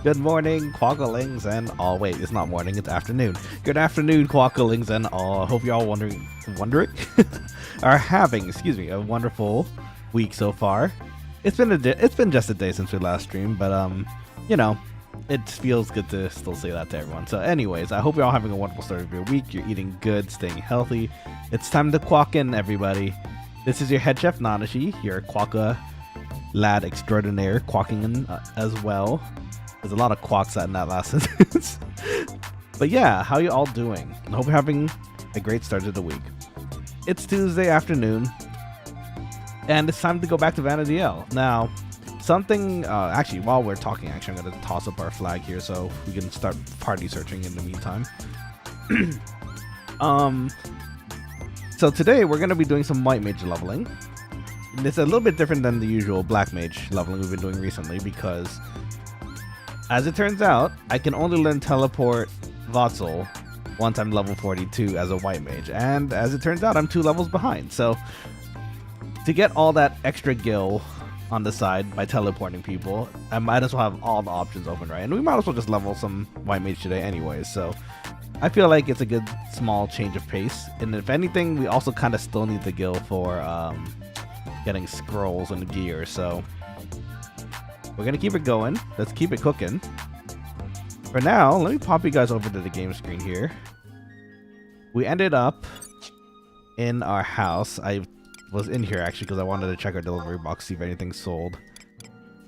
Good morning, Quokkalings, and all. Wait, it's not morning; it's afternoon. Good afternoon, Quokkalings, and all. Hope you're all wondering, are having, excuse me, a wonderful week so far. It's been just a day since we last streamed, but you know, it feels good to still say that to everyone. So, anyways, I hope you're all having a wonderful start of your week. You're eating good, staying healthy. It's time to quack in, everybody. This is your head chef Nanashi, your quokka lad extraordinaire, quacking in as well. There's a lot of quacks in that last sentence. But yeah, how you all doing? I hope you're having a great start to the week. It's Tuesday afternoon, and it's time to go back to Vanity L. Now, something, actually, while we're talking, I'm going to toss up our flag here so we can start party searching in the meantime. So today we're going to be doing some White Mage leveling. And it's a little bit different than the usual Black Mage leveling we've been doing recently because, as it turns out, I can only learn Teleport-Vahzl once I'm level 42 as a White Mage. And as it turns out, I'm 2 levels behind. So to get all that extra gil on the side by teleporting people, I might as well have all the options open, right? And we might as well just level some White Mage today anyways. So I feel like it's a good small change of pace. And if anything, we also kind of still need the gil for getting scrolls and gear. So we're gonna keep it going. Let's keep it cooking. For now, let me pop you guys over to the game screen here. We ended up in our house. I was in here actually because I wanted to check our delivery box, see if anything sold.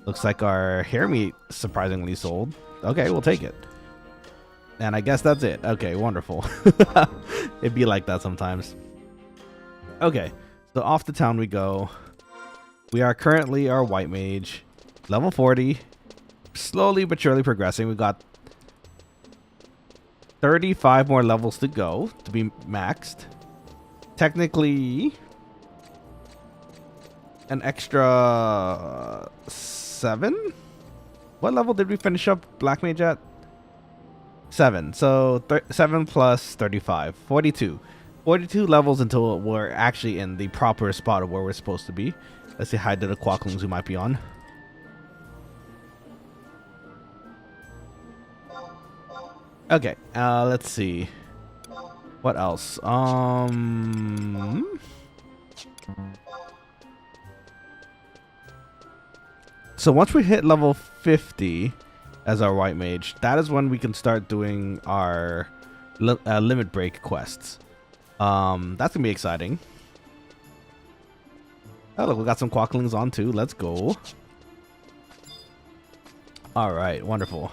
Looks like our hair meat surprisingly sold. Okay, we'll take it. And I guess that's it. Okay, wonderful. It'd be like that sometimes. Okay, so off to town we go. We are currently our White Mage. Level 40. Slowly but surely progressing. We got 35 more levels to go to be maxed. Technically, an extra 7? What level did we finish up Black Mage at? 7. So 7 plus 35. 42. 42 levels until we're actually in the proper spot of where we're supposed to be. Let's say hi to the Quokkalings we might be on. Okay, let's see. What else? So once we hit level 50 as our White Mage, that is when we can start doing our limit break quests. That's gonna be exciting. Oh look, we got some Quokkalings on too. Let's go. All right, wonderful.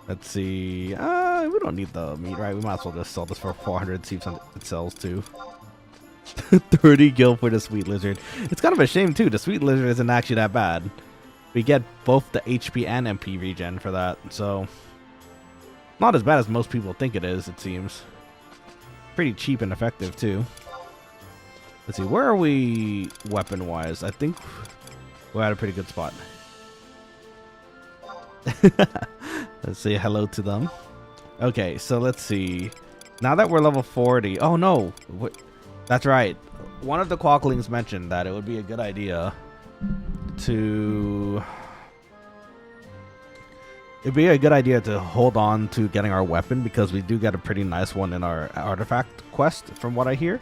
Let's see. We don't need the meat, right? We might as well just sell this for 400. See if it sells too. 30 gil for the sweet lizard. It's kind of a shame too. The sweet lizard isn't actually that bad. We get both the HP and MP regen for that, so not as bad as most people think it is. It seems pretty cheap and effective too. Let's see. Where are we weapon wise? I think we're at a pretty good spot. Let's say hello to them. Okay, so let's see. Now that we're level 40. Oh no. That's right. One of the Quokkalings mentioned that it would be a good idea to... It'd be a good idea to hold on to getting our weapon because we do get a pretty nice one in our artifact quest from what I hear.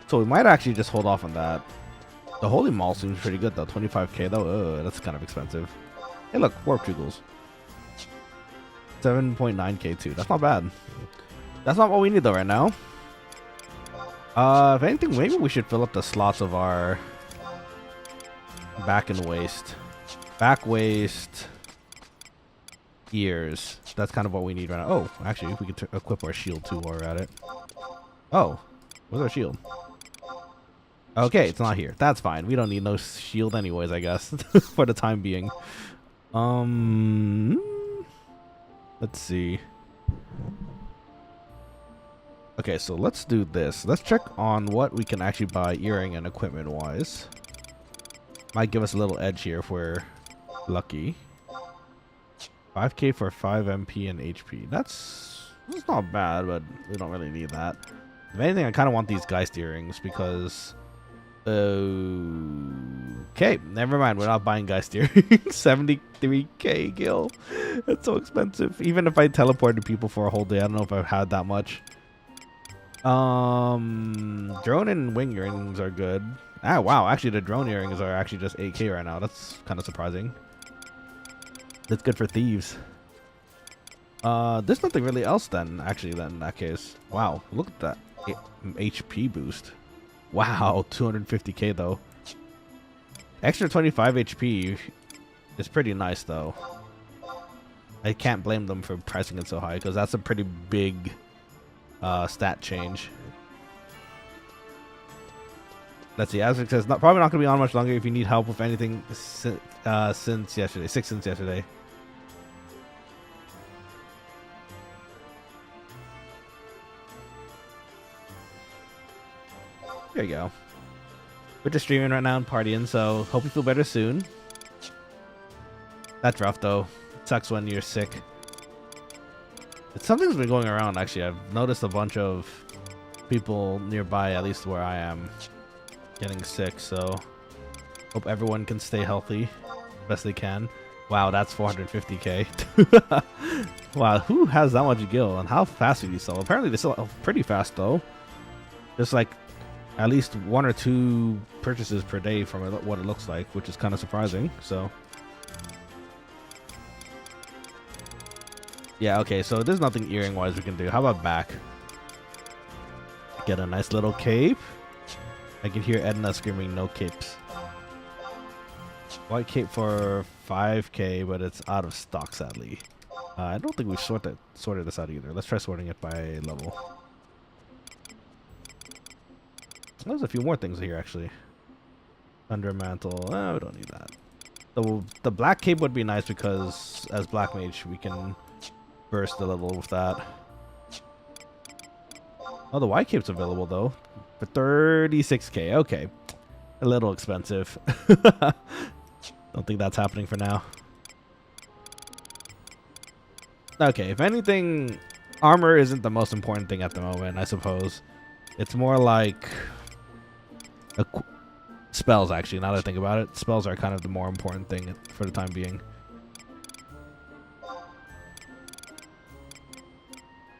So we might actually just hold off on that. The Holy Maul seems pretty good though. 25k though. That's kind of expensive. Hey look, warp jugles. 7.9k too. That's not bad. That's not what we need though right now. If anything, maybe we should fill up the slots of our back and waist. Back waist. Ears. That's kind of what we need right now. Oh, actually, we could equip our shield too while we're at it. Oh, where's our shield? Okay, it's not here. That's fine. We don't need no shield anyways, I guess, for the time being. Let's see. Okay, so let's do this. Let's check on what we can actually buy earring and equipment wise. Might give us a little edge here if we're lucky. 5k for 5 MP and HP. That's not bad, but we don't really need that. If anything, I kind of want these Geist earrings because Okay, never mind. We're not buying Geist here. 73k gil. That's so expensive. Even if I teleported people for a whole day, I don't know if I've had that much. Drone and wing earrings are good. Ah, wow. Actually, the drone earrings are actually just 8k right now. That's kind of surprising. That's good for thieves. There's nothing really else then, actually, then in that case. Wow, look at that HP boost. Wow, 250k though. Extra 25 HP is pretty nice though. I can't blame them for pricing it so high because that's a pretty big stat change. Let's see. Azric says probably not going to be on much longer if you need help with anything since yesterday. Since yesterday. There you go. We're just streaming right now and partying, so hope you feel better soon. That's rough though. It sucks when you're sick. Something's been going around actually. I've noticed a bunch of people nearby, at least where I am, getting sick, so hope everyone can stay healthy best they can. Wow, that's 450k. Wow, who has that much gil and how fast do you sell? Apparently they sell pretty fast though. Just like at least 1 or 2 purchases per day from what it looks like, which is kind of surprising. So yeah, okay, so there's nothing earring wise we can do. How about back? Get a nice little cape. I can hear Edna screaming no capes. White cape for 5k, but it's out of stock sadly. I don't think we've sorted this out either. Let's try sorting it by level. There's a few more things here actually. Under mantle, we don't need that. The black cape would be nice because as Black Mage we can burst the level with that. Oh, the white cape's available though for 36k. Okay, a little expensive. Don't think that's happening for now. Okay, if anything, armor isn't the most important thing at the moment, I suppose. It's more like spells, actually, now that I think about it. Spells are kind of the more important thing for the time being.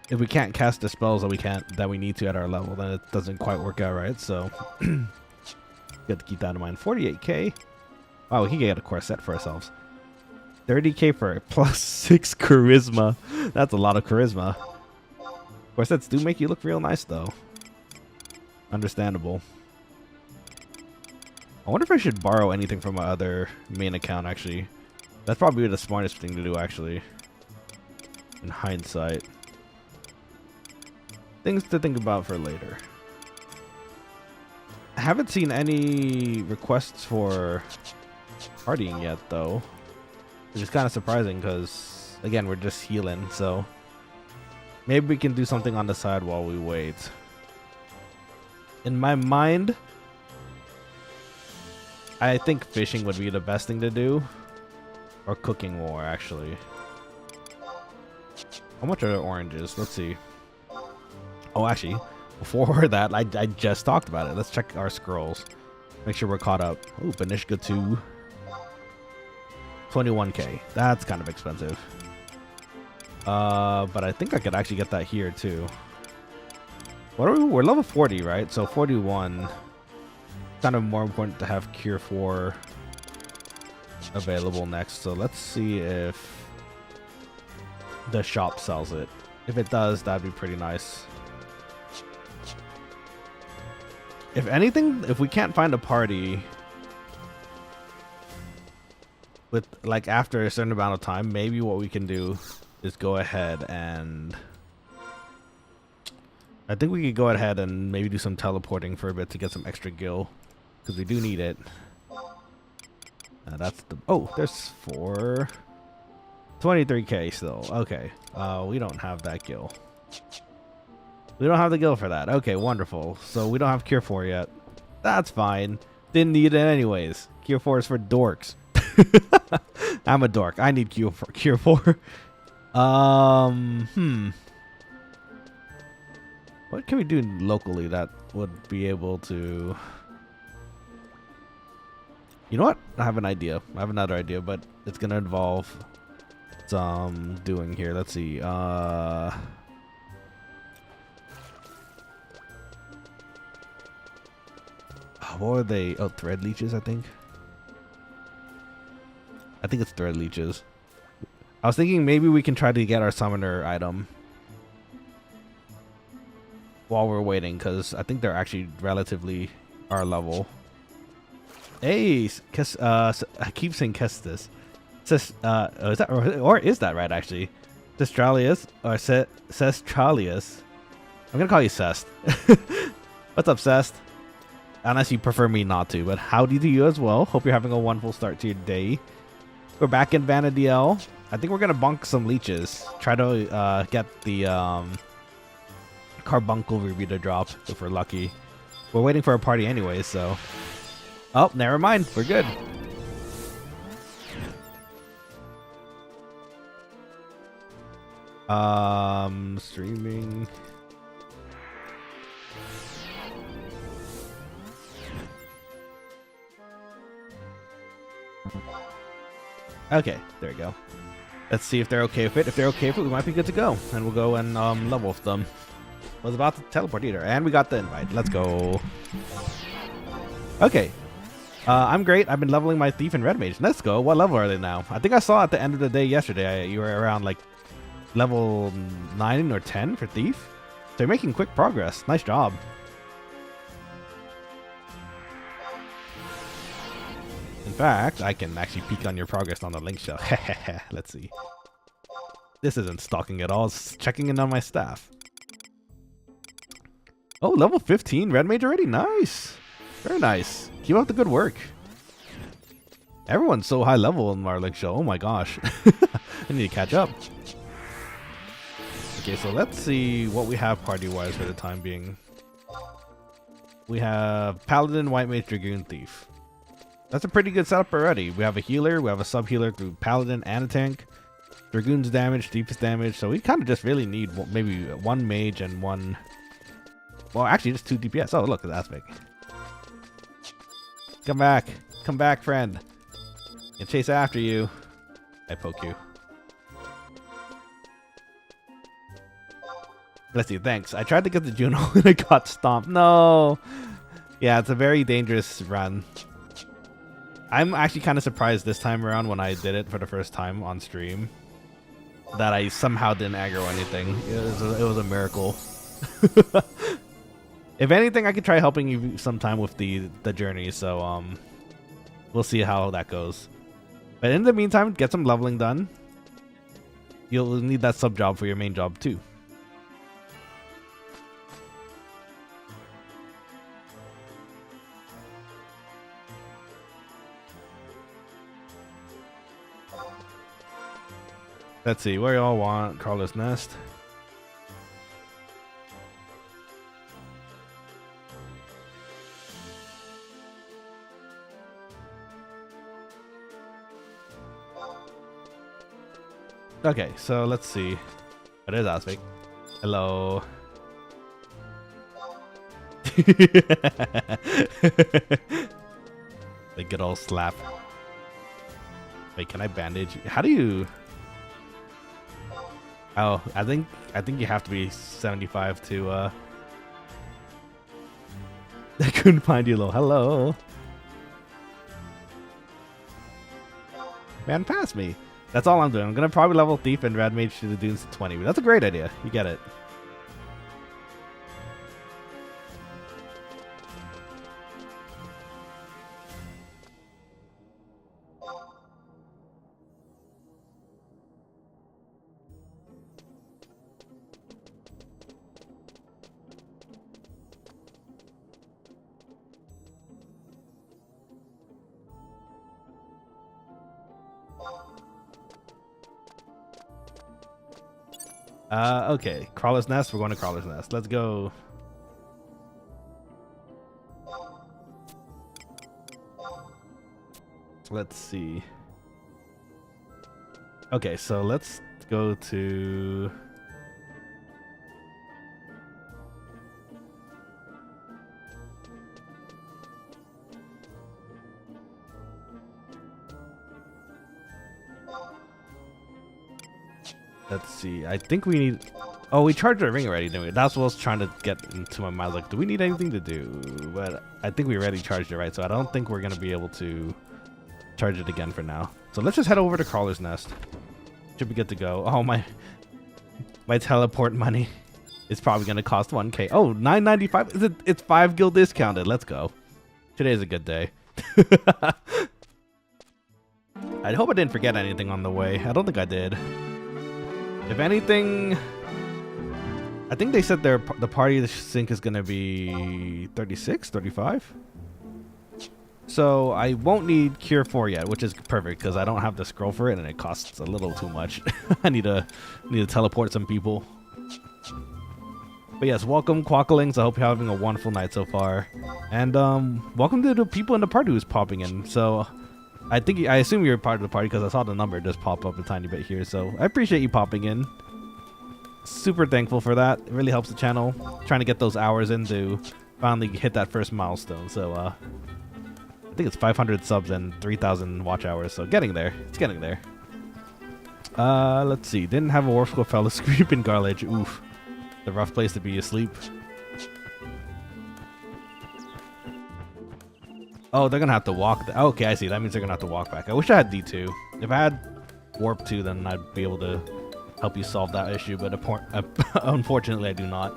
If we can't cast the spells that we need to at our level, then it doesn't quite work out right, so got to keep that in mind. 48k. Wow, we can get a corset for ourselves. 30k for a +6 charisma. That's a lot of charisma. Corsets do make you look real nice though. Understandable. I wonder if I should borrow anything from my other main account actually. That's probably the smartest thing to do actually. In hindsight. Things to think about for later. I haven't seen any requests for partying yet though, which is kind of surprising because again we're just healing, so maybe we can do something on the side while we wait. In my mind, I think fishing would be the best thing to do, or cooking more actually. How much are oranges? Let's see. Oh, actually, before that, I just talked about it. Let's check our scrolls. Make sure we're caught up. Oh, Banishka 2. 21k. That's kind of expensive. But I think I could actually get that here too. What are we? We're level 40, right? So 41. Kind of more important to have Cure 4 available next. So let's see if the shop sells it. If it does, that'd be pretty nice. If anything, if we can't find a party with like after a certain amount of time, maybe what we can do is go ahead and I think we could go ahead and maybe do some teleporting for a bit to get some extra gil because we do need it. That's the there's 23k still. Okay, we don't have that gil. We don't have the gil for that. Okay, wonderful. So we don't have Cure 4 yet. That's fine. Didn't need it anyways. Cure 4 is for dorks. I'm a dork. I need Cure 4. What can we do locally that would be able to... You know what? I have an idea. I have another idea, but it's gonna involve some doing here. Let's see. What are they? Oh, thread leeches, I think. I think it's thread leeches. I was thinking maybe we can try to get our summoner item while we're waiting, because I think they're actually relatively our level. Hey, I keep saying Kestis. Is that or is that right actually? Cestralius or Cestralius? I'm gonna call you Cest. What's up, Cest? Unless you prefer me not to, but howdy to you as well. Hope you're having a wonderful start to your day. We're back in Vanadiel. I think we're gonna bunk some leeches. Try to get the carbuncle ruby to drop if we're lucky. We're waiting for a party anyway, so. Oh, never mind. We're good. Streaming. Okay, there we go. Let's see if they're okay with it. If they're okay with it, we might be good to go. And we'll go and level with them. I was about to teleport either. And we got the invite. Let's go. Okay. I'm great. I've been leveling my thief and red mage. Let's go. What level are they now? I think I saw at the end of the day yesterday you were around like level 9 or 10 for thief. So you're making quick progress. Nice job. In fact, I can actually peek on your progress on the link shell. Let's see. This isn't stalking at all. It's checking in on my staff. Oh, level 15 red mage already. Nice. Very nice. Keep up the good work. Everyone's so high level in our link show. Oh my gosh. I need to catch up. Okay, so let's see what we have party-wise for the time being. We have Paladin, White Mage, Dragoon, Thief. That's a pretty good setup already. We have a healer, we have a sub-healer through Paladin and a tank. Dragoon's damage, Thief's damage. So we kind of just really need maybe one Mage and one... Well, actually just 2 DPS. Oh, look, that's big. Come back. Come back, friend. And chase after you. I poke you. Bless you, thanks. I tried to get the Juno and I got stomped. No. Yeah, it's a very dangerous run. I'm actually kind of surprised this time around when I did it for the first time on stream that I somehow didn't aggro anything. It was a miracle. If anything, I could try helping you sometime with the journey, so we'll see how that goes. But in the meantime, get some leveling done. You'll need that sub job for your main job too. Let's see, where y'all want Carlos Nest? Okay, so let's see. What is Asvik? Hello. They get all slap. Wait, can I bandage? How do you? Oh, I think you have to be 75 to I couldn't find you, low. Hello. Man, pass me. That's all I'm doing. I'm gonna probably level Thief and Red Mage to the Dunes to 20. But that's a great idea. You get it. Okay. Crawler's Nest. We're going to Crawler's Nest. Let's go. Let's see. Okay, so let's go to... Let's see. I think we need... Oh, we charged our ring already, didn't we? That's what I was trying to get into my mind. Like, do we need anything to do? But I think we already charged it, right? So I don't think we're going to be able to charge it again for now. So let's just head over to Crawler's Nest. Should be good to go. Oh, my teleport money is probably going to cost 1k. Oh, 9.95. It's 5 gil discounted. Let's go. Today's a good day. I hope I didn't forget anything on the way. I don't think I did. If anything... I think they said the party sync is going to be 36, 35. So I won't need Cure 4 yet, which is perfect because I don't have the scroll for it and it costs a little too much. I need to teleport some people. But yes, welcome Quokkalings. I hope you're having a wonderful night so far. And welcome to the people in the party who's popping in. So I assume you're part of the party because I saw the number just pop up a tiny bit here. So I appreciate you popping in. Super thankful for that. It really helps the channel. Trying to get those hours in to finally hit that first milestone. So I think it's 500 subs and 3,000 watch hours. So getting there. It's getting there. Let's see. Didn't have a warp school, fell asleep in Garledge. Oof. The rough place to be asleep. Oh, they're gonna have to walk. Okay, I see. That means they're gonna have to walk back. I wish I had D2. If I had warp 2, then I'd be able to help you solve that issue, but unfortunately I do not.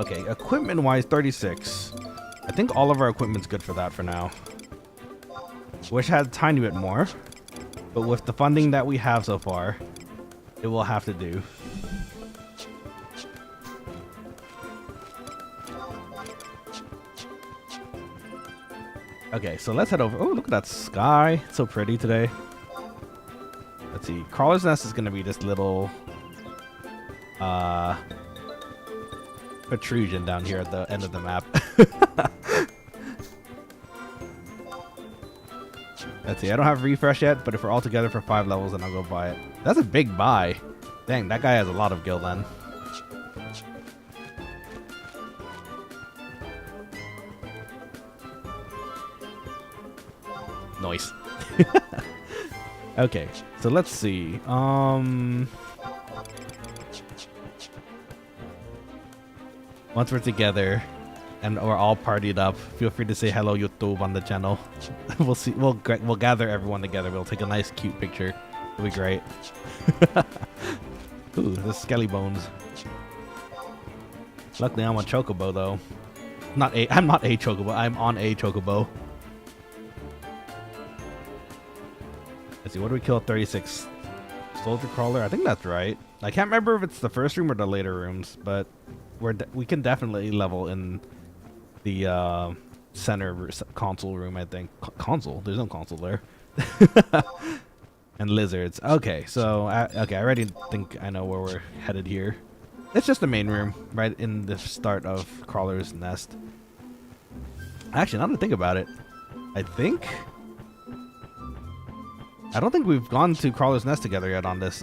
Okay, equipment wise 36. I think all of our equipment's good for that for now. Wish I had a tiny bit more, but with the funding that we have so far, it will have to do. Okay, so let's head over. Oh, look at that sky. It's so pretty today. Let's see. Crawler's Nest is going to be this little protrusion down here at the end of the map. Let's see. I don't have refresh yet, but if we're all together for 5 levels, then I'll go buy it. That's a big buy. Dang, that guy has a lot of gil then. Nice. Okay, so let's see. Once we're together and we're all partied up, feel free to say hello YouTube on the channel. We'll see. We'll gather everyone together. We'll take a nice, cute picture. It'll be great. Ooh, the skelly bones. Luckily, I'm a chocobo though. I'm not a chocobo. I'm on a chocobo. Let's see, what do we kill at 36? Soldier Crawler? I think that's right. I can't remember if it's the first room or the later rooms, but we can definitely level in the center console room, I think. Console? There's no console there. And lizards. Okay, so I already think I know where we're headed here. It's just the main room, right in the start of Crawler's Nest. Actually, now that I think about it, I don't think we've gone to Crawler's Nest together yet on this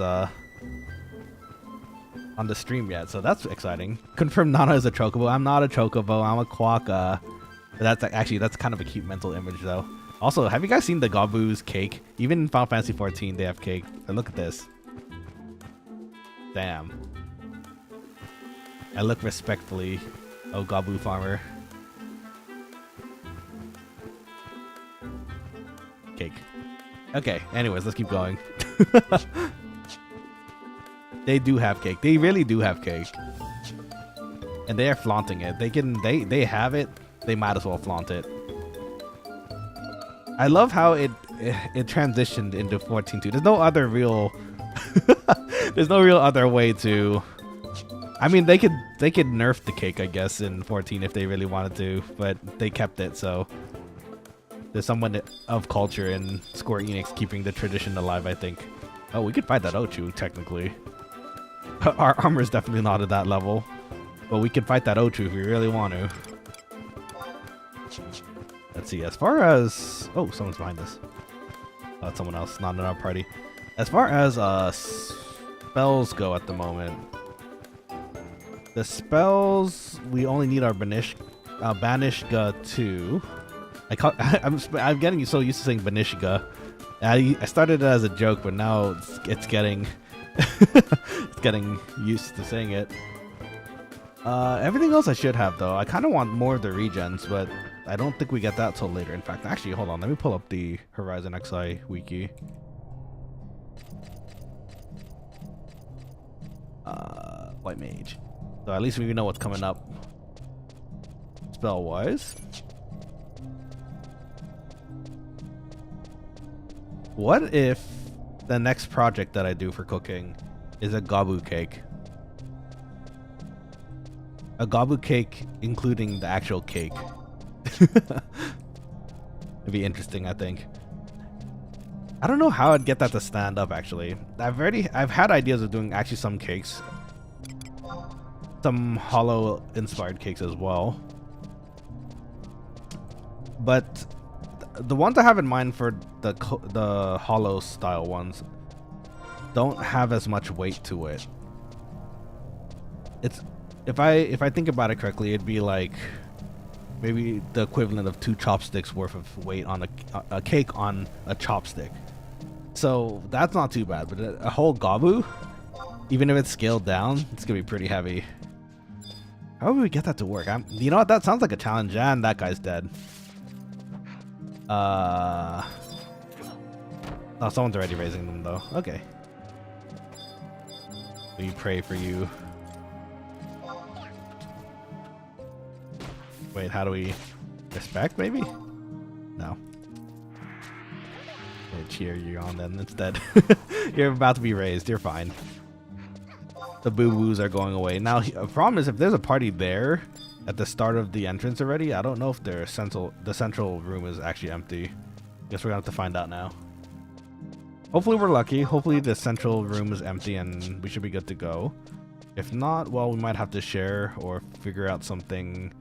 stream yet, so that's exciting. Confirm Nana is a chocobo. I'm not a chocobo. I'm a quokka. That's kind of a cute mental image though. Also, have you guys seen the Gabu's cake? Even in Final Fantasy 14, they have cake. And look at this. Damn. I look respectfully, oh Gabu farmer. Cake. Okay, anyways, let's keep going. They do have cake. They really do have cake. And they are flaunting it. They have it. They might as well flaunt it. I love how it transitioned into 14.2. There's no other real there's no real other way to. I mean, they could nerf the cake, I guess, in 14 if they really wanted to, but they kept it, so there's someone of culture in Square Enix keeping the tradition alive, I think. Oh, we could fight that Ochu, technically. Our armor is definitely not at that level, but we could fight that Ochu if we really want to. Let's see, as far as... Oh, someone's behind us. Oh, it's someone else, not in our party. As far as spells go at the moment, the spells, we only need our Banishga 2. I'm getting so used to saying Banishga. I started it as a joke, but now it's getting it's getting used to saying it. Everything else I should have though. I kind of want more of the regens, but I don't think we get that till later. In fact, actually, hold on. Let me pull up the Horizon XI wiki. White Mage. So at least we know what's coming up spell-wise. What if the next project that I do for cooking is a gabu cake? A gabu cake including the actual cake. It'd be interesting, I think. I don't know how I'd get that to stand up actually. I've had ideas of doing actually some cakes. Some hollow inspired cakes as well. But the ones I have in mind for the hollow style ones don't have as much weight to it. It's if I think about it correctly, it'd be like maybe the equivalent of 2 chopsticks worth of weight on a cake on a chopstick. So that's not too bad, but a whole gabu, even if it's scaled down, it's gonna be pretty heavy. How would we get that to work? You know what? That sounds like a challenge, and that guy's dead. Oh, someone's already raising them though. Okay. We pray for you. Wait, how do we respect? Maybe? No. Cheer you on then instead. You're about to be raised. You're fine. The boo-boos are going away. Now, the problem is if there's a party there at the start of the entrance already, I don't know if the central room is actually empty. Guess we're gonna have to find out now. Hopefully we're lucky. Hopefully the central room is empty and we should be good to go. If not, well, we might have to share or figure out something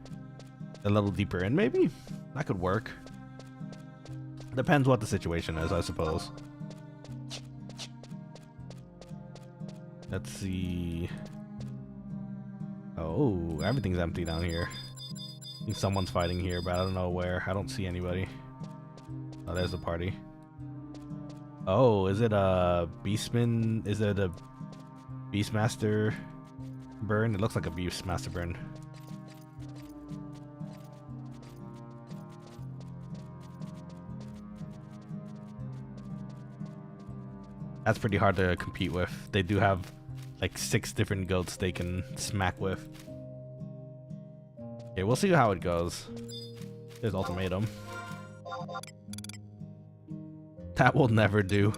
a little deeper in maybe. That could work. Depends what the situation is, I suppose. Let's see. Oh, everything's empty down here. I think someone's fighting here, but I don't know where. I don't see anybody. Oh, there's the party. Oh, is it a Beastman? Is it a Beastmaster burn? It looks like a Beastmaster burn. That's pretty hard to compete with. They do have like 6 different goats they can smack with. Okay, we'll see how it goes. There's ultimatum. That will never do.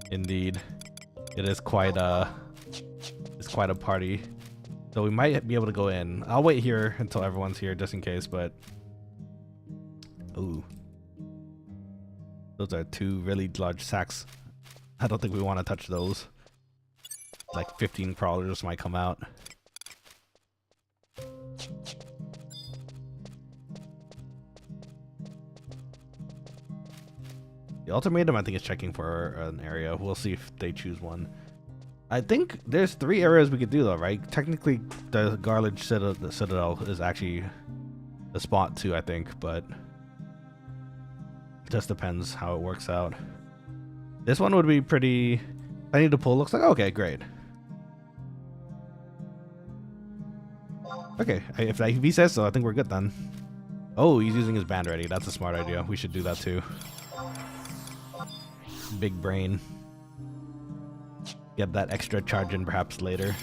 Indeed. It is quite a party. So we might be able to go in. I'll wait here until everyone's here just in case, but ooh. Those are 2 really large sacks. I don't think we want to touch those. Like 15 crawlers might come out. The ultimatum I think is checking for an area. We'll see if they choose one. I think there's 3 areas we could do though, right? Technically the Garlic Citadel is actually a spot too, I think, but it just depends how it works out. This one would be pretty... I need to pull. Looks like... Okay, great. Okay, if he says so, I think we're good then. Oh, he's using his band already. That's a smart idea. We should do that too. Big brain. Get that extra charge in perhaps later.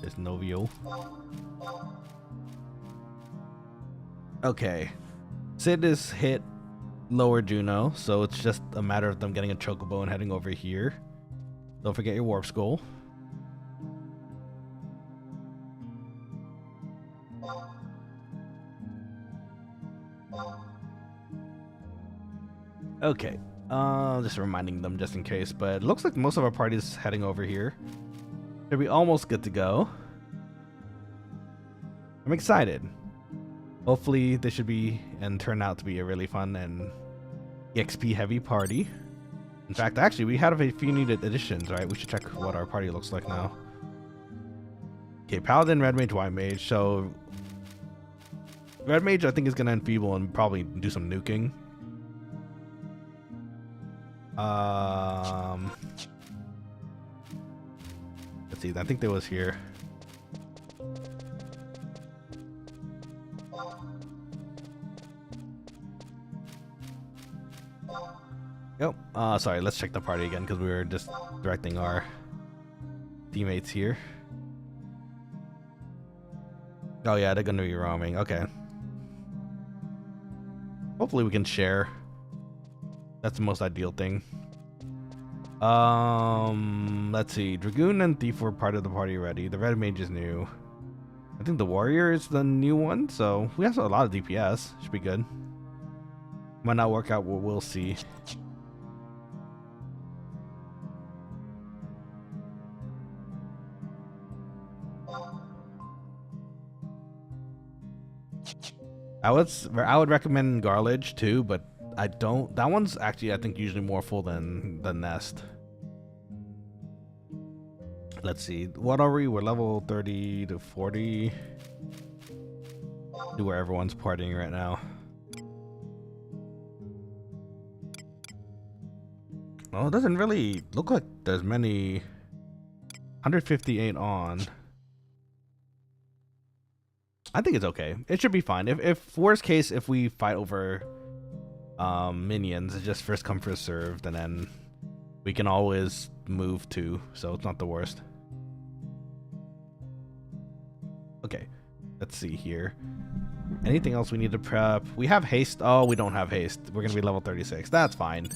There's Novio. Okay. Sid is hit lower Juno, so it's just a matter of them getting a chocobo and heading over here. Don't forget your warp skull. Okay, just reminding them just in case, but it looks like most of our party's heading over here. Should be almost good to go. I'm excited. Hopefully this should be and turn out to be a really fun and EXP heavy party. In fact, actually we have a few needed additions, right? We should check what our party looks like now. Okay, Paladin, Red Mage, White Mage. So Red Mage, I think, is gonna enfeeble and probably do some nuking. Let's see. I think there was here. Yep. Sorry. Let's check the party again because we were just directing our teammates here. Oh yeah, they're gonna be roaming. Okay. Hopefully we can share. That's the most ideal thing. Let's see. Dragoon and Thief were part of the party already. The Red Mage is new. I think the Warrior is the new one, so we have a lot of DPS. Should be good. Might not work out, we'll see. I would recommend Garlage too, but I don't. That one's actually, I think, usually more full than the Nest. Let's see. What are we? We're level 30 to 40. See where everyone's partying right now. Well, it doesn't really look like there's many. 158 on. I think it's okay. It should be fine. If worst case, if we fight over minions, it's just first come first served, and then we can always move too, so it's not the worst. Okay, let's see here. Anything else we need to prep? We have haste. Oh, we don't have haste. We're gonna be level 36. That's fine.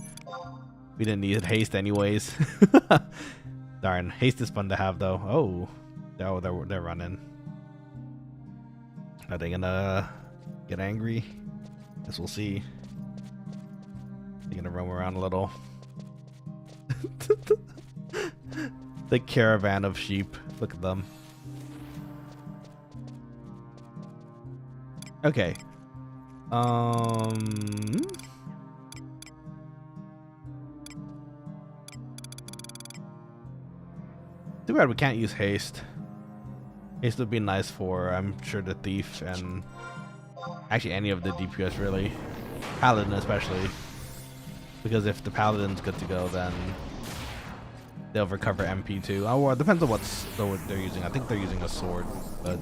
We didn't need haste anyways. Darn, haste is fun to have though. Oh, they're running. Are they gonna get angry? Guess we'll see. They're gonna roam around a little. The caravan of sheep. Look at them. Okay. Too bad we can't use haste. Haste would be nice for, I'm sure, the Thief and actually any of the DPS really. Paladin especially. Because if the Paladin's good to go, then they'll recover MP too. Oh, well, it depends on what they're using. I think they're using a sword, but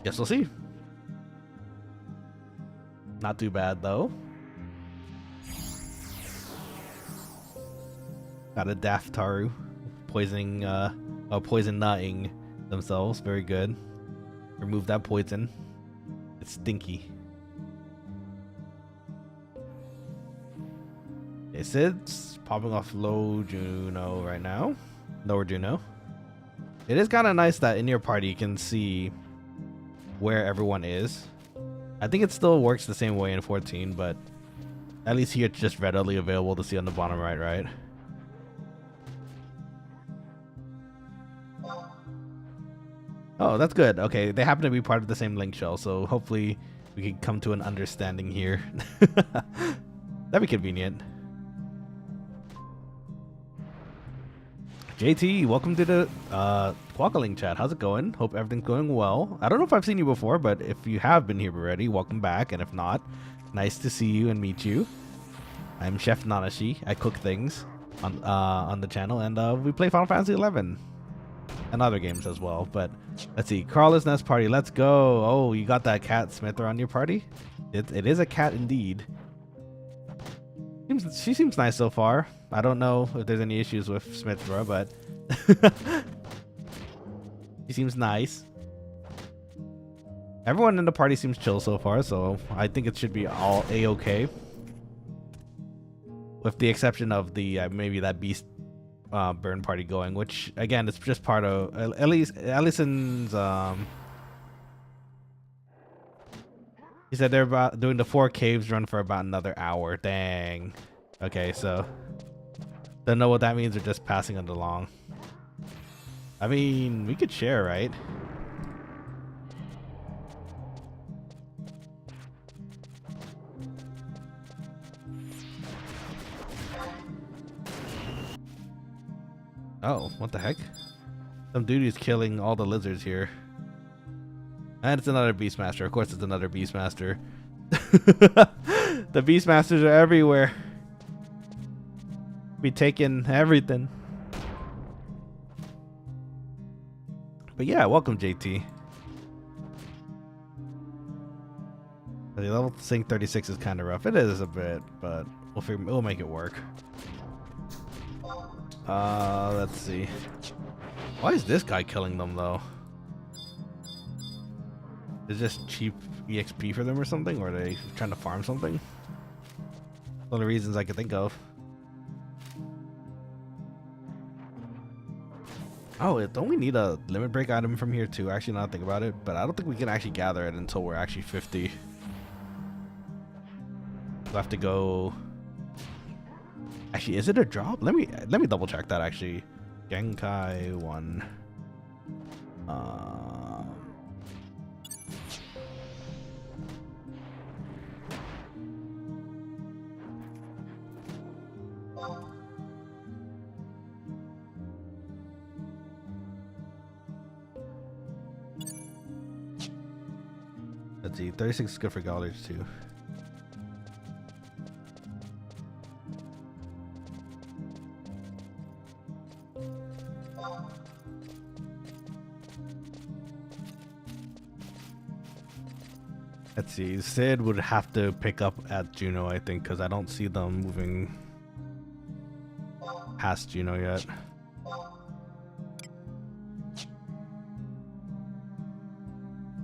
guess we'll see. Not too bad though. Got a Daftaru poisoning poison-nutting themselves. Very good. Remove that poison. It's stinky. Okay, Sid's popping off low Juno right now. Lower Juno. It is kind of nice that in your party you can see where everyone is. I think it still works the same way in 14, but at least here it's just readily available to see on the bottom right? Oh, that's good. Okay, they happen to be part of the same link shell, so hopefully we can come to an understanding here. That'd be convenient. JT, welcome to the Quokkaling chat. How's it going? Hope everything's going well. I don't know if I've seen you before, but if you have been here already, welcome back. And if not, nice to see you and meet you. I'm Chef Nanashi. I cook things on the channel, and we play Final Fantasy 11 and other games as well. But let's see. Carla's Nest Party. Let's go. Oh, you got that cat Smithra on your party? It is a cat indeed. She seems nice so far. I don't know if there's any issues with Smithra, but she seems nice. Everyone in the party seems chill so far, so I think it should be all a-okay. With the exception of the maybe that beast burn party going, which again it's just part of Allison's. He said they're about doing the 4 caves run for about another hour. Dang. Okay, so don't know what that means. They're just passing it along. I mean, we could share, right? Oh, what the heck? Some dude is killing all the lizards here. And it's another Beastmaster. Of course it's another Beastmaster. The Beastmasters are everywhere. Be taking everything. But yeah, welcome JT. The level sync 36 is kind of rough. It is a bit, but we'll make it work. Let's see. Why is this guy killing them though? Is this cheap EXP for them or something? Or are they trying to farm something? One of the reasons I could think of. Oh, don't we need a limit break item from here too? Actually, now I think about it, but I don't think we can actually gather it until we're actually 50. We'll have to go. Actually, is it a drop? Let me double check that actually. Genkai 1. Let's see, 36 is good for college too. Let's see, Sid would have to pick up at Juno, I think, because I don't see them moving past Juno yet.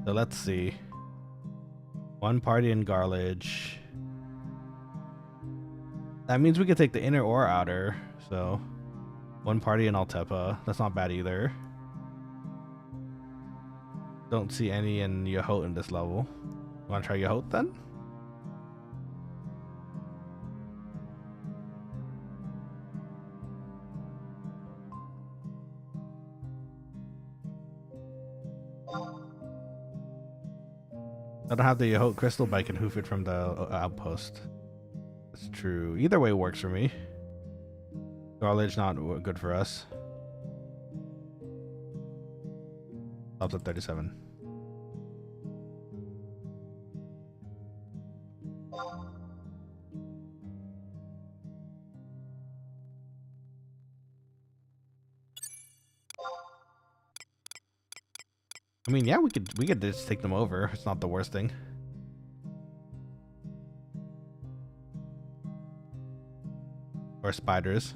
So let's see. One party in Garlage. That means we could take the inner or outer. So one party in Altepa. That's not bad either. Don't see any in Yahot in this level. You want to try Yahot then? I don't have the Yahot crystal, but I can hoof it from the outpost. That's true. Either way works for me. Garlage not good for us. Stops at 37. I mean, yeah, we could just take them over. It's not the worst thing. Or spiders.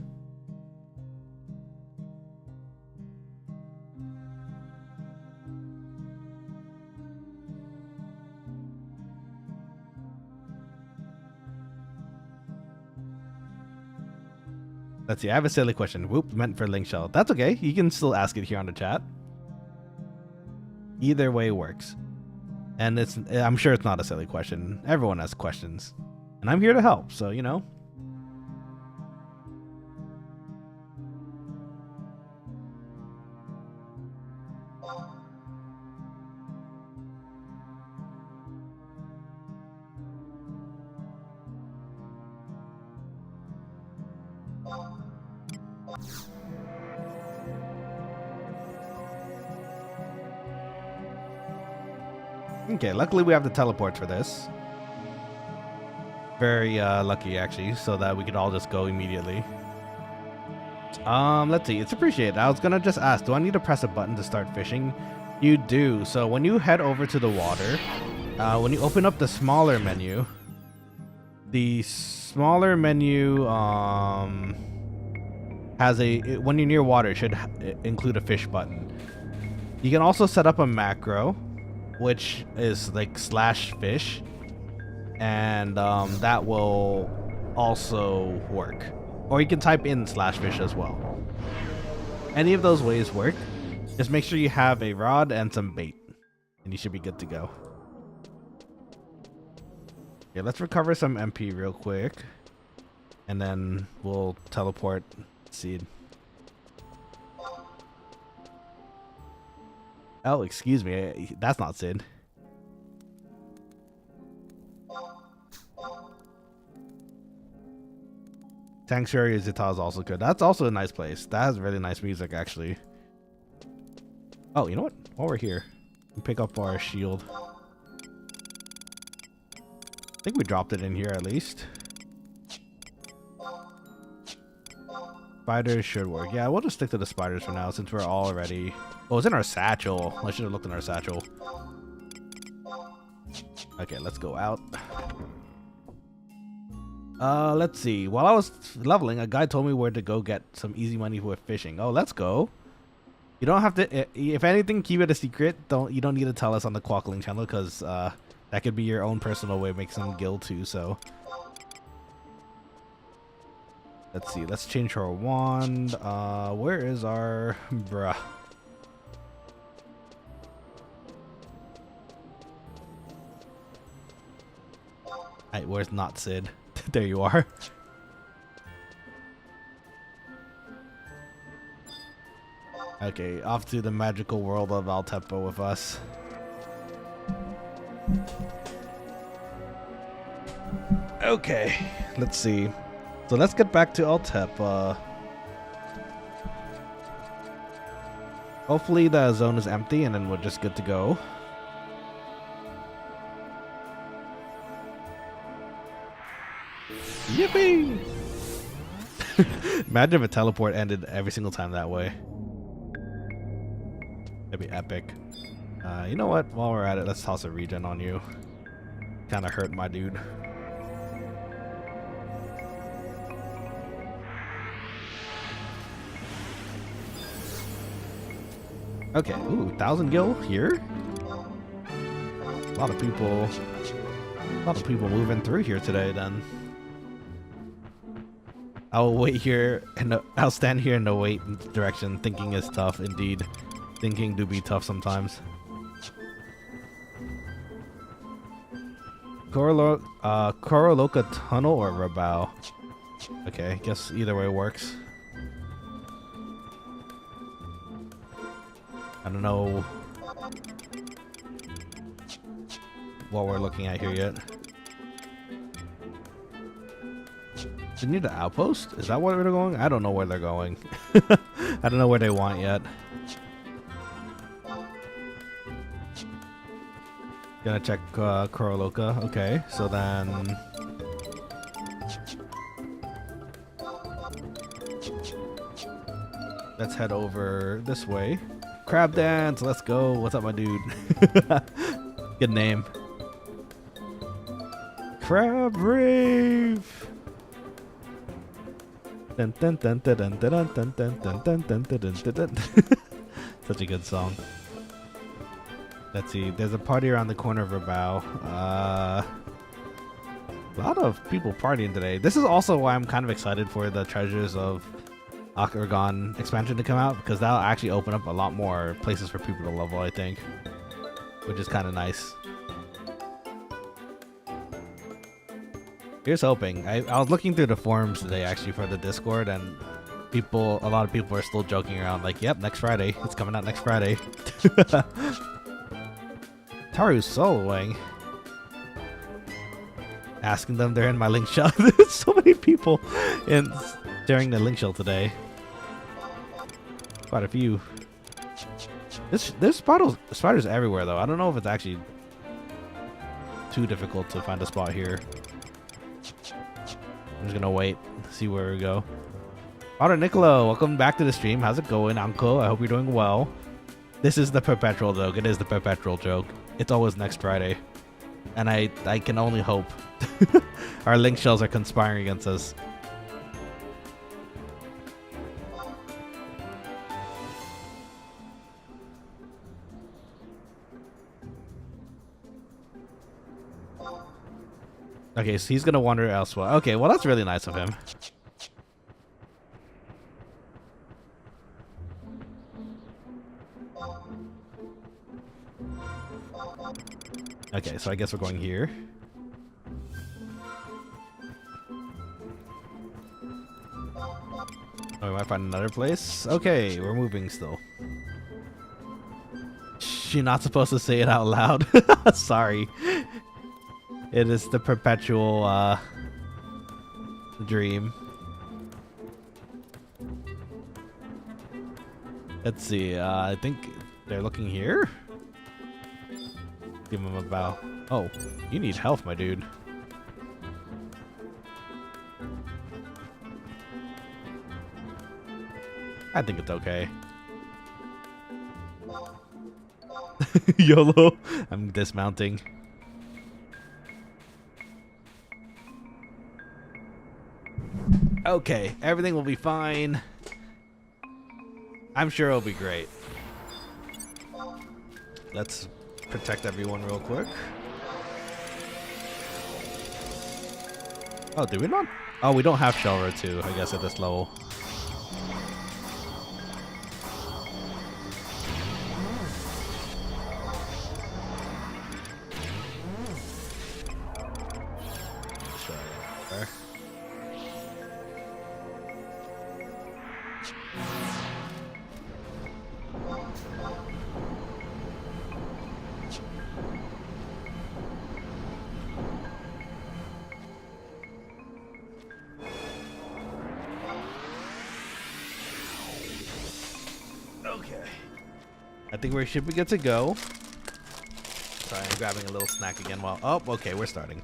Let's see, I have a silly question. Whoop, meant for Link Shell. That's okay. You can still ask it here on the chat. Either way works. And I'm sure it's not a silly question. Everyone has questions. And I'm here to help, so you know. Okay, luckily we have the teleport for this. Very lucky actually, so that we could all just go immediately. Let's see, it's appreciated. I was gonna just ask, do I need to press a button to start fishing? You do. So when you head over to the water, when you open up the smaller menu, has when you're near water, it should include a fish button. You can also set up a macro, which is like /fish, and that will also work. Or you can type in /fish as well. Any of those ways work. Just make sure you have a rod and some bait, and you should be good to go. Okay, let's recover some MP real quick, and then we'll teleport Seed. Oh, excuse me. That's not Sid. Sanctuary Zita is also good. That's also a nice place. That has really nice music, actually. Oh, you know what? While we're here, we pick up our shield. I think we dropped it in here at least. Spiders should work. Yeah, we'll just stick to the spiders for now since we're already... Oh, it's in our satchel. I should have looked in our satchel. Okay, let's go out. Let's see. While I was leveling, a guy told me where to go get some easy money with fishing. Oh, let's go. You don't have to... If anything, keep it a secret. You don't need to tell us on the Quokkaling channel because that could be your own personal way of making some guild too, so... Let's see, let's change our wand. Where is our... Bruh. Alright, where's not Sid? There you are. Okay, off to the magical world of Altepa with us. Okay, let's see. So let's get back to Altepa. Hopefully the zone is empty and then we're just good to go. Yippee! Imagine if a teleport ended every single time that way. That'd be epic. You know what? While we're at it, let's toss a regen on you. Kinda hurt my dude. Okay, ooh, 1,000 gil here. A lot of people moving through here today. Then I'll wait here and I'll stand here in the wait direction, thinking it's tough. Indeed, thinking do be tough sometimes. Koroloka Tunnel or Rabao? Okay, guess either way works. I don't know what we're looking at here yet. They need an outpost? Is that where they're going? I don't know where they're going. I don't know where they want yet. Gonna check Koroloka. Okay, so then... let's head over this way. Crab Dance, let's go. What's up, my dude? Good name. Crab Reef. Dun, dun, dun, dun, dun, dun, dun, dun, dun, dun, dun, dun, dun, dun. Such a good song. Let's see. There's a party around the corner of Rabao. A lot of people partying today. This is also why I'm kind of excited for the Treasures of Octagon expansion to come out, because that'll actually open up a lot more places for people to level, I think, which is kind of nice. Here's hoping. I was looking through the forums today actually for the Discord, and a lot of people are still joking around like, yep, next Friday, it's coming out next Friday. Taru's soloing. Asking them they're in my link shell. There's so many people during the link shell today. Quite a few. There's spiders everywhere though. I don't know if it's actually too difficult to find a spot here. I'm just gonna wait, see where we go. Father Nicolo, welcome back to the stream. How's it going, Uncle? I hope you're doing well. This is the perpetual joke. It is the perpetual joke. It's always next Friday. And I can only hope. Our link shells are conspiring against us. Okay, so he's gonna wander elsewhere. Okay, well that's really nice of him. Okay, so I guess we're going here. Oh, we might find another place. Okay, we're moving still. You're not supposed to say it out loud. Sorry. It is the perpetual dream. Let's see. I think They're looking here? Give him a bow. Oh, you need health, my dude. I think it's okay. YOLO. I'm dismounting. Okay, everything will be fine. I'm sure it'll be great. Let's protect everyone real quick. Oh, do we not? Oh, we don't have Shelra too, I guess, at this level. Okay. I think we should be good to go. Sorry, I'm grabbing a little snack again while... Oh, okay, we're starting.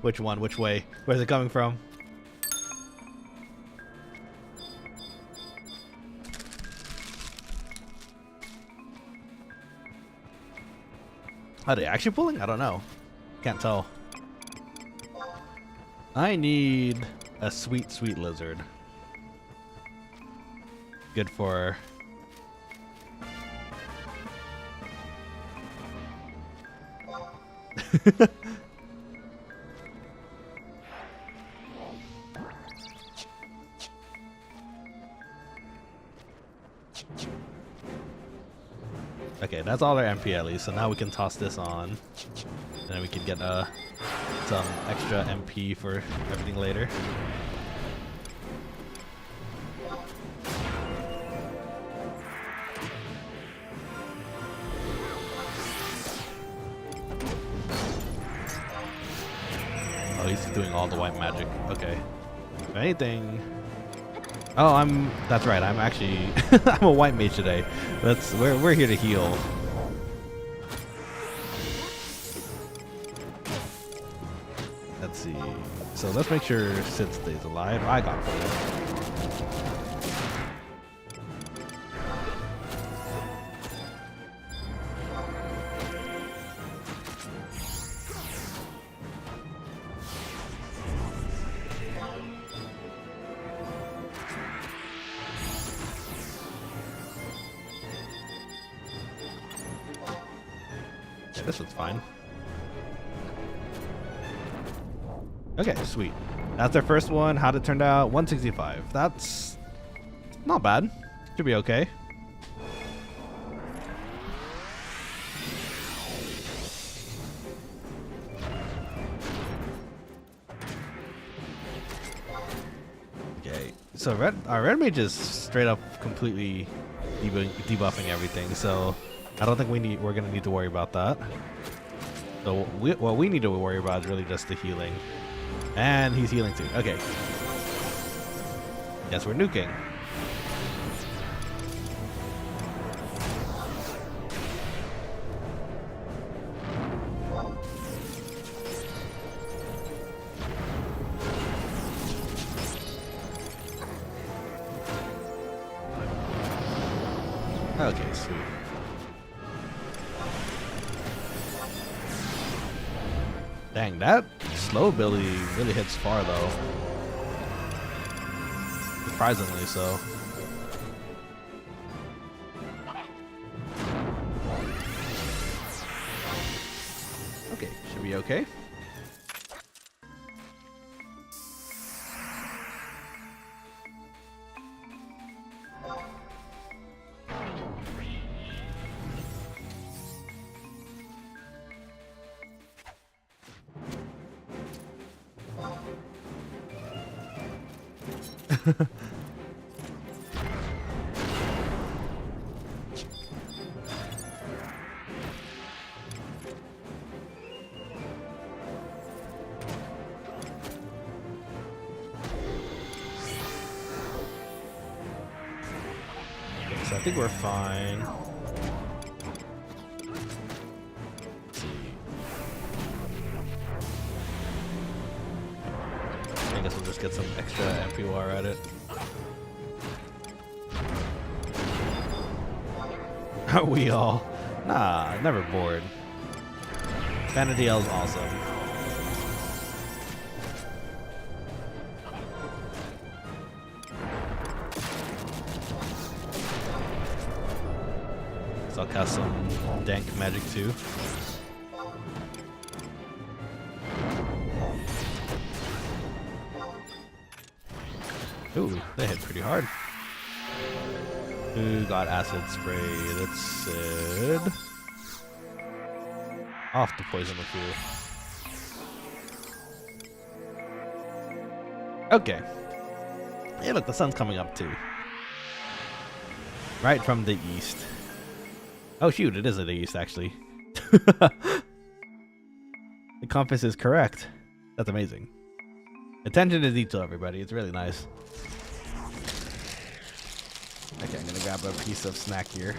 Which one? Which way? Where's it coming from? Are they actually pulling? I don't know. Can't tell. I need a sweet, sweet lizard. Good for... Okay, that's all our MP at least, so now we can toss this on. And then we can get some extra MP for everything later. Oh, he's doing all the white magic. Okay. If anything... Oh, that's right. I'm actually... I'm a white mage today. We're here to heal. Let's see. So let's make sure Sid stays alive. I got it. This one's fine. Okay, sweet. That's our first one. How'd it turn out? 165. That's not bad. Should be okay. Okay, so our red mage is straight up completely debuffing everything, so I don't think we're gonna need to worry about that. So what we need to worry about is really just the healing. And he's healing too. Okay. Guess we're nuking. Okay, sweet. Dang, that slow ability really hits far though. Surprisingly so. Okay, should be okay. So I think we're fine. just get some extra MP while we're at it. Are we all? Nah, never bored. Vanity L is awesome. So I'll cast some dank magic too. Ooh, they hit pretty hard. Who got acid spray? That's Sid. Off to poison a few. Okay. Hey, look, the sun's coming up too. Right from the east. Oh shoot, it is in the east actually. The compass is correct. That's amazing. Attention to detail, everybody. It's really nice. Okay, I'm gonna grab a piece of snack here.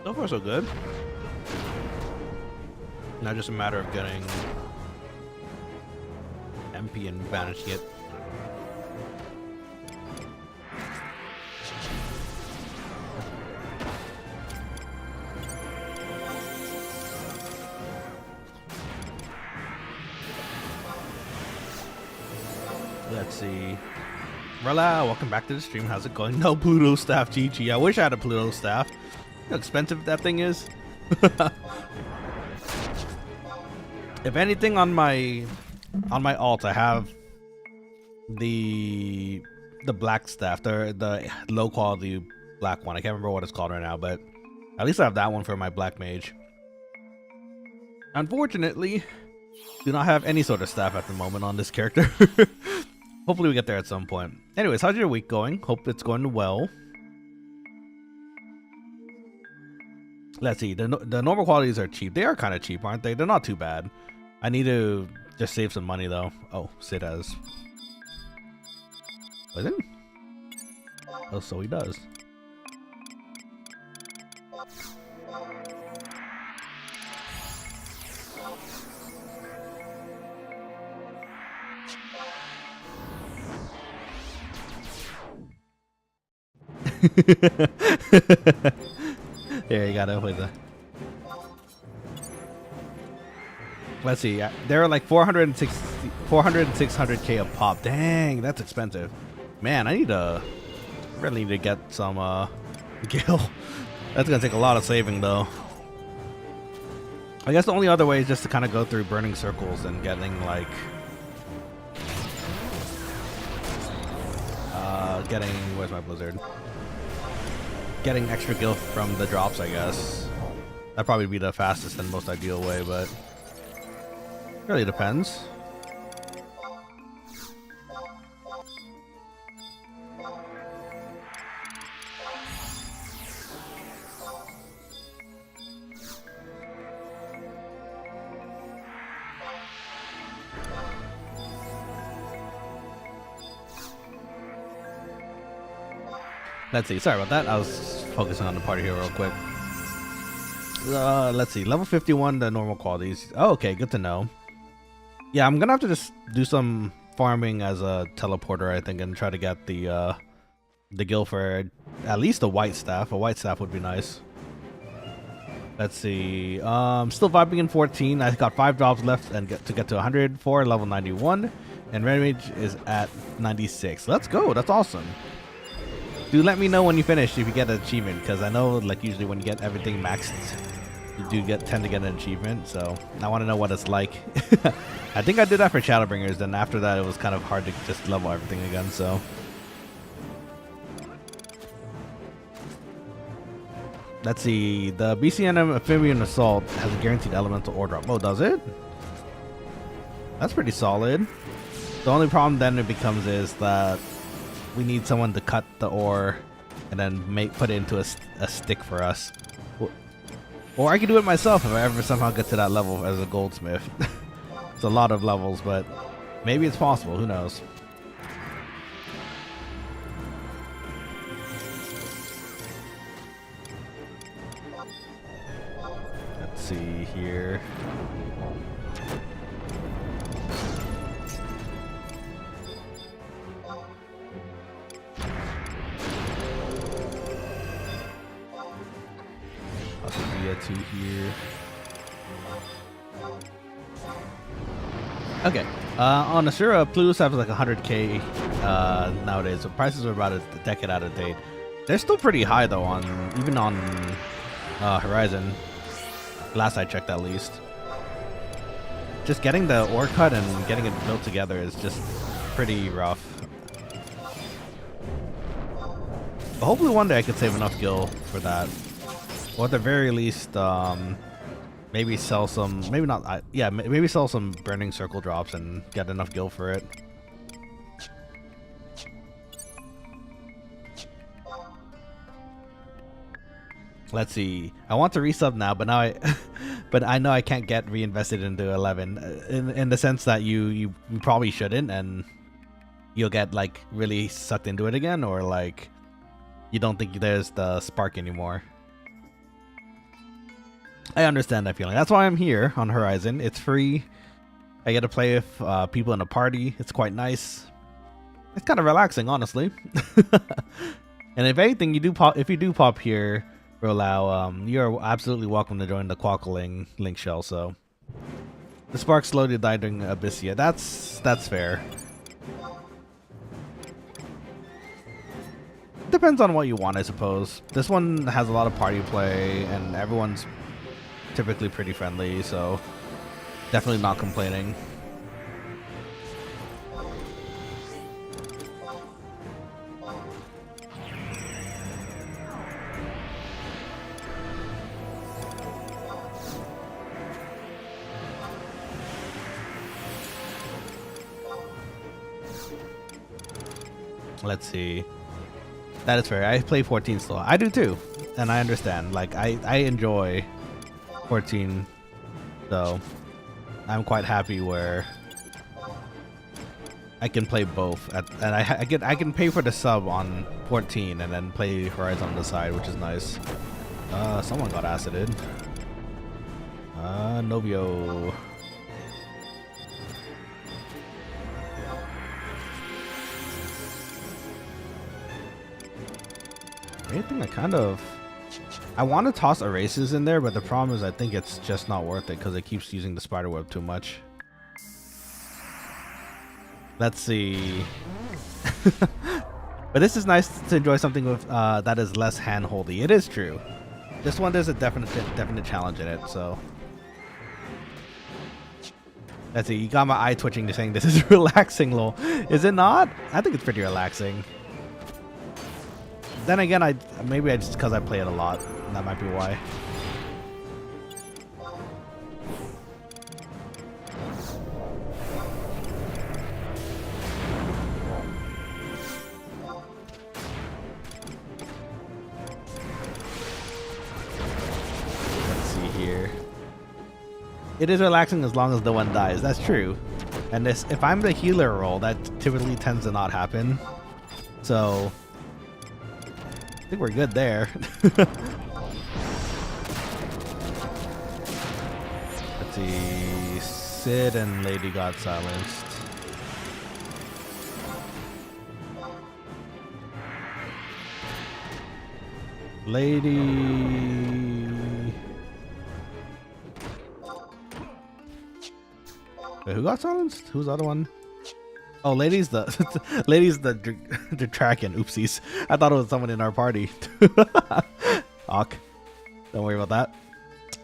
So far, so good. Now just a matter of getting MP and banishing it. Let's see. Rella, welcome back to the stream. How's it going? No Pluto staff, GG. I wish I had a Pluto staff. How expensive that thing is. If anything, on my alt, I have the black staff, the low quality black one. I can't remember what it's called right now, but at least I have that one for my Black Mage. Unfortunately, do not have any sort of staff at the moment on this character. Hopefully we get there at some point. Anyways, how's your week going? Hope it's going well. Let's see. The normal qualities are cheap. They are kind of cheap, aren't they? They're not too bad. I need to just save some money though. Oh, Sid has poison? Oh, so he does. There, you gotta play the. Let's see. They're like 400 and 600k a pop. Dang, that's expensive. Man, I really need to get some Gil. That's gonna take a lot of saving though. I guess the only other way is just to kind of go through burning circles and getting like where's my blizzard? Getting extra gil from the drops, I guess. That'd probably be the fastest and most ideal way, but it really depends. Let's see. Sorry about that. I was focusing on the party here real quick. Let's see. Level 51, the normal qualities. Oh, okay. Good to know. Yeah, I'm gonna have to just do some farming as a teleporter, I think, and try to get the gil for at least a white staff. A white staff would be nice. Let's see. Still vibing in 14. I got 5 drops left and to get to 104, level 91, and Red Mage is at 96. Let's go. That's awesome. Do let me know when you finish if you get an achievement, because I know like usually when you get everything maxed, you do tend to get an achievement. So I want to know what it's like. I think I did that for Shadowbringers, then after that it was kind of hard to just level everything again. So let's see. The BCN Amphibian Assault has a guaranteed elemental ore drop. Oh, does it? That's pretty solid. The only problem then it becomes is that we need someone to cut the ore and then put it into a stick for us. Or I can do it myself if I ever somehow get to that level as a goldsmith. It's a lot of levels, but maybe it's possible. Who knows? Let's see here. To here. Okay. On Asura, Plus have like 100k nowadays. So prices are about a decade out of date. They're still pretty high though even on Horizon. Last I checked, at least. Just getting the ore cut and getting it built together is just pretty rough. But hopefully one day I could save enough gil for that. Or at the very least, maybe sell some, maybe not, maybe sell some burning circle drops and get enough gil for it. Let's see. I want to resub now, but now but I know I can't get reinvested into 11 in the sense that you probably shouldn't, and you'll get like really sucked into it again, or like you don't think there's the spark anymore. I understand that feeling. That's why I'm here on Horizon. It's free. I get to play with people in a party. It's quite nice. It's kind of relaxing, honestly. And if anything, if you do pop here, Rolau, you're absolutely welcome to join the Quokkaling link shell. So the spark slowly died during Abyssia. That's fair. Depends on what you want, I suppose. This one has a lot of party play, and everyone's typically pretty friendly, so definitely not complaining. Let's see. That is fair. I play 14 still. I do too, and I understand. Like I enjoy 14, so I'm quite happy where I can play both, and I can pay for the sub on 14 and then play Horizon on the side, which is nice. Someone got acided. Novio. Anything I want to toss erases in there, but the problem is I think it's just not worth it because it keeps using the spider web too much. Let's see. But this is nice to enjoy something with that is less hand-holdy. It is true. This one, there's a definite challenge in it, so. Let's see, you got my eye twitching to saying this is relaxing, lol. Is it not? I think it's pretty relaxing. Then again, maybe just because I play it a lot. That might be why. Let's see here. It is relaxing as long as the one dies. That's true. And if I'm the healer role, that typically tends to not happen. So I think we're good there. Let's see. Sid and Lady got silenced. Lady. Wait, who got silenced? Who's the other one? Oh, Lady's the the dragon. Oopsies. I thought it was someone in our party. Awk. Don't worry about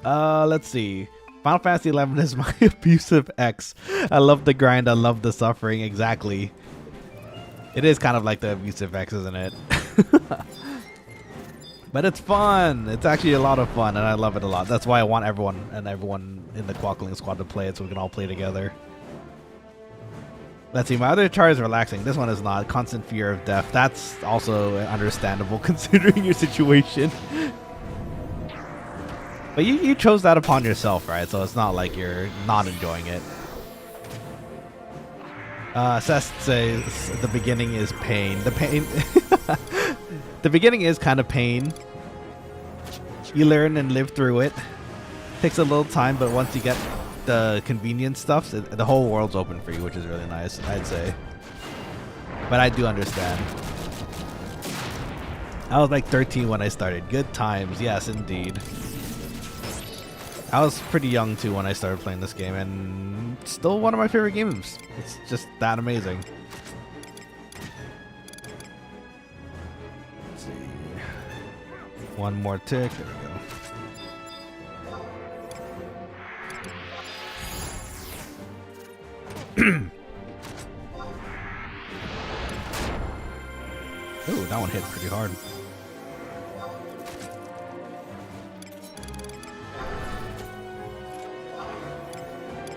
that. Let's see. Final Fantasy 11 is my abusive ex. I love the grind. I love the suffering. Exactly. It is kind of like the abusive ex, isn't it? But it's fun. It's actually a lot of fun, and I love it a lot. That's why I want everyone in the Quokkaling squad to play it, so we can all play together. Let's see, my other char is relaxing. This one is not. Constant fear of death. That's also understandable considering your situation. But you chose that upon yourself, right? So it's not like you're not enjoying it. Seth says the beginning is pain. The pain... The beginning is kind of pain. You learn and live through it. Takes a little time, but once you get the convenience stuff, the whole world's open for you, which is really nice, I'd say. But I do understand. I was like 13 when I started. Good times, yes, indeed. I was pretty young too when I started playing this game, and still one of my favorite games. It's just that amazing. Let's see. One more tick. There we go. Ooh, that one hit pretty hard.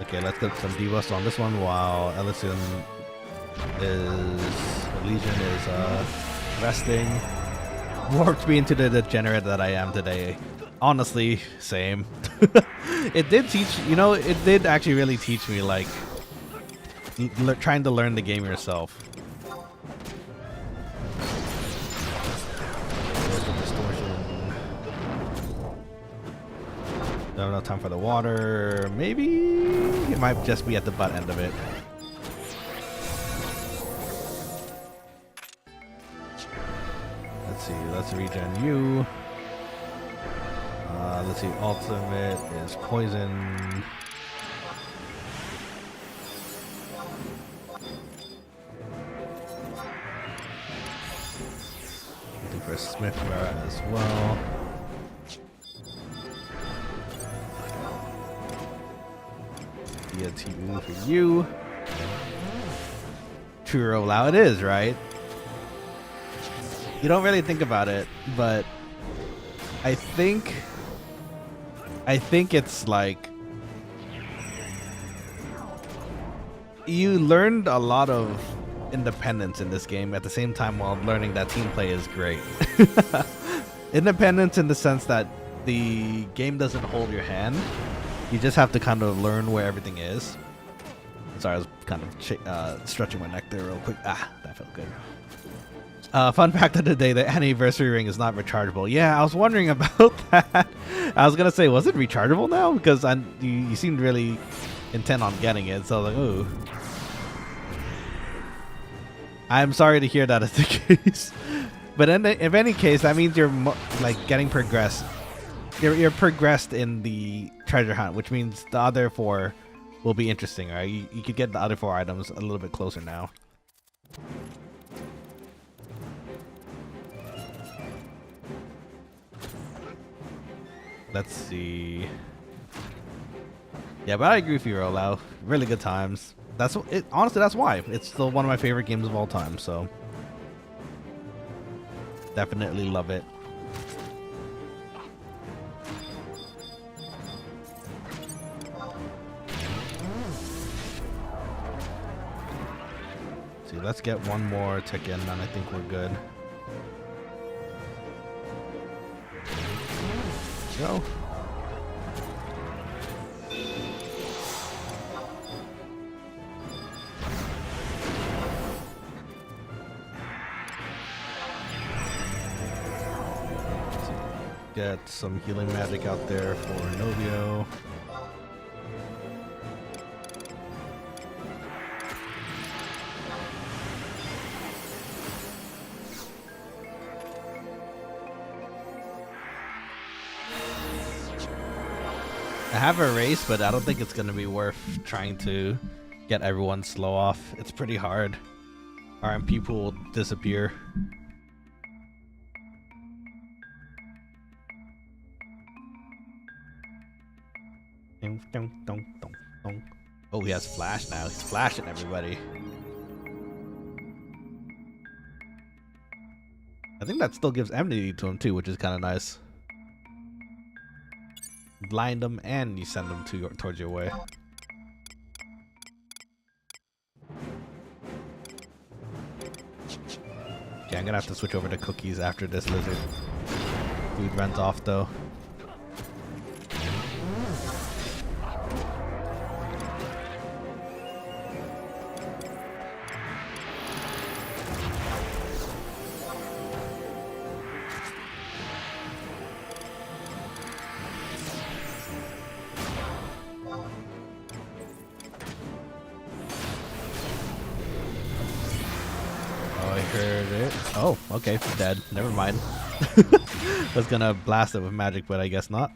Okay, let's get some debuffs on this one while Legion is resting. Warped me into the degenerate that I am today. Honestly, same. It did teach, you know, it did actually really teach me, like, trying to learn the game yourself. Don't have enough time for the water. Maybe it might just be at the butt end of it. Let's see. Let's regen you. Let's see. Ultimate is poison. Looking for Smith as well. TV for you. True rollout it is, right? You don't really think about it, but I think it's like you learned a lot of independence in this game at the same time while learning that team play is great. Independence in the sense that the game doesn't hold your hand. You just have to kind of learn where everything is. Sorry, I was kind of stretching my neck there real quick. Ah, that felt good. Fun fact of the day, the anniversary ring is not rechargeable. Yeah, I was wondering about that. I was going to say, was it rechargeable now? Because you seemed really intent on getting it. So I was like, ooh. I'm sorry to hear that is the case. But in any case, that means you're like getting progressed. You're progressed in the treasure hunt, which means the other 4 will be interesting, right? You could get the other 4 items a little bit closer now. Let's see. Yeah, but I agree with you, Rolo. Really good times. That's it. Honestly, that's why it's still one of my favorite games of all time. So definitely love it. Let's get one more tick in, and I think we're good. Go. Get some healing magic out there for Novio. I have a race, but I don't think it's going to be worth trying to get everyone slow off. It's pretty hard. RMP pool will disappear. Oh, he has flash now. He's flashing everybody. I think that still gives enmity to him too, which is kind of nice. Blind them and you send them towards your way. Yeah, I'm gonna have to switch over to cookies after this lizard. Food runs off though. Heard it. Oh, okay, dead. Never mind. Was gonna blast it with magic, but I guess not.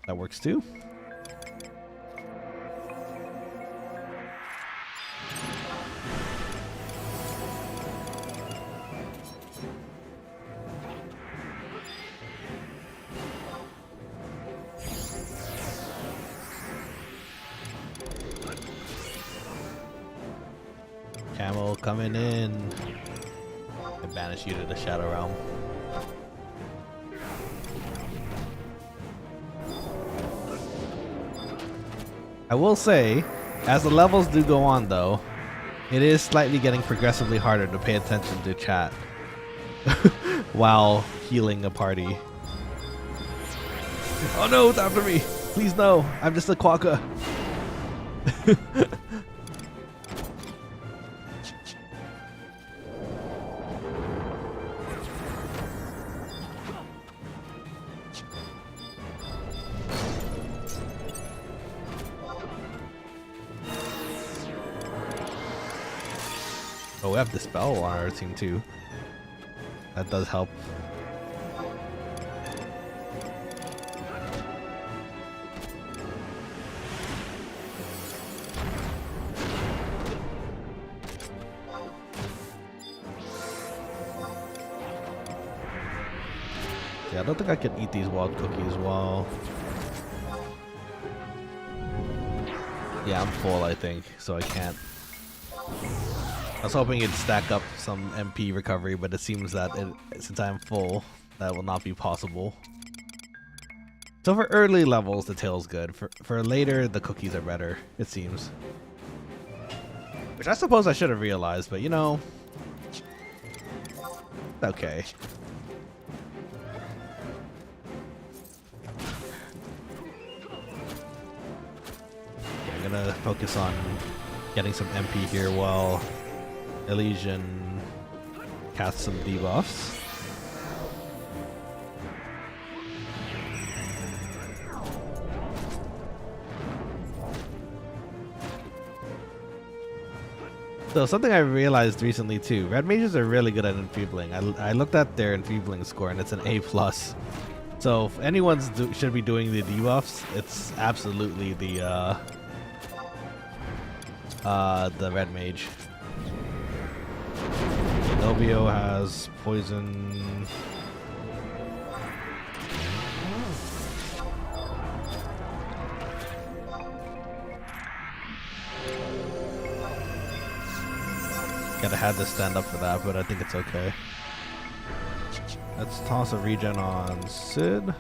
That works too. Camel coming in. Banish you to the Shadow Realm. I will say, as the levels do go on though, it is slightly getting progressively harder to pay attention to chat while healing a party. Oh no, it's after me! Please no, I'm just a quokka. Oh, we have Dispel on our team too. That does help. Yeah, I don't think I can eat these wild cookies while... Yeah, I'm full, I think, so I can't. I was hoping it'd stack up some MP recovery, but it seems that since I'm full, that will not be possible. So for early levels, the tail's good. For later, the cookies are better, it seems. Which I suppose I should have realized, but you know, okay. I'm gonna focus on getting some MP here while Elysian casts some debuffs. So something I realized recently too, red mages are really good at enfeebling. I looked at their enfeebling score and it's an A+. So if anyone's should be doing the debuffs, it's absolutely the red mage. Novio has poison. Kinda had to stand up for that, but I think it's okay. Let's toss a regen on Sid.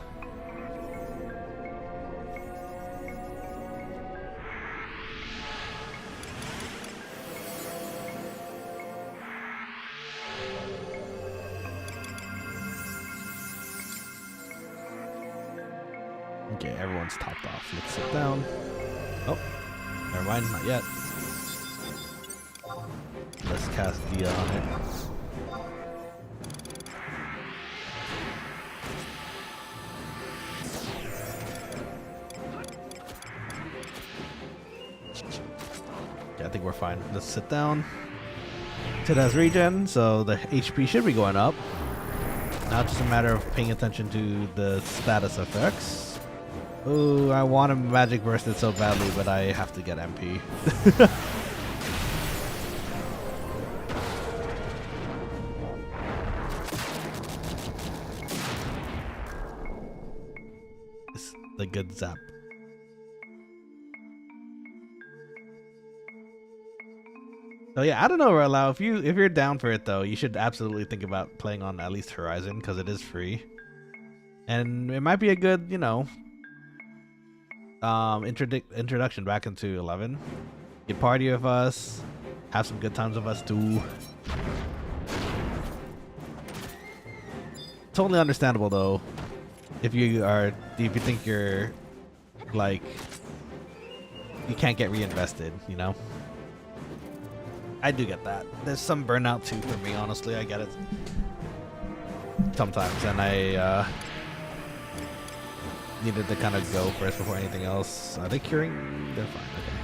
Okay, everyone's topped off. Let's sit down. Oh, never mind, not yet. Let's cast Dia on it. Yeah, I think we're fine. Let's sit down. Sid has regen, so the HP should be going up. Now it's just a matter of paying attention to the status effects. Ooh, I want to magic burst it so badly, but I have to get MP. It's the good zap. So yeah, I don't know, Ralau. If you're down for it though, you should absolutely think about playing on at least Horizon because it is free, and it might be a good, you know, introduction back into 11. Get party with us, have some good times with us too. totally understandable though. If you think you're like you can't get reinvested, you know. I do get that. There's some burnout too for me, honestly. I get it sometimes, and I needed to kind of go first before anything else. Are they curing? They're fine. Okay.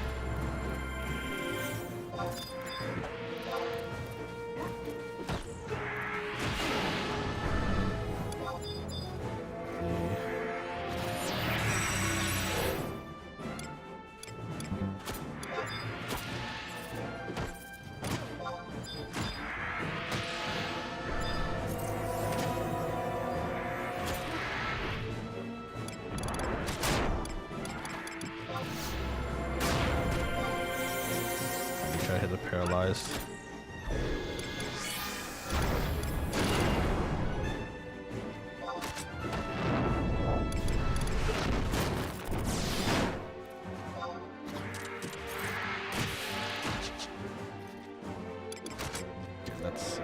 I hit the paralyzed. Let's see.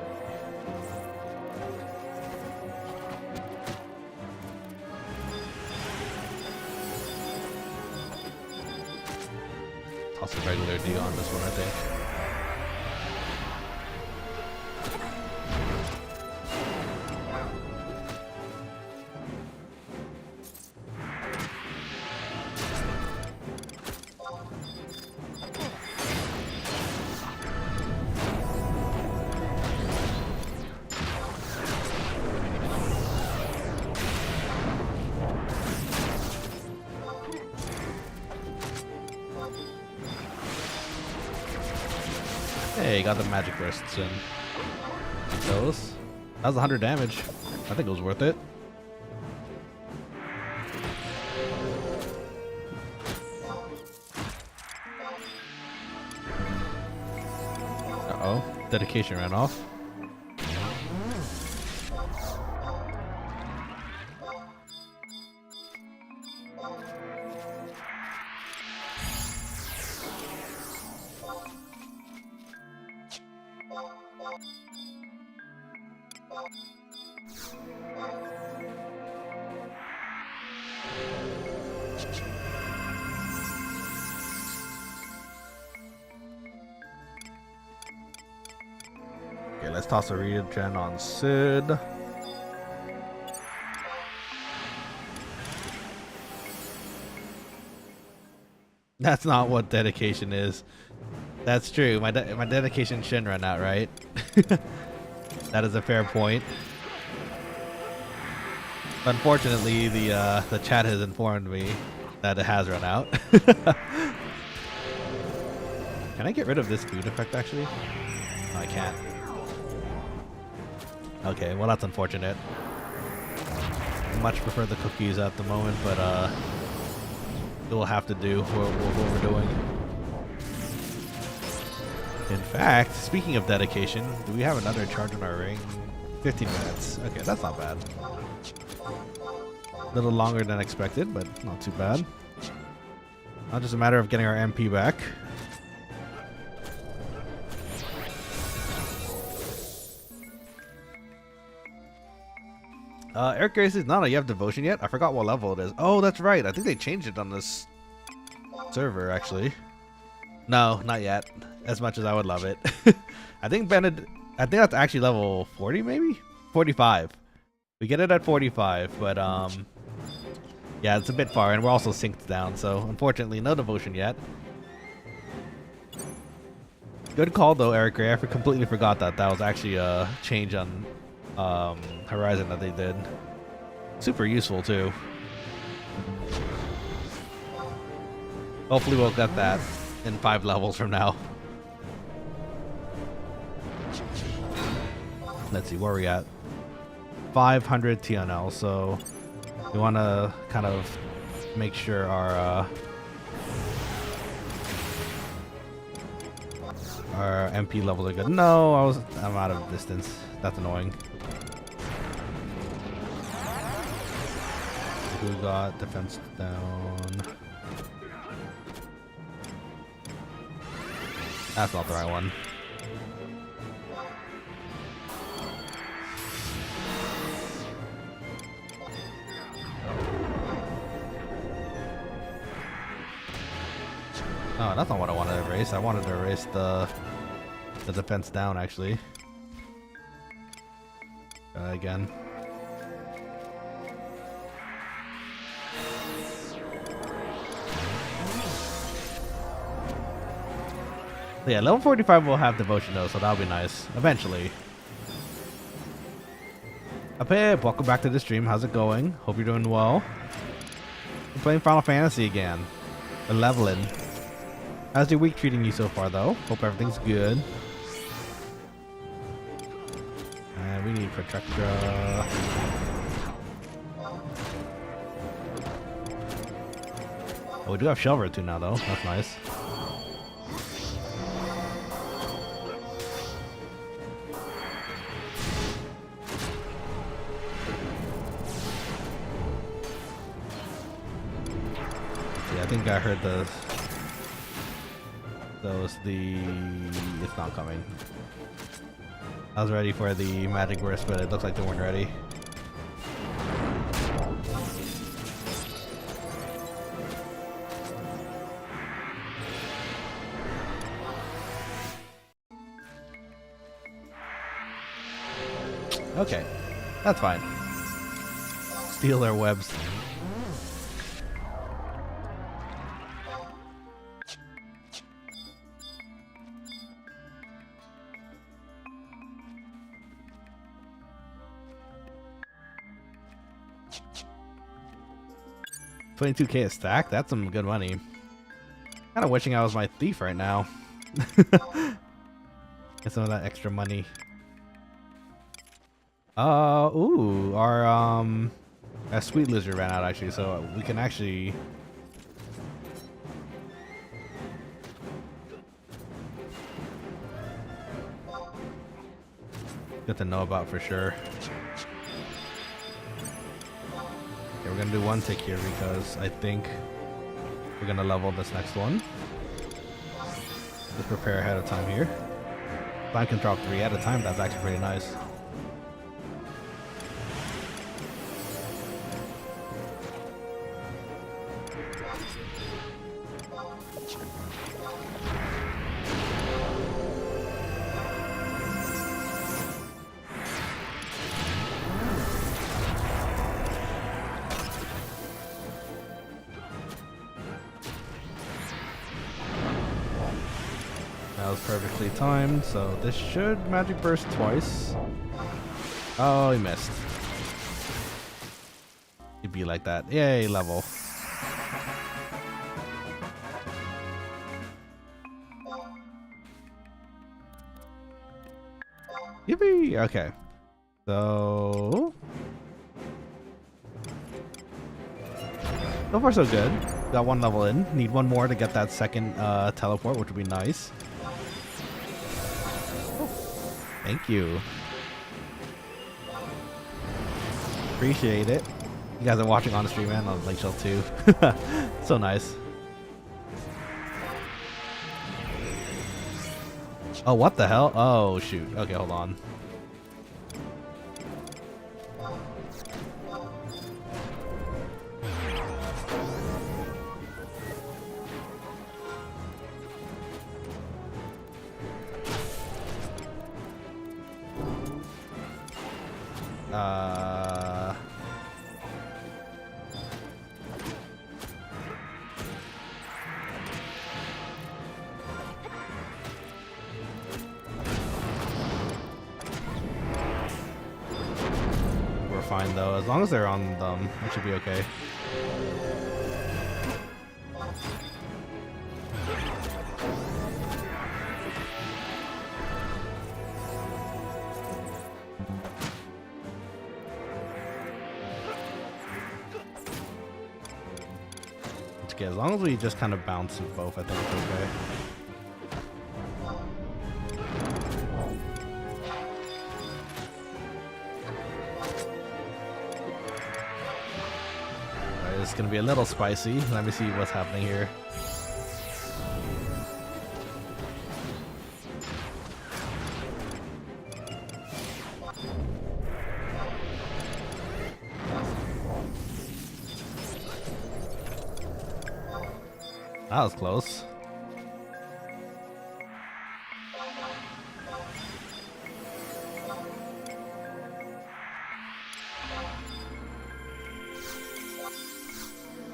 Toss a regular D on this one, I think. Hey, got the magic bursts in. Those. That was 100 damage. I think it was worth it. Uh-oh. Dedication ran off. Okay, let's toss a regen on Sid. That's not what dedication is. That's true. My dedication shouldn't run out, right? That is a fair point. Unfortunately, the chat has informed me that it has run out. Can I get rid of this food effect actually? No, I can't. Okay, well that's unfortunate. Much prefer the cookies at the moment, but we'll have to do what we're doing. In fact, speaking of dedication, do we have another charge on our ring? 15 minutes. Okay, that's not bad. A little longer than expected, but not too bad. Not just a matter of getting our MP back. Eric Gray says, Nana, you have devotion yet? I forgot what level it is. Oh, that's right. I think they changed it on this server, actually. No, not yet. As much as I would love it. I think that's actually level 40, maybe? 45. We get it at 45, but yeah, it's a bit far, and we're also synced down, so unfortunately, no devotion yet. Good call, though, Eric Gray. I completely forgot that was actually a change on Horizon that they did. Super useful, too. Hopefully we'll get that in 5 levels from now. Let's see, where are we at? 500 TNL, so we want to kind of make sure our MP levels are good. No, I'm out of distance. That's annoying. We got defense down. That's not the right one. Oh, that's not what I wanted to erase. I wanted to erase the defense down, actually. Again. Yeah, level 45 will have devotion though, so that'll be nice. Eventually. Apip, welcome back to the stream. How's it going? Hope you're doing well. I'm playing Final Fantasy again. We're leveling. How's your week treating you so far though? Hope everything's good. And we need Protectra. Oh, we do have Shelver too now though. That's nice. I think I heard those. It's not coming. I was ready for the magic burst, but it looks like they weren't ready. Okay, that's fine. Steal their webs. $22K a stack? That's some good money. Kind of wishing I was my thief right now. Get some of that extra money. Ooh, our sweet lizard ran out actually, so we can actually. Good to know about for sure. Okay, we're gonna do one tick here because I think we're gonna level this next one. Let's prepare ahead of time here. Blind can drop 3 at a time. That's actually pretty nice. That was perfectly timed, so this should magic burst twice. Oh, he missed. He'd be like that. Yay, level. Yippee! Okay. So far so good. Got one level in. Need one more to get that second teleport, which would be nice. Thank you. Appreciate it. You guys are watching on the stream and on Lake Shell too. So nice. Oh, what the hell? Oh, shoot. Okay, hold on. We're fine though, as long as they're on them, it should be okay. Okay, as long as we just kind of bounce with both, I think it's okay. Alright, it's gonna be a little spicy. Let me see what's happening here. That was close.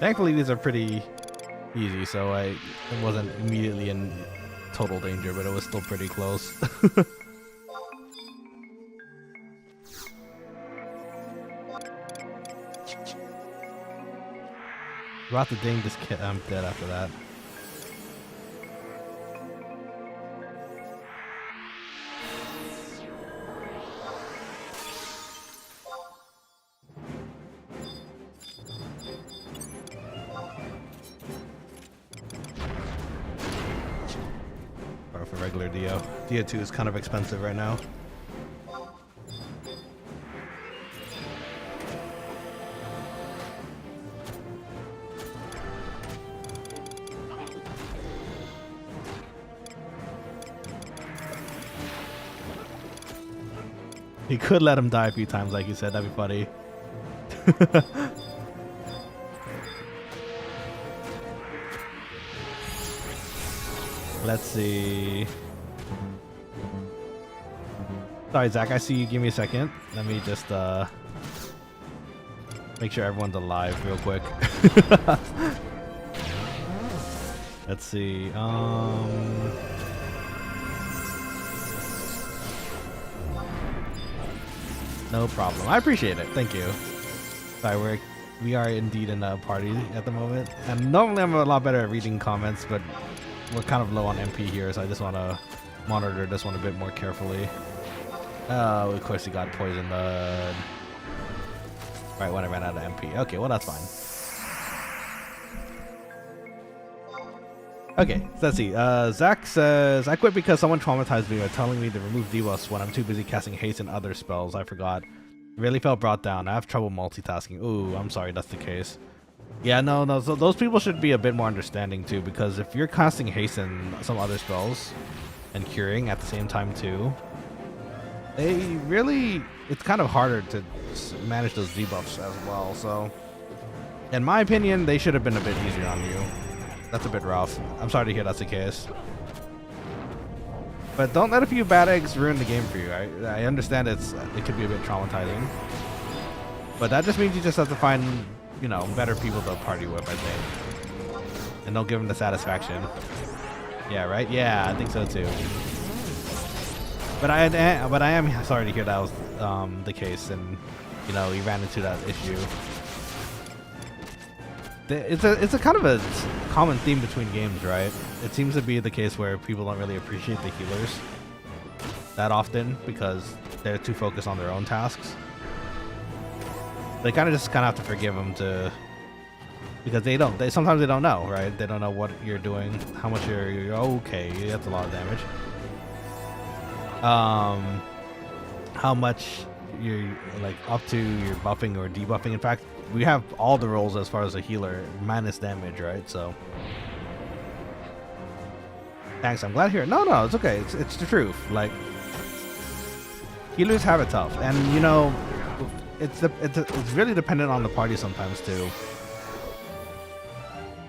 Thankfully, these are pretty easy, so it wasn't immediately in total danger, but it was still pretty close. About to ding this kid, I'm dead after that. Or for regular Dio. Dio 2 is kind of expensive right now. He could let him die a few times, like you said. That'd be funny. Let's see. Sorry, Zach. I see you. Give me a second. Let me just make sure everyone's alive real quick. Let's see. No problem. I appreciate it. Thank you. Sorry, we are indeed in a party at the moment. And normally I'm a lot better at reading comments, but we're kind of low on MP here, so I just want to monitor this one a bit more carefully. Oh, of course he got poisoned. Right when I ran out of MP. Okay, well that's fine. Okay, so let's see. Zach says, I quit because someone traumatized me by telling me to remove debuffs when I'm too busy casting haste and other spells. I forgot. Really felt brought down. I have trouble multitasking. Ooh, I'm sorry that's the case. Yeah, no, so those people should be a bit more understanding too, because if you're casting haste and some other spells and curing at the same time too, it's kind of harder to manage those debuffs as well. So, in my opinion, they should have been a bit easier on you. That's a bit rough. I'm sorry to hear that's the case. But don't let a few bad eggs ruin the game for you. I understand it could be a bit traumatizing. But that just means you just have to find, you know, better people to party with, I think. And don't give them the satisfaction. Yeah, right? Yeah, I think so too. But I am sorry to hear that was the case, and you know, you ran into that issue. It's a kind of a common theme between games, right? It seems to be the case where people don't really appreciate the healers that often because they're too focused on their own tasks. They kind of have to forgive them because sometimes they don't know, right? They don't know what you're doing, how much you're okay. That's a lot of damage. How much you're like up to, you're buffing or debuffing. In fact, we have all the rolls as far as a healer minus damage, right? So thanks, I'm glad to hear it. No, it's okay. It's the truth. Like, healers have it tough, and you know, it's really dependent on the party sometimes too.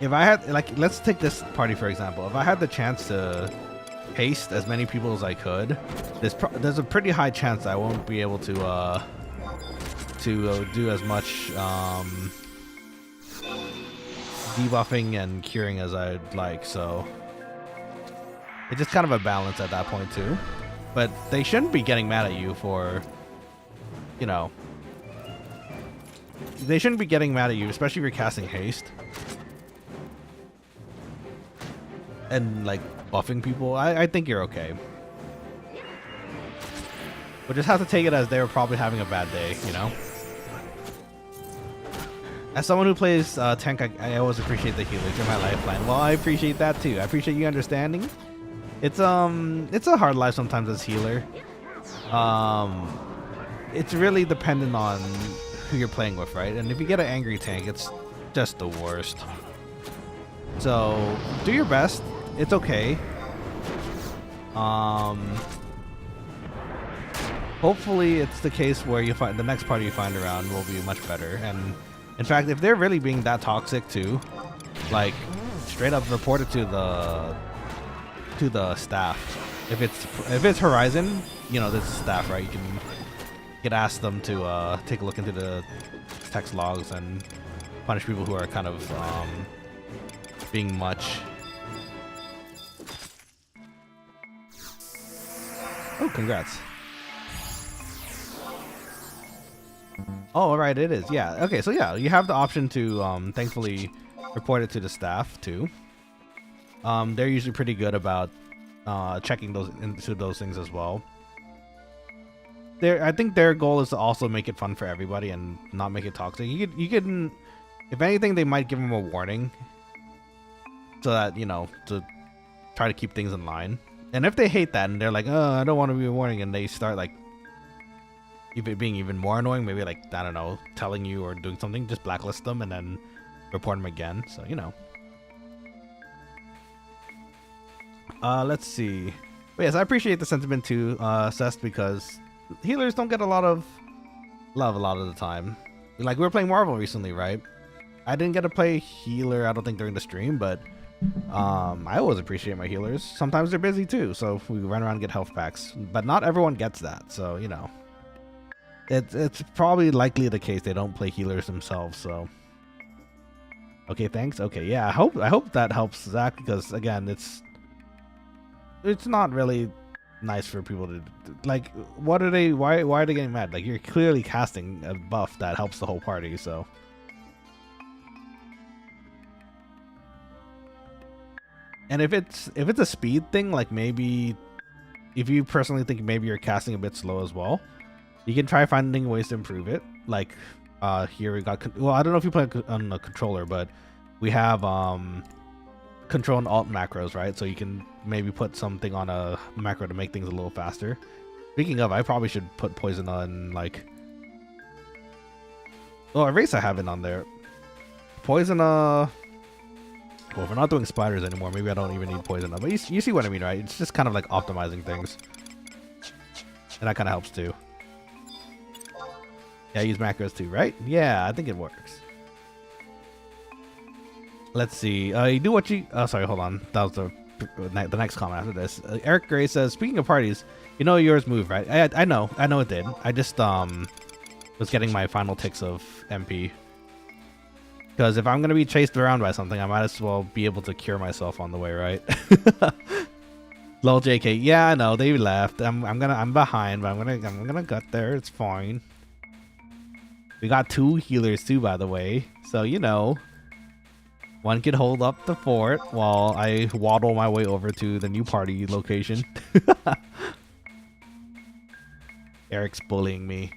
If I had, like, let's take this party for example. If I had the chance to haste as many people as I could, there's a pretty high chance I won't be able to do as much debuffing and curing as I'd like. So it's just kind of a balance at that point too. But they shouldn't be getting mad at you for, you know, they shouldn't be getting mad at you, especially if you're casting haste and like buffing people. I think you're okay. But just have to take it as they were probably having a bad day, you know? As someone who plays tank, I always appreciate the healers. You're my lifeline. Well, I appreciate that too. I appreciate you understanding. It's a hard life sometimes as healer. It's really dependent on who you're playing with, right? And if you get an angry tank, it's just the worst. So do your best. It's okay. Hopefully it's the case where you find the next party you find around will be much better. And in fact, if they're really being that toxic too, like straight up report it to the staff. If it's Horizon, you know, this is staff, right? You can ask them to take a look into the text logs and punish people who are kind of being much. Oh, congrats. Oh, right, it is. Yeah. Okay, so yeah, you have the option to thankfully report it to the staff too. They're usually pretty good about checking into those things as well. I think their goal is to also make it fun for everybody and not make it toxic. You can, if anything, they might give them a warning so that, you know, to try to keep things in line. And if they hate that and they're like, oh, I don't want to be a warning, and they start like being even more annoying, maybe like, I don't know, telling you or doing something, just blacklist them and then report them again. So, you know. Let's see. But yes, I appreciate the sentiment too, Cest, because healers don't get a lot of love a lot of the time. Like, we were playing Marvel recently, right? I didn't get to play healer, I don't think, during the stream, but I always appreciate my healers. Sometimes they're busy too, so we run around and get health packs. But not everyone gets that, so, you know. It's probably likely the case they don't play healers themselves, so. Okay, thanks. Okay, yeah, I hope that helps Zach, because again, it's not really nice for people to, like, why are they getting mad? Like, you're clearly casting a buff that helps the whole party, so. And if it's a speed thing, like, maybe if you personally think maybe you're casting a bit slow as well, you can try finding ways to improve it. Like, here we got, well, I don't know if you play on a controller, but we have control and alt macros, right? So you can maybe put something on a macro to make things a little faster. Speaking of, I probably should put poison on, like, oh, erase, I have it on there. Poison, well, if we're not doing spiders anymore, maybe I don't even need poison. But you see what I mean, right? It's just kind of like optimizing things. And that kind of helps too. Yeah, I use macros too, right? Yeah, I think it works. Let's see. You do what you... Oh, sorry, hold on. That was the next comment after this. Eric Gray says, speaking of parties, you know yours moved, right? I know it did. I just was getting my final ticks of MP. Because if I'm going to be chased around by something, I might as well be able to cure myself on the way, right? Lol JK. Yeah, I know, they left. I'm behind, but I'm gonna get there. It's fine. We got 2 healers too, by the way. So, you know, one could hold up the fort while I waddle my way over to the new party location. Eric's bullying me.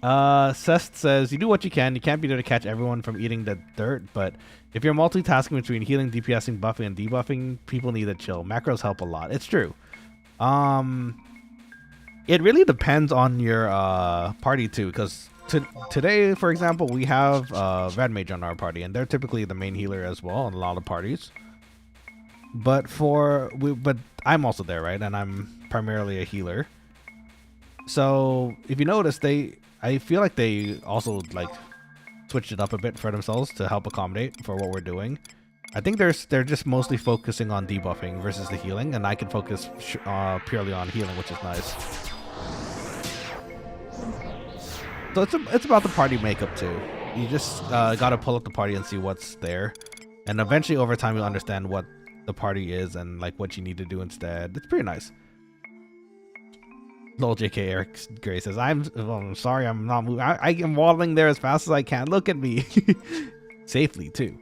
Cest says, you do what you can. You can't be there to catch everyone from eating the dirt, but if you're multitasking between healing, DPSing, buffing, and debuffing, people need to chill. Macros help a lot. It's true. It really depends on your party too, because today, for example, we have Red Mage on our party, and they're typically the main healer as well in a lot of parties. But I'm also there, right? And I'm primarily a healer. So if you notice, I feel like they also like switched it up a bit for themselves to help accommodate for what we're doing. I think they're just mostly focusing on debuffing versus the healing, and I can focus purely on healing, which is nice. So it's about the party makeup too. You just gotta pull up the party and see what's there, and eventually over time you'll understand what the party is and like what you need to do instead. It's pretty nice. Lol JK Eric Gray says, I'm sorry, I'm not moving. I am waddling there as fast as I can. Look at me. Safely too.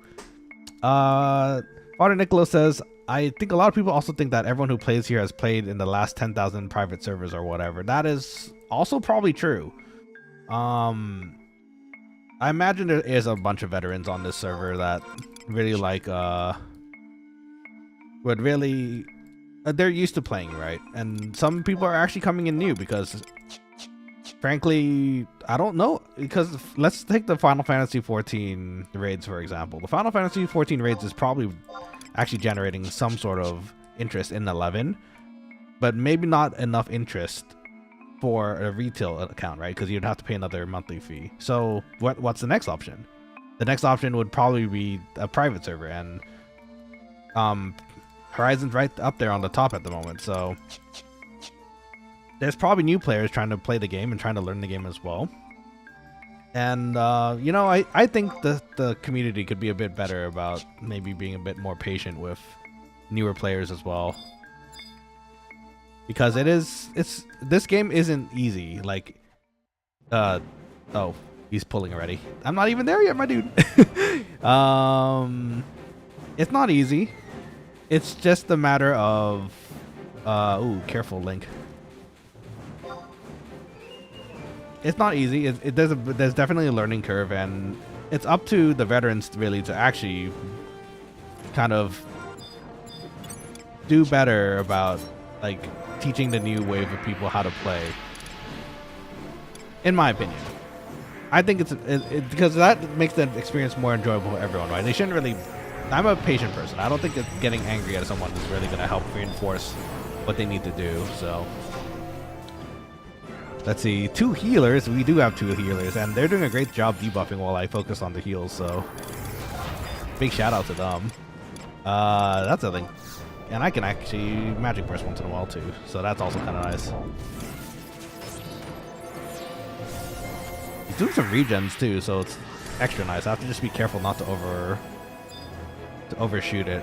Father Nicola says, I think a lot of people also think that everyone who plays here has played in the last 10,000 private servers or whatever. That is also probably true. I imagine there is a bunch of veterans on this server that really like would really they're used to playing, right? And some people are actually coming in new because frankly, I don't know, because let's take the Final Fantasy 14 raids for example. The Final Fantasy 14 raids is probably actually generating some sort of interest in 11, but maybe not enough interest for a retail account, right? Because you'd have to pay another monthly fee. So what's the next option? The next option would probably be a private server, and Horizon's right up there on the top at the moment, so there's probably new players trying to play the game and trying to learn the game as well. And you know, I think the community could be a bit better about maybe being a bit more patient with newer players as well, because this game isn't easy. Like oh, he's pulling already. I'm not even there yet, my dude. It's not easy. It's just a matter of ooh, careful, Link. It's not easy. There's definitely a learning curve, and it's up to the veterans really to actually kind of do better about like teaching the new wave of people how to play. In my opinion, I think it's because that makes the experience more enjoyable for everyone, right? They shouldn't really. I'm a patient person. I don't think that getting angry at someone is really going to help reinforce what they need to do. So. Let's see, 2 healers. We do have 2 healers, and they're doing a great job debuffing while I focus on the heals, so big shout out to them. That's a thing. And I can actually magic burst once in a while too, so that's also kind of nice. He's doing some regens too, so it's extra nice. I have to just be careful not to overshoot it.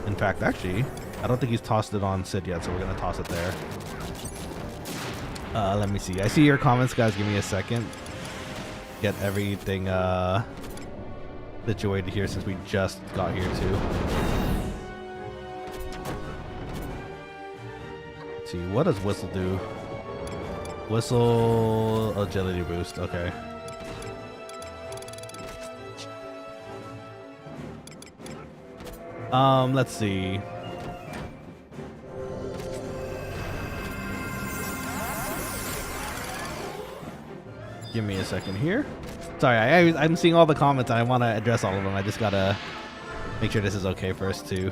In fact, actually, I don't think he's tossed it on Sid yet, so we're going to toss it there. Let me see. I see your comments, guys. Give me a second. Get everything situated here since we just got here, too. Let's see. What does Whistle do? Whistle agility boost. Okay. Let's see. Give me a second here. Sorry, I'm seeing all the comments and I want to address all of them. I just gotta make sure this is okay first too.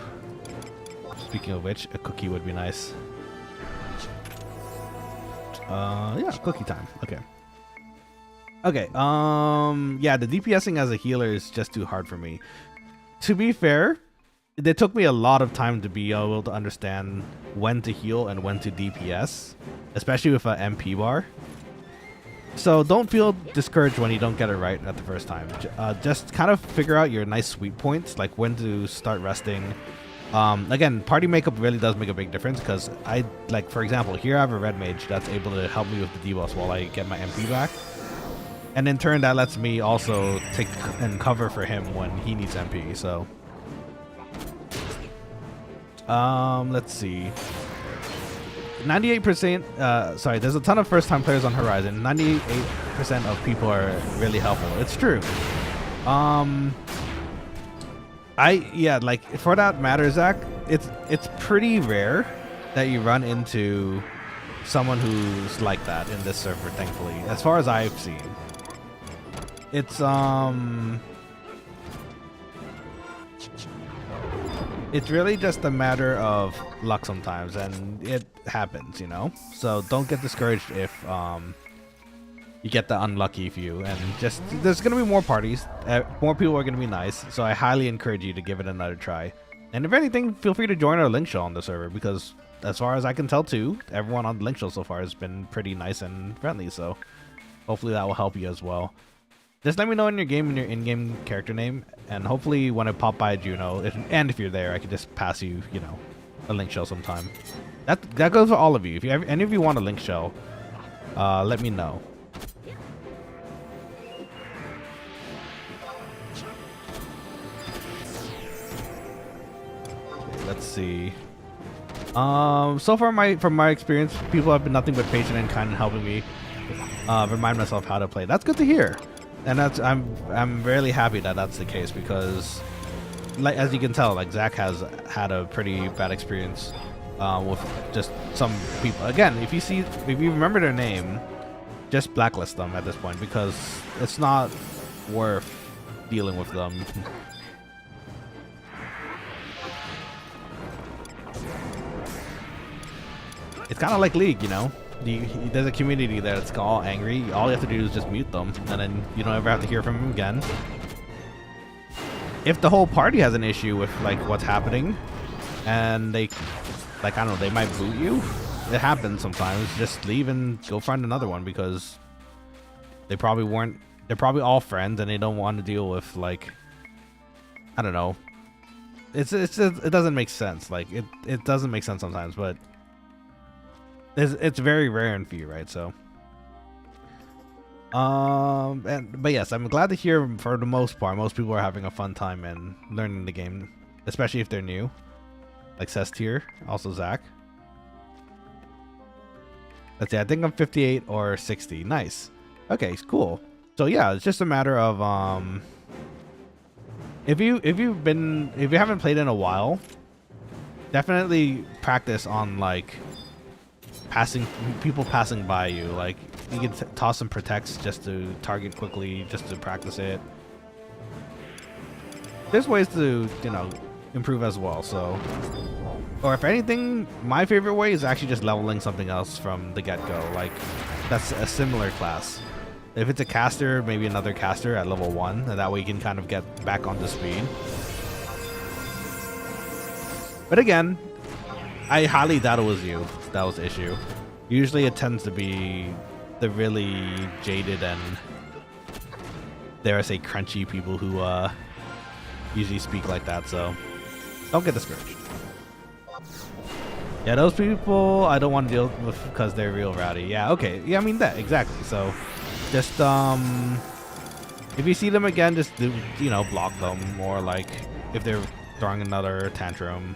Speaking of which, a cookie would be nice. Yeah, cookie time. Okay. Okay, yeah, the DPSing as a healer is just too hard for me. To be fair, it took me a lot of time to be able to understand when to heal and when to DPS, especially with an MP bar. So don't feel discouraged when you don't get it right at the first time. Just kind of figure out your nice sweet points, like when to start resting. Again, party makeup really does make a big difference because for example, here I have a red mage that's able to help me with the debuffs while I get my MP back. And in turn, that lets me also take and cover for him when he needs MP, so. Let's see. 98%, sorry, there's a ton of first-time players on Horizon. 98% of people are really helpful. It's true. Yeah, like, for that matter, Zach, it's pretty rare that you run into someone who's like that in this server, thankfully, as far as I've seen. It's really just a matter of luck sometimes, and it happens, you know? So don't get discouraged if you get the unlucky few, and just, there's going to be more parties, more people are going to be nice, so I highly encourage you to give it another try. And if anything, feel free to join our link show on the server, because as far as I can tell too, everyone on the link show so far has been pretty nice and friendly, so hopefully that will help you as well. Just let me know in your game and your in-game character name, and hopefully when I pop by Juno, and if you're there, I can just pass you, you know, a link shell sometime. That goes for all of you. If any of you want a link shell, let me know. Okay, let's see. So far, from my experience, people have been nothing but patient and kind in helping me remind myself how to play. That's good to hear. And I'm really happy that that's the case, because like, as you can tell, like, Zach has had a pretty bad experience with just some people. Again, if you remember their name, just blacklist them at this point, because it's not worth dealing with them. It's kind of like League, you know? There's a community there that's all angry. All you have to do is just mute them, and then you don't ever have to hear from them again. If the whole party has an issue with like what's happening, and they, like, I don't know, they might boot you, it happens sometimes. Just leave and go find another one because they probably weren't. They're probably all friends and they don't want to deal with, like, I don't know. It doesn't make sense. Like it doesn't make sense sometimes, but it's very rare and few, right? So but yes, I'm glad to hear for the most part most people are having a fun time and learning the game, especially if they're new. Like says tier, also Zach. Let's see, I think I'm 58 or 60. Nice. Okay, cool. So yeah, it's just a matter of if you haven't played in a while, definitely practice on like people passing by you. Like you can toss some protects just to target quickly, just to practice it. There's ways to, you know, improve as well. So, or if anything, my favorite way is actually just leveling something else from the get-go. Like that's a similar class. If it's a caster, maybe another caster at level 1, and that way you can kind of get back onto speed. But again, I highly doubt it was you that was the issue. Usually it tends to be the really jaded and, dare I say, crunchy people who usually speak like that, so don't get discouraged. Yeah, those people I don't want to deal with because they're real rowdy. Yeah, okay. Yeah, I mean that, exactly. So just if you see them again, just do, you know, block them, or like if they're throwing another tantrum.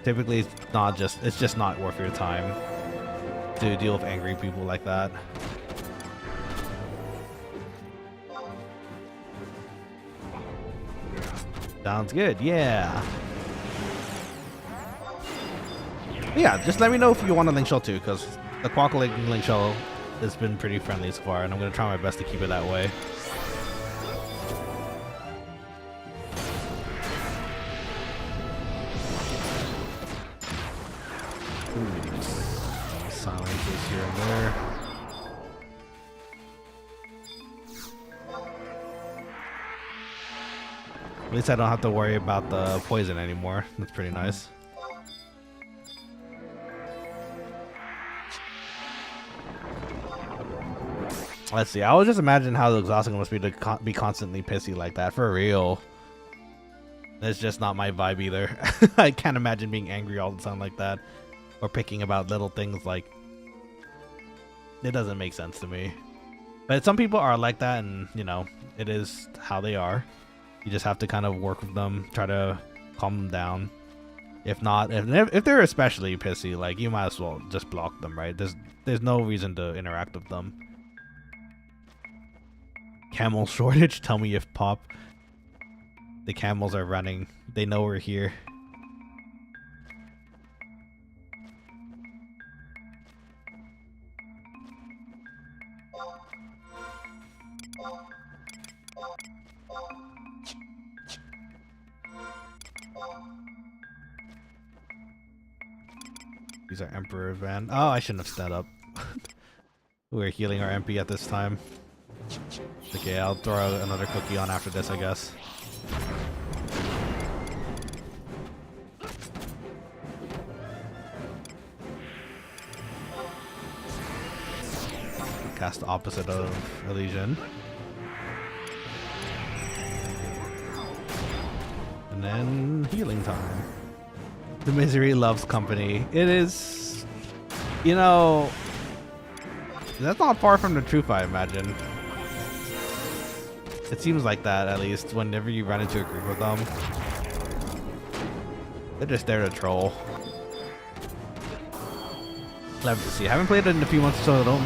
Typically it's just not worth your time to deal with angry people like that. Sounds good, yeah. Yeah, just let me know if you want a link shell too, because the Quokkalings link shell has been pretty friendly so far, and I'm going to try my best to keep it that way. Silences here and there. At least I don't have to worry about the poison anymore. That's pretty nice. Let's see. I was just imagine how exhausting it must be to be constantly pissy like that. For real. It's just not my vibe either. I can't imagine being angry all the time like that. Or picking about little things like... It doesn't make sense to me. But some people are like that, and, you know, it is how they are. You just have to kind of work with them, try to calm them down. If not, if they're especially pissy, like, you might as well just block them, right? There's no reason to interact with them. Camel shortage, tell me if pop. The camels are running. They know we're here. These are Emperor Van. Oh, I shouldn't have stood up. We're healing our MP at this time. Okay, I'll throw another cookie on after this, I guess. Cast the opposite of Elysian. And then healing time. The misery loves company. It is, you know, that's not far from the truth, I imagine. It seems like that, at least, whenever you run into a group with them. They're just there to troll. Love to see. I haven't played it in a few months, so I don't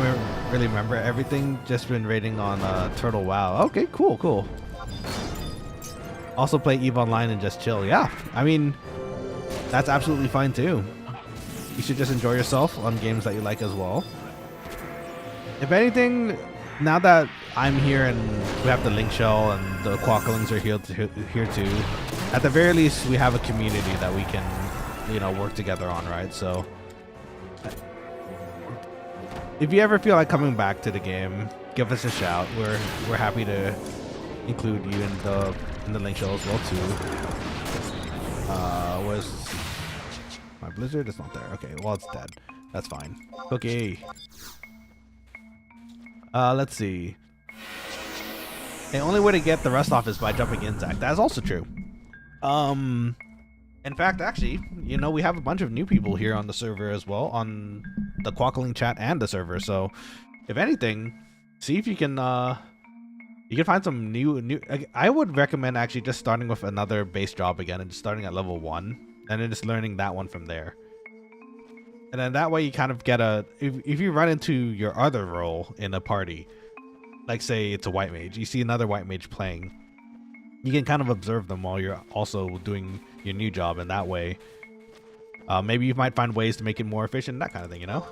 really remember everything. Just been raiding on Turtle WoW. Okay, cool, cool. Also play EVE Online and just chill. Yeah, I mean, that's absolutely fine too. You should just enjoy yourself on games that you like as well. If anything, now that I'm here and we have the link shell and the Quokkalings are here too, at the very least we have a community that we can, you know, work together on, right? So if you ever feel like coming back to the game, give us a shout. We're happy to include you in the link shell as well too. Where's my blizzard? It's not there. Okay, well, it's dead. That's fine. Okay. Let's see. The only way to get the rest off is by jumping Inzac. That is also true. In fact, actually, you know, we have a bunch of new people here on the server as well, on the Quokkaling chat and the server. So, if anything, see if you can find some new. I would recommend actually just starting with another base job again and just starting at level 1, and then just learning that one from there. And then that way you kind of get a. If you run into your other role in a party, like say it's a White Mage, you see another White Mage playing, you can kind of observe them while you're also doing your new job, and that way maybe you might find ways to make it more efficient, that kind of thing, you know?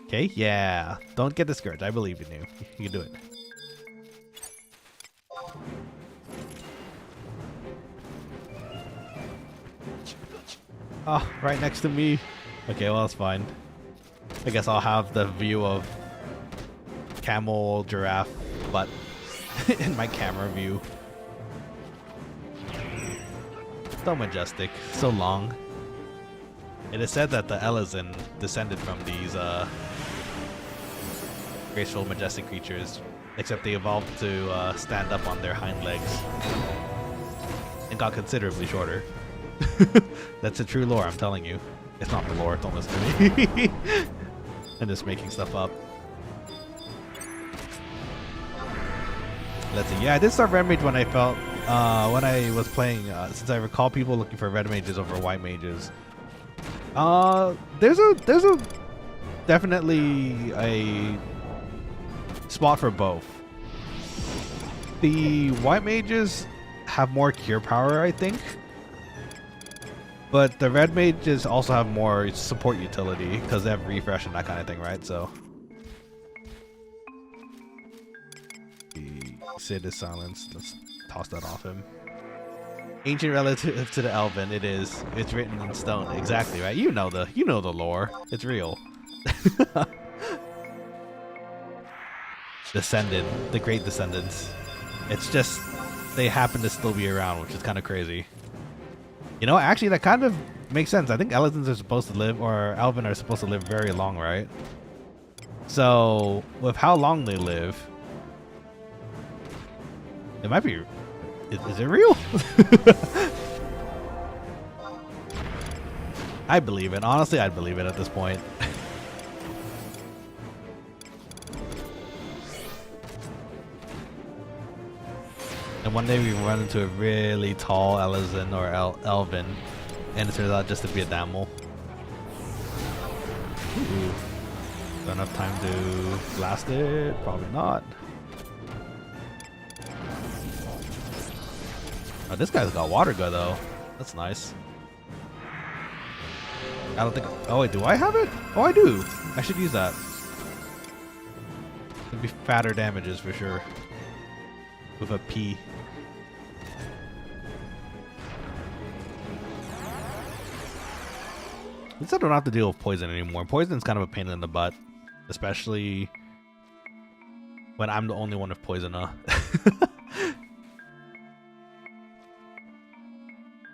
Okay, yeah. Don't get discouraged. I believe in you. You can do it. Oh, right next to me. Okay, well, that's fine. I guess I'll have the view of camel, giraffe, but in my camera view. So majestic, so long. It is said that the Elezen descended from these graceful, majestic creatures, except they evolved to stand up on their hind legs and got considerably shorter. That's a true lore, I'm telling you. It's not the lore, don't listen to me. I'm just making stuff up. Let's see. Yeah, I did start Red Mage when I felt when I was playing, since I recall people looking for Red Mages over White Mages. There's a definitely a spot for both. The White Mages have more cure power, I think. But the Red Mages also have more support utility because they have refresh and that kind of thing, right? So the Sid is silenced. Let's toss that off him. Ancient relative to the Elven, it is. It's written in stone. Exactly, right? You know the lore. It's real. Descended, the great descendants. It's just they happen to still be around, which is kind of crazy. You know, actually, that kind of makes sense. I think Elizons are supposed to live, or Elven are supposed to live very long, right? So, with how long they live, it might be. Is it real? I believe it. Honestly, I'd believe it at this point. And one day we run into a really tall Elezen or Elven, and it turns out just to be a Damel. Ooh. Don't have time to blast it? Probably not. Oh, this guy's got water gun though. That's nice. I don't think. Oh wait, do I have it? Oh, I do. I should use that. It'd be fatter damages for sure. With a P. At least I don't have to deal with poison anymore. Poison's kind of a pain in the butt, especially when I'm the only one with poison.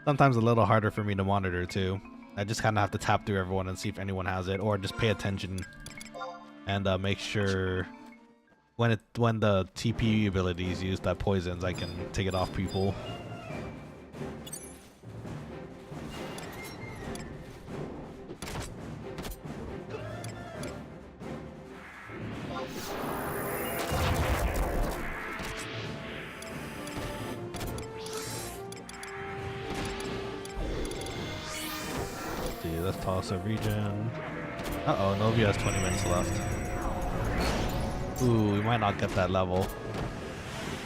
Sometimes a little harder for me to monitor too. I just kind of have to tap through everyone and see if anyone has it, or just pay attention and make sure when the TP ability is used that poisons, I can take it off people. Let's toss a regen. Uh-oh, Novia has 20 minutes left. Ooh, we might not get that level.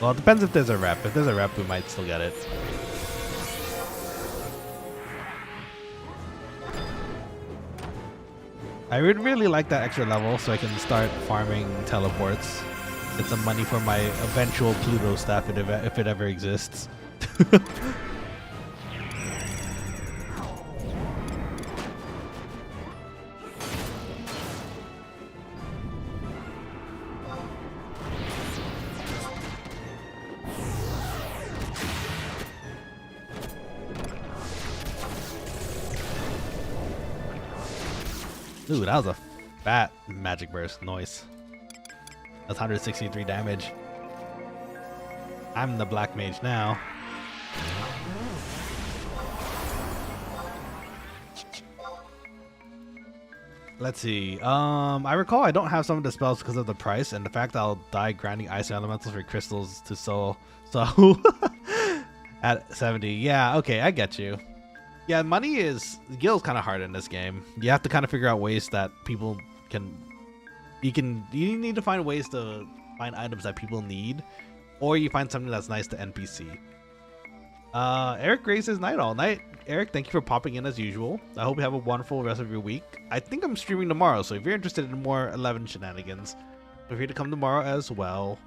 Well, it depends if there's a rep. If there's a rep, we might still get it. I would really like that extra level so I can start farming teleports. Get some money for my eventual Pluto staff if it ever exists. Ooh, that was a fat magic burst. Noise. That's 163 damage. I'm the Black Mage now. Let's see. I recall I don't have some of the spells because of the price and the fact that I'll die grinding ice elementals for crystals to soul. So at 70. Yeah, okay, I get you. Yeah, money is gil's kind of hard in this game. You have to kind of figure out ways that people can. You need to find ways to find items that people need, or you find something that's nice to NPC. Eric graces night all night. Eric, thank you for popping in as usual. I hope you have a wonderful rest of your week. I think I'm streaming tomorrow, so if you're interested in more 11 shenanigans, feel free to come tomorrow as well.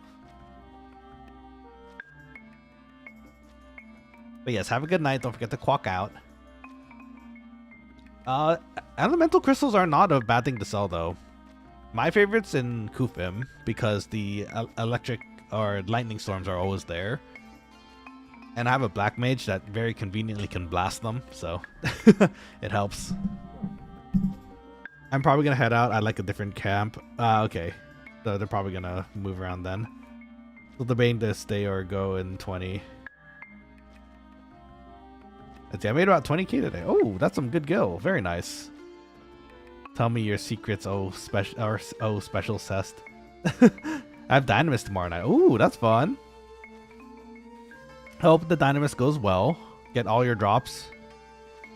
But yes, have a good night. Don't forget to quack out. Elemental crystals are not a bad thing to sell though. My favorite's in Kufim because the electric or lightning storms are always there. And I have a Black Mage that very conveniently can blast them, so it helps. I'm probably gonna head out. I like a different camp. Okay. So they're probably gonna move around then. So debating to stay or go in 20. Let's see, I made about 20k today. Oh, that's some good gil. Very nice. Tell me your secrets, special cest. I have Dynamis tomorrow night. Ooh, that's fun. Hope the Dynamis goes well. Get all your drops.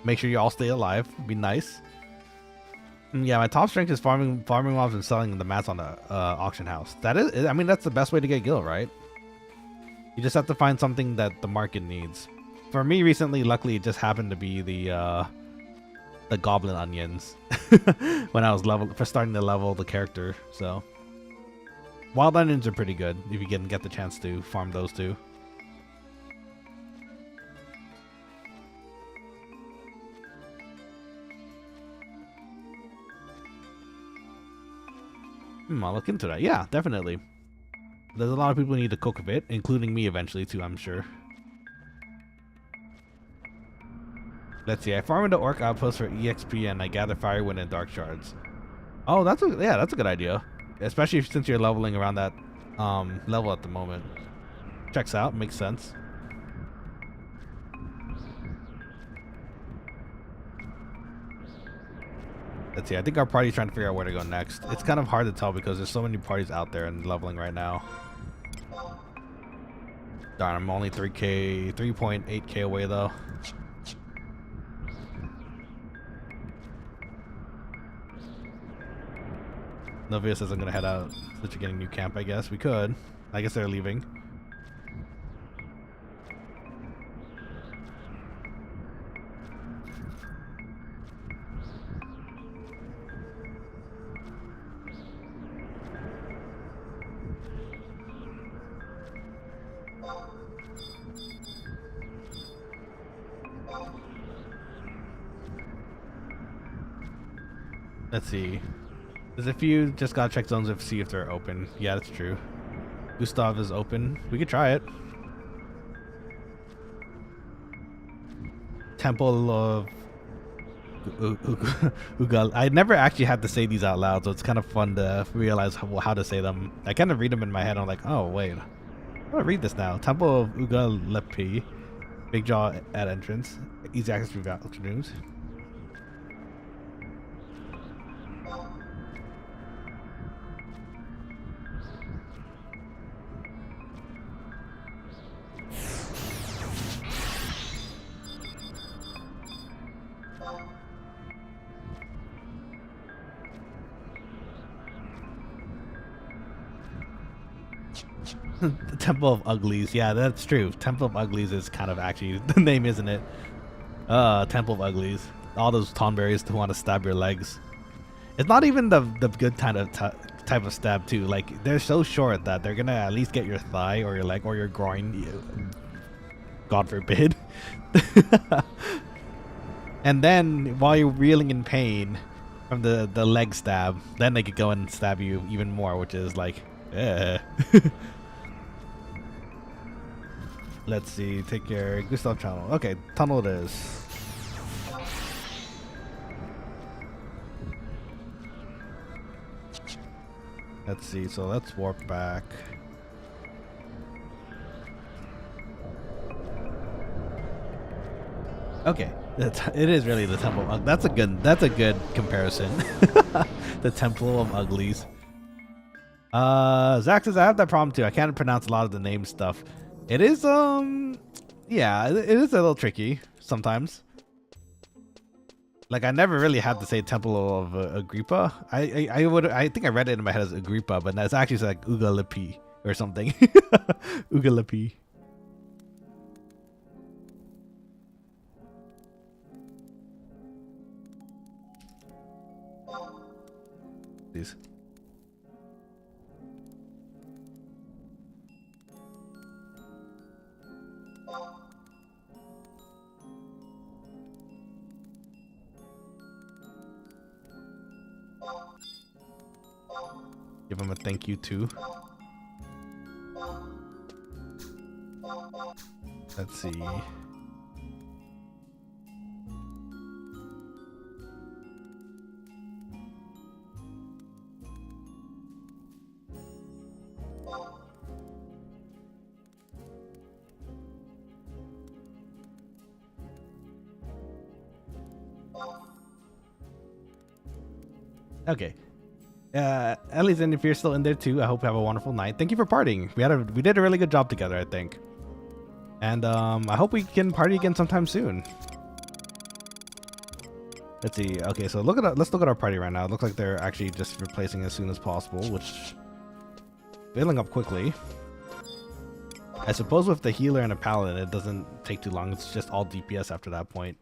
Make sure you all stay alive. Be nice. Yeah, my top strength is farming mobs and selling the mats on the auction house. That is, I mean, that's the best way to get gil, right? You just have to find something that the market needs. For me recently, luckily, it just happened to be the goblin onions when I was starting to level the character. So wild onions are pretty good if you can get the chance to farm those too. I'll look into that. Yeah, definitely. There's a lot of people who need to cook a bit, including me eventually too, I'm sure. Let's see. I farm into orc outposts for EXP and I gather firewind and dark shards. Oh, that's a good idea. Especially since you're leveling around that level at the moment. Checks out. Makes sense. Let's see. I think our party's trying to figure out where to go next. It's kind of hard to tell because there's so many parties out there and leveling right now. Darn, I'm only 3.8k away though. Novia says I'm gonna head out since you're getting new camp. I guess we could. I guess they're leaving. Let's see. There's a few, just gotta check zones to see if they're open. Yeah, that's true. Gustav is open. We could try it. Temple of Ugal. I never actually had to say these out loud, so it's kind of fun to realize how to say them. I kind of read them in my head. I'm like, oh wait, I'm gonna read this now. Temple of Ugal Big Jaw at entrance. Easy access through rooms. The Temple of Uglies. Yeah, that's true. Temple of Uglies is kind of actually the name, isn't it? Temple of Uglies. All those tonberries who want to stab your legs. It's not even the good kind of type of stab too. Like they're so short that they're gonna at least get your thigh or your leg or your groin. God forbid. And then while you're reeling in pain from the leg stab, then they could go and stab you even more, which is like, Let's see, take your Gustav channel. Okay, tunnel it is. Let's see. So let's warp back. Okay, it is really the Temple of That's a good comparison. The Temple of Uglies. Zach says I have that problem too. I can't pronounce a lot of the name stuff. It is yeah, it is a little tricky sometimes. Like I never really had to say Temple of Agrippa. I think I read it in my head as Agrippa, but it's actually like Ugalipi or something. Ugalipi. Please. Give him a thank you too. Let's see. Okay. Ellie's, if you're still in there too, I hope you have a wonderful night. Thank you for partying. We did a really good job together, I think. And I hope we can party again sometime soon. Let's see. Okay, so let's look at our party right now. It looks like they're actually just replacing as soon as possible, which filling up quickly. I suppose with the healer and a paladin, it doesn't take too long. It's just all DPS after that point.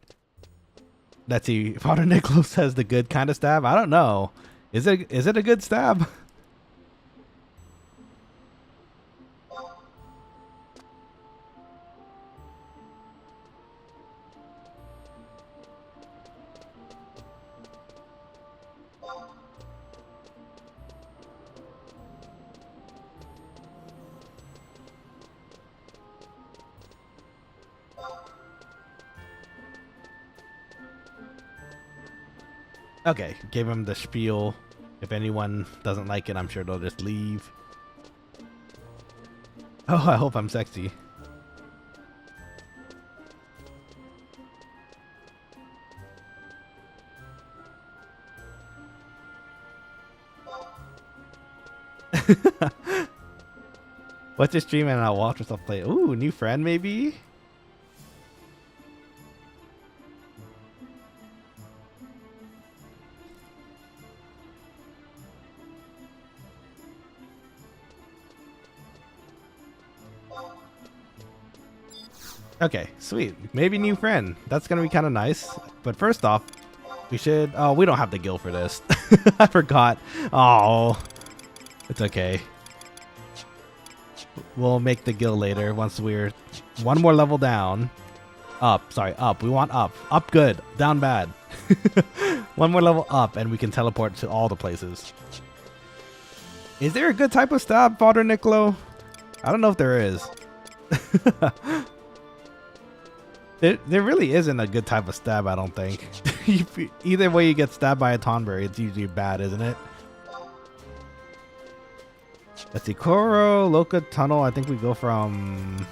Let's see. Father Nicholas says the good kind of stab. I don't know. Is it a good stab? Okay, gave him the spiel. If anyone doesn't like it, I'm sure they'll just leave. Oh, I hope I'm sexy. Watch your stream and I'll watch myself play. Ooh, new friend maybe? Okay, sweet. Maybe new friend. That's gonna be kind of nice. But first off, we should... Oh, we don't have the guild for this. I forgot. Oh, it's okay. We'll make the guild later once we're one more level down. Up, sorry, up. We want up. Up good, down bad. One more level up and we can teleport to all the places. Is there a good type of stab, Father Nicolo? I don't know if there is. There really isn't a good type of stab, I don't think. Either way you get stabbed by a Tonberry, it's usually bad, isn't it? Let's see, Koro, Loca Tunnel, I think we go from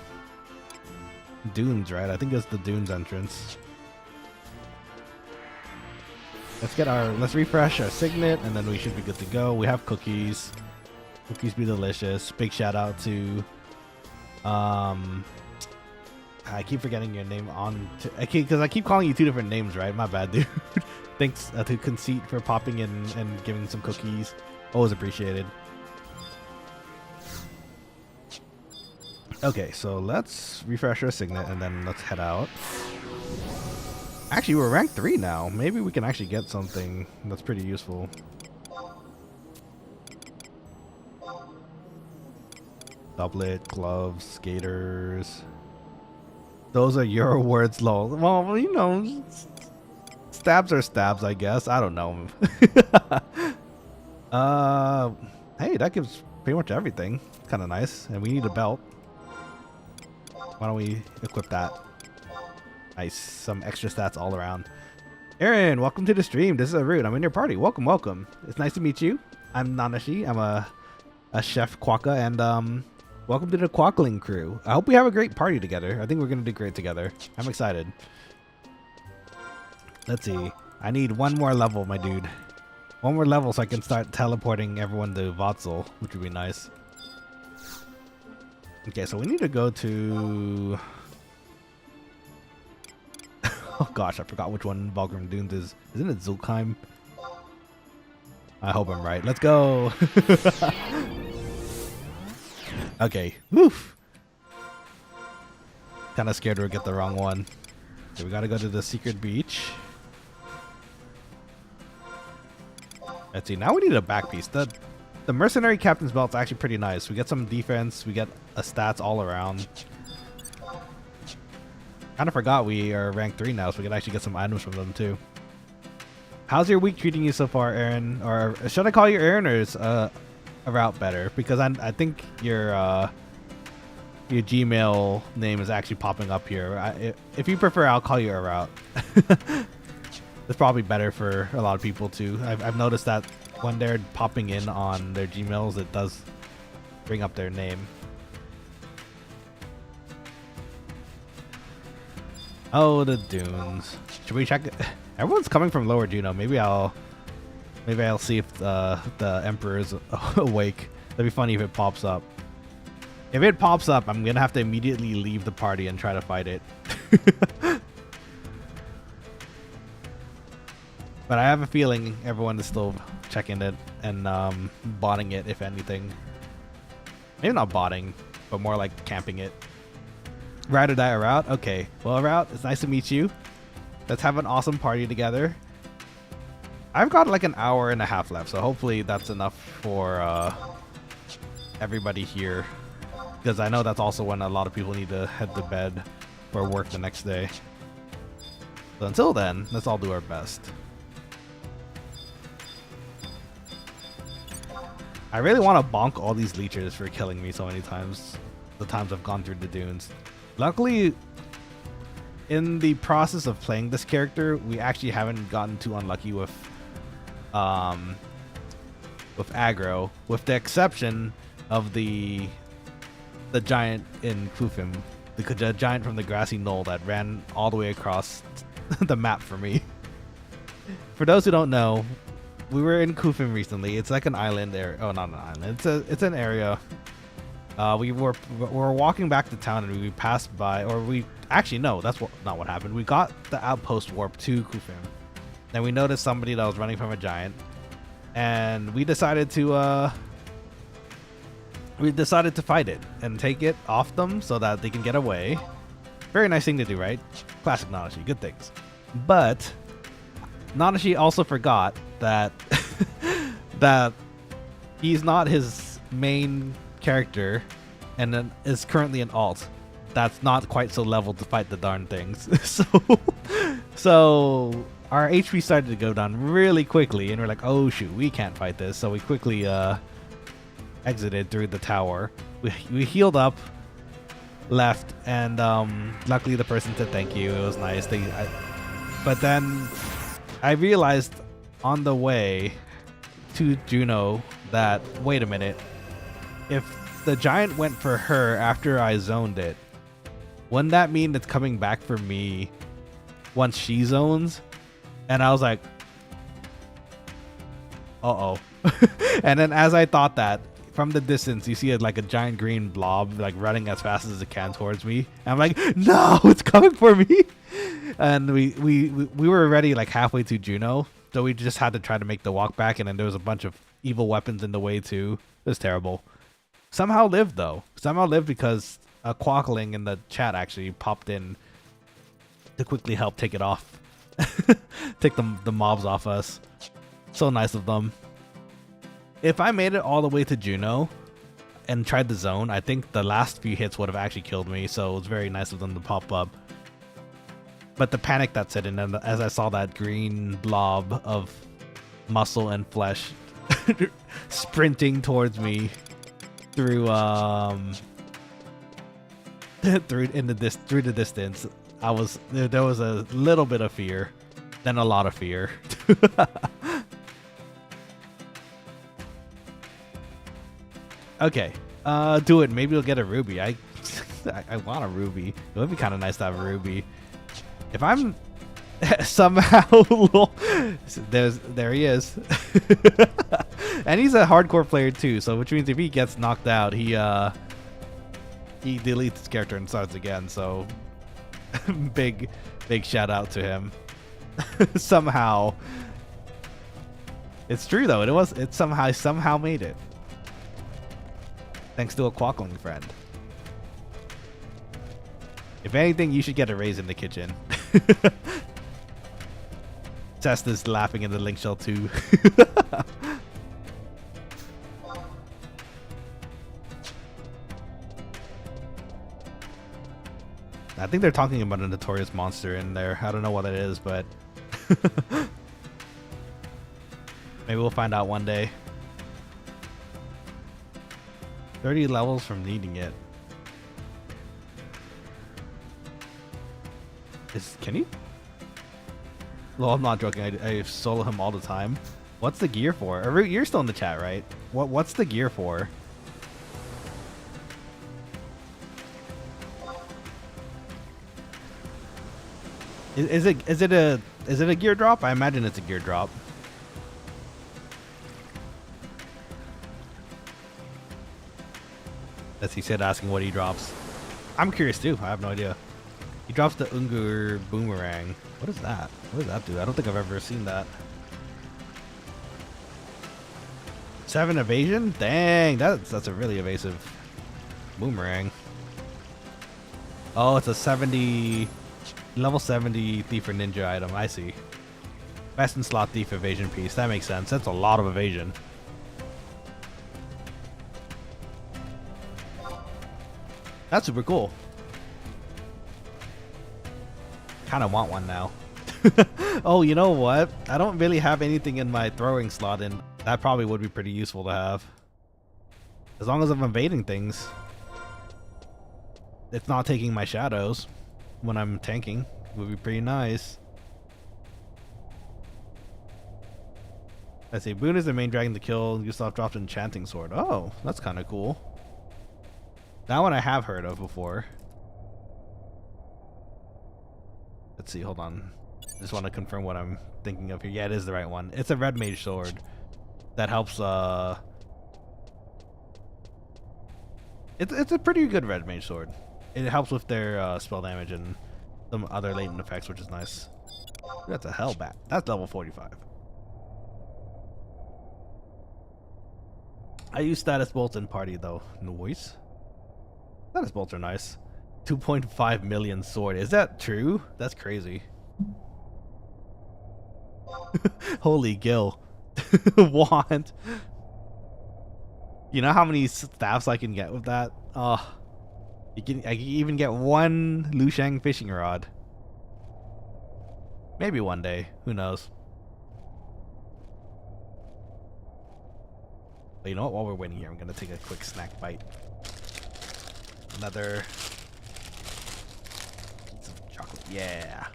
Dunes, right? I think it's the Dunes entrance. Let's refresh our signet and then we should be good to go. We have cookies. Cookies be delicious. Big shout out to I keep forgetting your name because I keep calling you two different names, right? My bad, dude. Thanks to Conceit for popping in and giving some cookies. Always appreciated. Okay, so let's refresh our signet and then let's head out. Actually, we're rank 3 now. Maybe we can actually get something that's pretty useful. Doublet, gloves, skaters. Those are your words, lol. Well, you know, stabs are stabs, I guess. I don't know. Hey, that gives pretty much everything. Kind of nice. And we need a belt. Why don't we equip that? Nice. Some extra stats all around. Aaron, welcome to the stream. This is Arun. I'm in your party. Welcome, welcome. It's nice to meet you. I'm Nanashi. I'm a Chef Quokka, and welcome to the Quokkaling crew. I hope we have a great party together. I think we're gonna do great together. I'm excited. Let's see. I need one more level, my dude. One more level so I can start teleporting everyone to Vahzl, which would be nice. Okay, so we need to go to... oh gosh, I forgot which one Valgrim Dunes is. Isn't it Zulkheim? I hope I'm right. Let's go! Okay, woof! Kinda scared we'll get the wrong one. Okay, we gotta go to the secret beach. Let's see, now we need a back piece. The mercenary captain's belt's actually pretty nice. We get some defense, we get a stats all around. Kinda forgot we are rank 3 now, so we can actually get some items from them too. How's your week treating you so far, Aaron? Or should I call you Aaron, or is a route better? Because I think your Gmail name is actually popping up here. If you prefer, I'll call you a route. It's probably better for a lot of people too. I've noticed that when they're popping in on their Gmails, it does bring up their name. Oh, the dunes. Should we check it? Everyone's coming from Lower Juno. Maybe I'll see if the Emperor is awake. That'd be funny if it pops up. If it pops up, I'm gonna have to immediately leave the party and try to fight it. But I have a feeling everyone is still checking it and botting it, if anything. Maybe not botting, but more like camping it. Ride or die a route? Okay. Well, a route, it's nice to meet you. Let's have an awesome party together. I've got like an hour and a half left, so hopefully that's enough for everybody here. Because I know that's also when a lot of people need to head to bed for work the next day. So until then, let's all do our best. I really want to bonk all these leechers for killing me so many times. The times I've gone through the dunes. Luckily, in the process of playing this character, we actually haven't gotten too unlucky with aggro, with the exception of the giant in Kufim, the giant from the grassy knoll that ran all the way across the map for me. For those who don't know, we were in Kufim recently. It's like an island area. Oh, not an island. It's an area. We were walking back to town and we passed by, or we actually no, that's not what happened. We got the outpost warp to Kufim, and we noticed somebody that was running from a giant, and we decided to fight it and take it off them so that they can get away. Very nice thing to do, right? Classic Nanashi, good things. But Nanashi also forgot that that he's not his main character and then is currently an alt that's not quite so leveled to fight the darn things. so our HP started to go down really quickly, and we're like, oh shoot, we can't fight this. So we quickly exited through the tower. We healed up, left, and luckily the person said thank you. It was nice. But then I realized on the way to Juno that, wait a minute, if the giant went for her after I zoned it, wouldn't that mean it's coming back for me once she zones? And I was like, uh-oh. And then as I thought that, from the distance, you see it like a giant green blob like running as fast as it can towards me. And I'm like, no, it's coming for me. And we were already like halfway to Juno, so we just had to try to make the walk back, and then there was a bunch of evil weapons in the way too. It was terrible. Somehow lived though. Somehow lived because a Quokkaling in the chat actually popped in to quickly help take it off. Take the mobs off us. So nice of them. If I made it all the way to Juno and tried the zone, I think the last few hits would have actually killed me, so it was very nice of them to pop up. But the panic that set in, and as I saw that green blob of muscle and flesh sprinting towards me through through the distance, there was a little bit of fear, then a lot of fear. Okay. Do it. Maybe we'll get a ruby. I want a ruby. It would be kind of nice to have a ruby. If I'm somehow there he is. And he's a hardcore player too, so which means if he gets knocked out, he deletes his character and starts again. So big shout out to him. Somehow. It's true though. It somehow made it. Thanks to a Quokkaling friend. If anything, you should get a raise in the kitchen. Test is laughing in the link shell too. I think they're talking about a notorious monster in there. I don't know what it is, but maybe we'll find out one day. 30 levels from needing it. Can you? Well, I'm not joking. I solo him all the time. What's the gear for? You're still in the chat, right? What's the gear for? Is it a gear drop? I imagine it's a gear drop. As he said, asking what he drops. I'm curious too. I have no idea. He drops the Ungur boomerang. What is that? What does that do? I don't think I've ever seen that. 7 evasion? Dang, that's a really evasive boomerang. Oh, it's a level 70 thief or ninja item. I see. Best in slot thief evasion piece. That makes sense. That's a lot of evasion. That's super cool. Kind of want one now. Oh, you know what? I don't really have anything in my throwing slot, and that probably would be pretty useful to have. As long as I'm evading things. It's not taking my shadows when I'm tanking. It would be pretty nice. I say Boone is the main dragon to kill. Gustav dropped an enchanting sword. Oh, that's kind of cool. That one I have heard of before. Let's see, hold on. Just want to confirm what I'm thinking of here. Yeah, it is the right one. It's a red mage sword that helps. It's a pretty good red mage sword. It helps with their spell damage and some other latent effects, which is nice. That's a hell bat. That's level 45. I use status bolts in party though. Noise. Status bolts are nice. 2.5 million sword. Is that true? That's crazy. Holy Gil. Want. You know how many staffs I can get with that? Oh. I can even get one Lushang fishing rod. Maybe one day. Who knows? But you know what? While we're waiting here, I'm going to take a quick snack bite. Another piece of chocolate. Yeah.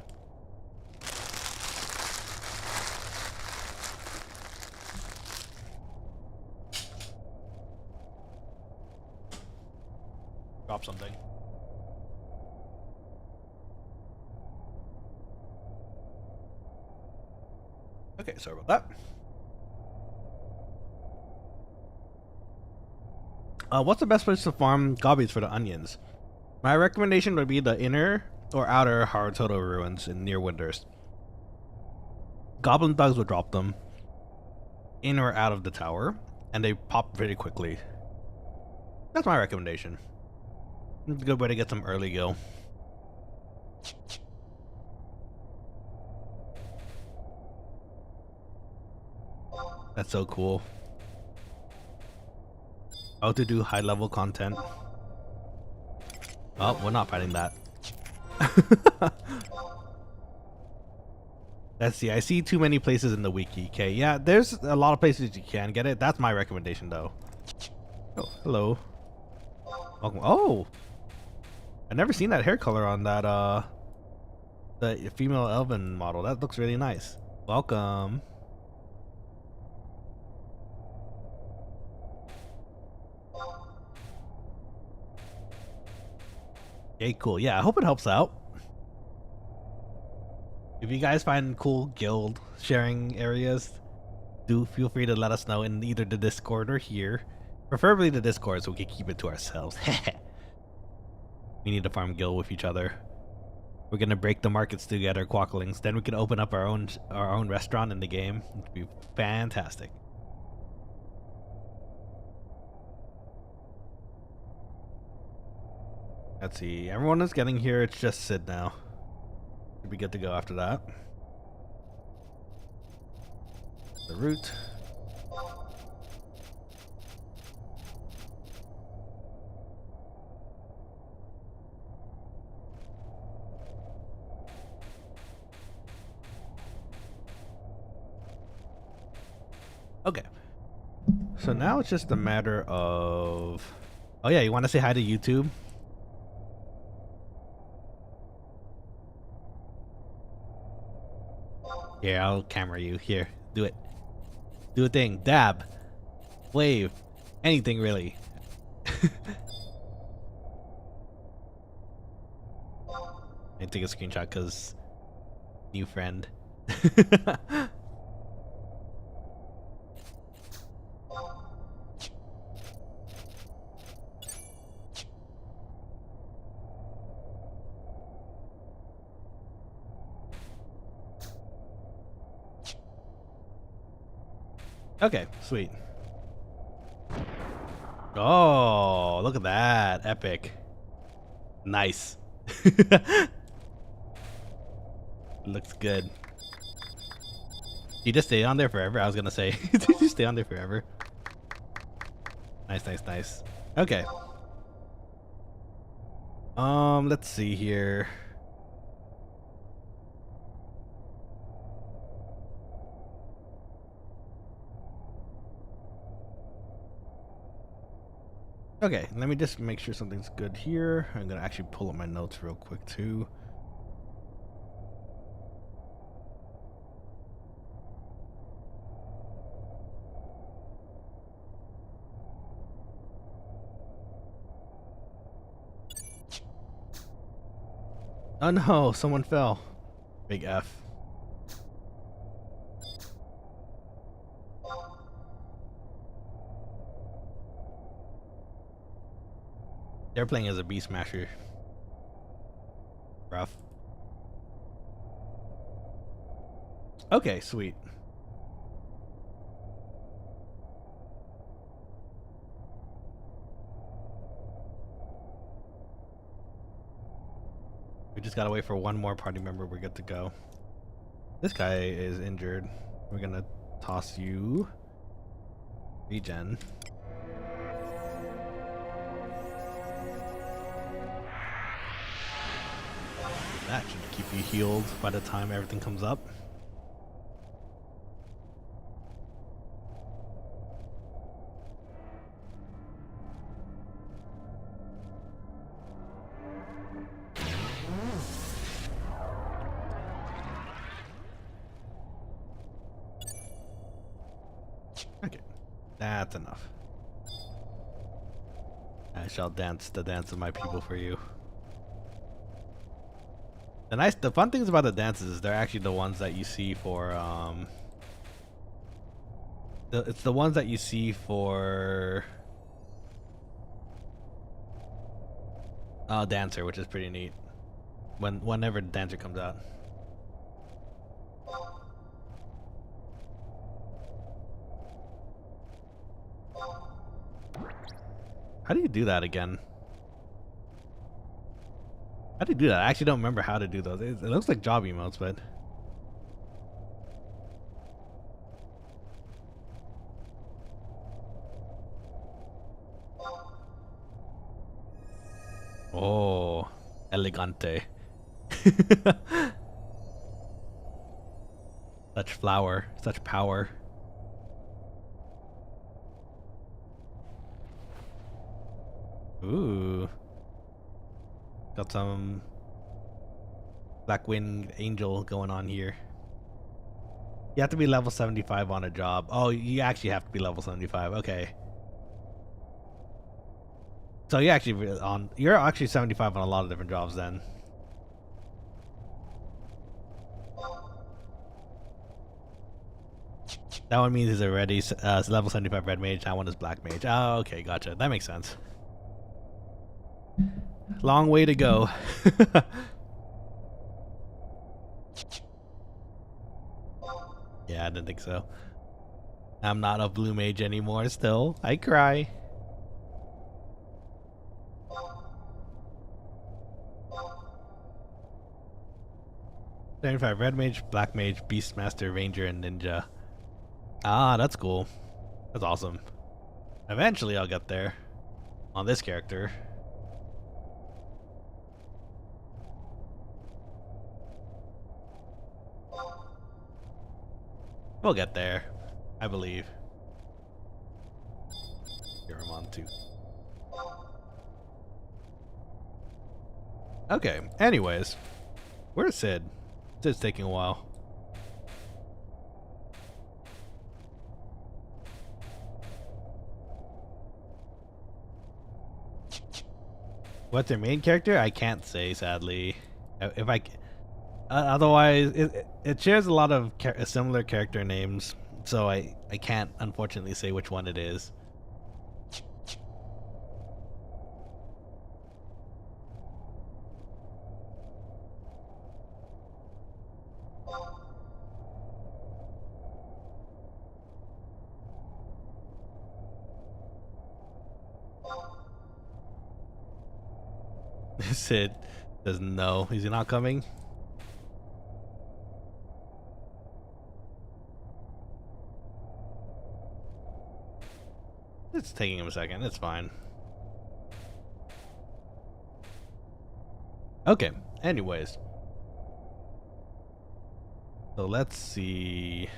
Drop something. Okay, sorry about that. What's the best place to farm gobbies for the onions? My recommendation would be the inner or outer Harutoto ruins in near Windurst. Goblin thugs will drop them in or out of the tower, and they pop very quickly. That's my recommendation. It's a good way to get some early gil. That's so cool. How to do high level content. Oh, we're not fighting that. Let's see. I see too many places in the wiki. Okay, yeah, there's a lot of places you can get it. That's my recommendation though. Oh, hello. Welcome. Oh, I've never seen that hair color on that the female elven model. That looks really nice. Okay, cool. Yeah, I hope it helps out. If you guys find cool guild sharing areas, do feel free to let us know in either the Discord or here. Preferably the Discord so we can keep it to ourselves. We need to farm guild with each other. We're gonna break the markets together, Quokkalings. Then we can open up our own restaurant in the game. It'd be fantastic. Let's see. Everyone is getting here. It's just Sid now. Should be good to go after that. The route. Okay. So now it's just a matter of... Oh yeah, you want to say hi to YouTube? Here, I'll camera you. Here, do it. Do a thing. Dab. Wave. Anything really. I take a screenshot because new friend. Okay, sweet. Oh, look at that. Epic. Nice. Looks good. You just stay on there forever? I was gonna say. Did you stay on there forever? Nice, nice, nice. Okay. Let's see here. Okay, let me just make sure something's good here. I'm gonna actually pull up my notes real quick too. Oh no, someone fell. Big F. They're playing as a Beast Smasher. Rough. Okay, sweet. We just gotta wait for one more party member. We're good to go. This guy is injured. We're gonna toss you. Regen. That should keep you healed by the time everything comes up. Okay, that's enough. I shall dance the dance of my people for you. The fun things about the dances is they're actually the ones that you see for it's the ones that you see for Dancer, which is pretty neat. Whenever Dancer comes out. How do you do that again? How do you do that? I actually don't remember how to do those. It looks like job emotes, but... Oh, elegante. Such flower, such power. Ooh. Got some Black Winged Angel going on here. You have to be level 75 on a job. Oh, you actually have to be level 75. Okay. So you're actually 75 on a lot of different jobs then. That one means he's already level 75 red mage. That one is black mage. Oh, okay, gotcha. That makes sense. Long way to go. Yeah, I didn't think so. I'm not a blue mage anymore still. I cry. $75 red mage, black mage, beastmaster, ranger, and ninja. Ah, that's cool. That's awesome. Eventually I'll get there. On this character. We'll get there. I believe. Here I'm on too. Okay, anyways. Where's Sid? Sid's taking a while. What's their main character? I can't say, sadly. If I, otherwise, it shares a lot of similar character names, so I can't unfortunately say which one it is. Sid says no. Is he not coming? It's taking him a second. It's fine. Okay. Anyways. So let's see.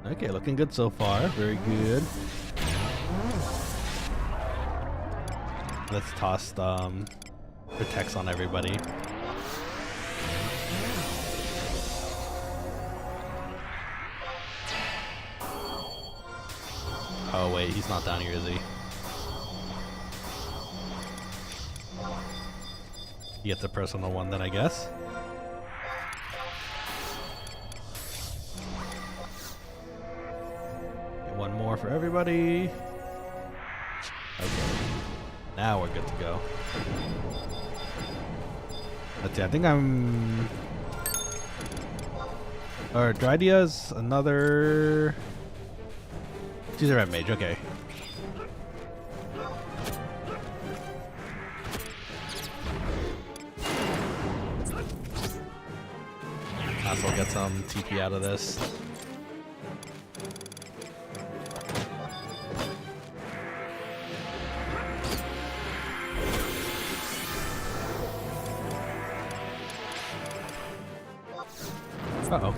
Okay, looking good so far. Very good. Let's toss protects on everybody. Oh wait, he's not down here, is he? He gets a personal one then, I guess. One more for everybody. Okay. Now we're good to go. Let's see, I think I'm... Or Drydia's another... She's a red mage, okay. Might as well get some TP out of this. Uh-oh.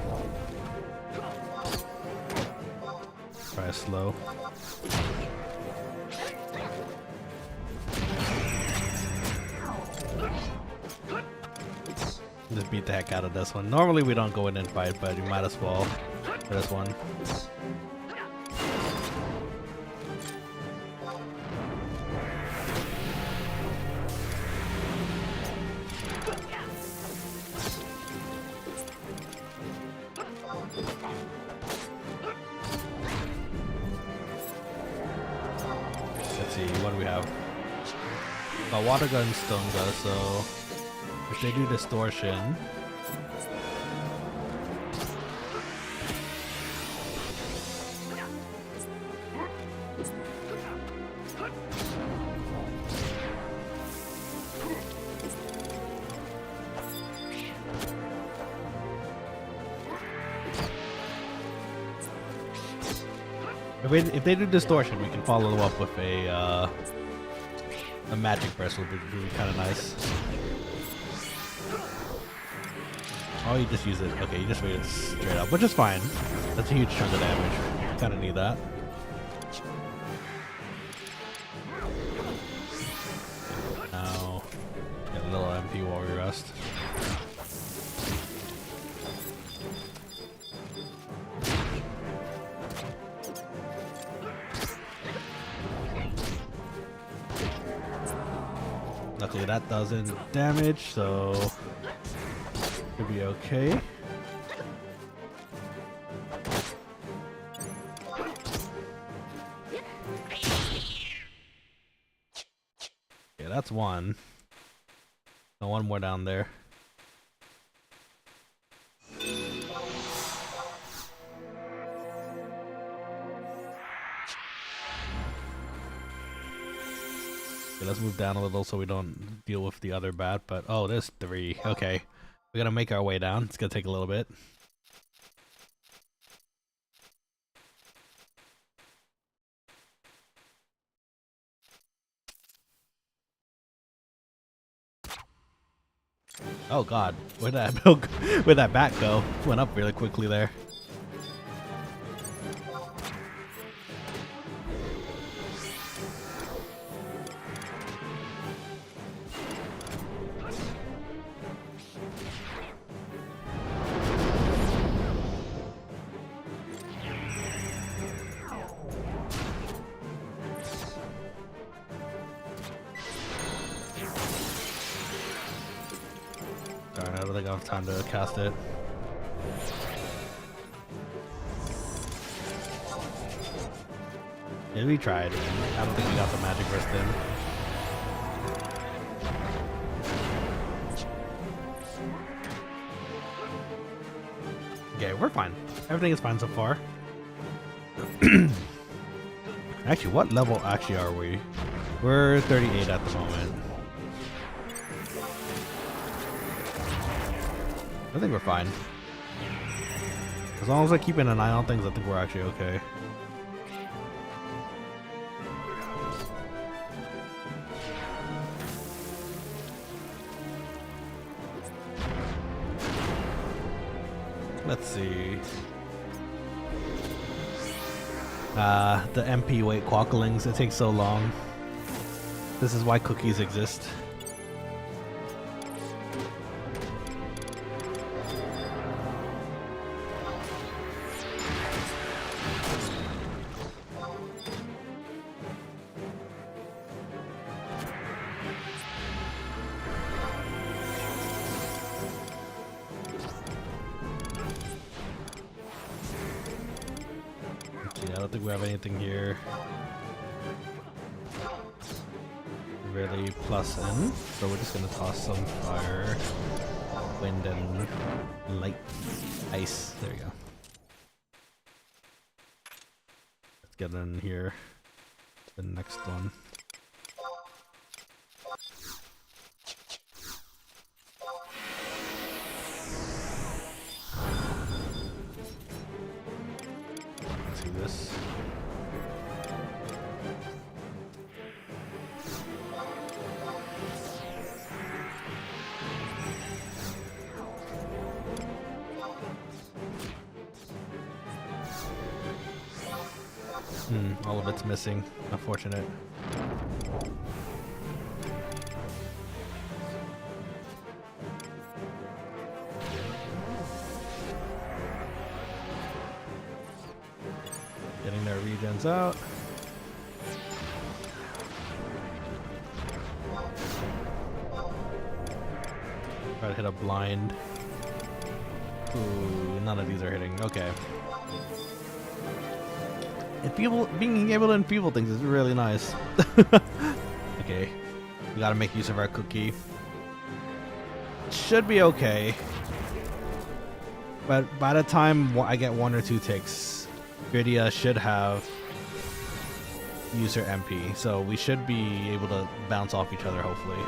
Try slow. Just beat the heck out of this one. Normally we don't go in and fight, but you might as well for this one. Let's see, what do we have? A water gun, stone gun, so if they do distortion, if they do distortion, we can follow up with a magic burst, would be kind of nice. Oh, you just use it. Okay, you just waited straight up, which is fine. That's a huge chunk of damage. Kind of need that. rest. Luckily that doesn't damage, so should be okay. Yeah, that's one. No, one more down there. Okay, let's move down a little so we don't deal with the other bat, but oh, there's 3. Okay. We gotta make our way down. It's gonna take a little bit. Oh god, where'd that bat go? Went up really quickly there. Darn, I don't think I have time to cast it. Yeah, we tried. I don't think we got the magic burst in. Okay, we're fine. Everything is fine so far. Actually, what level actually are we? We're 38 at the moment. I think we're fine. As long as we're keeping an eye on things, I think we're actually okay. Let's see. The MP White Quokkalings, it takes so long. This is why cookies exist. I don't think we have anything here really plus in, so we're just gonna toss some fire, wind, and light, ice. There we go. Let's get in here. The next one. Let's see this. All of it's missing. Unfortunate. Getting their regens out. Try to hit a blind. Ooh, none of these are hitting. Okay. Being able to enfeeble things is really nice. Okay, we gotta make use of our cookie. Should be okay, but by the time I get 1 or 2 ticks, Vidia should have used her MP, so we should be able to bounce off each other, hopefully.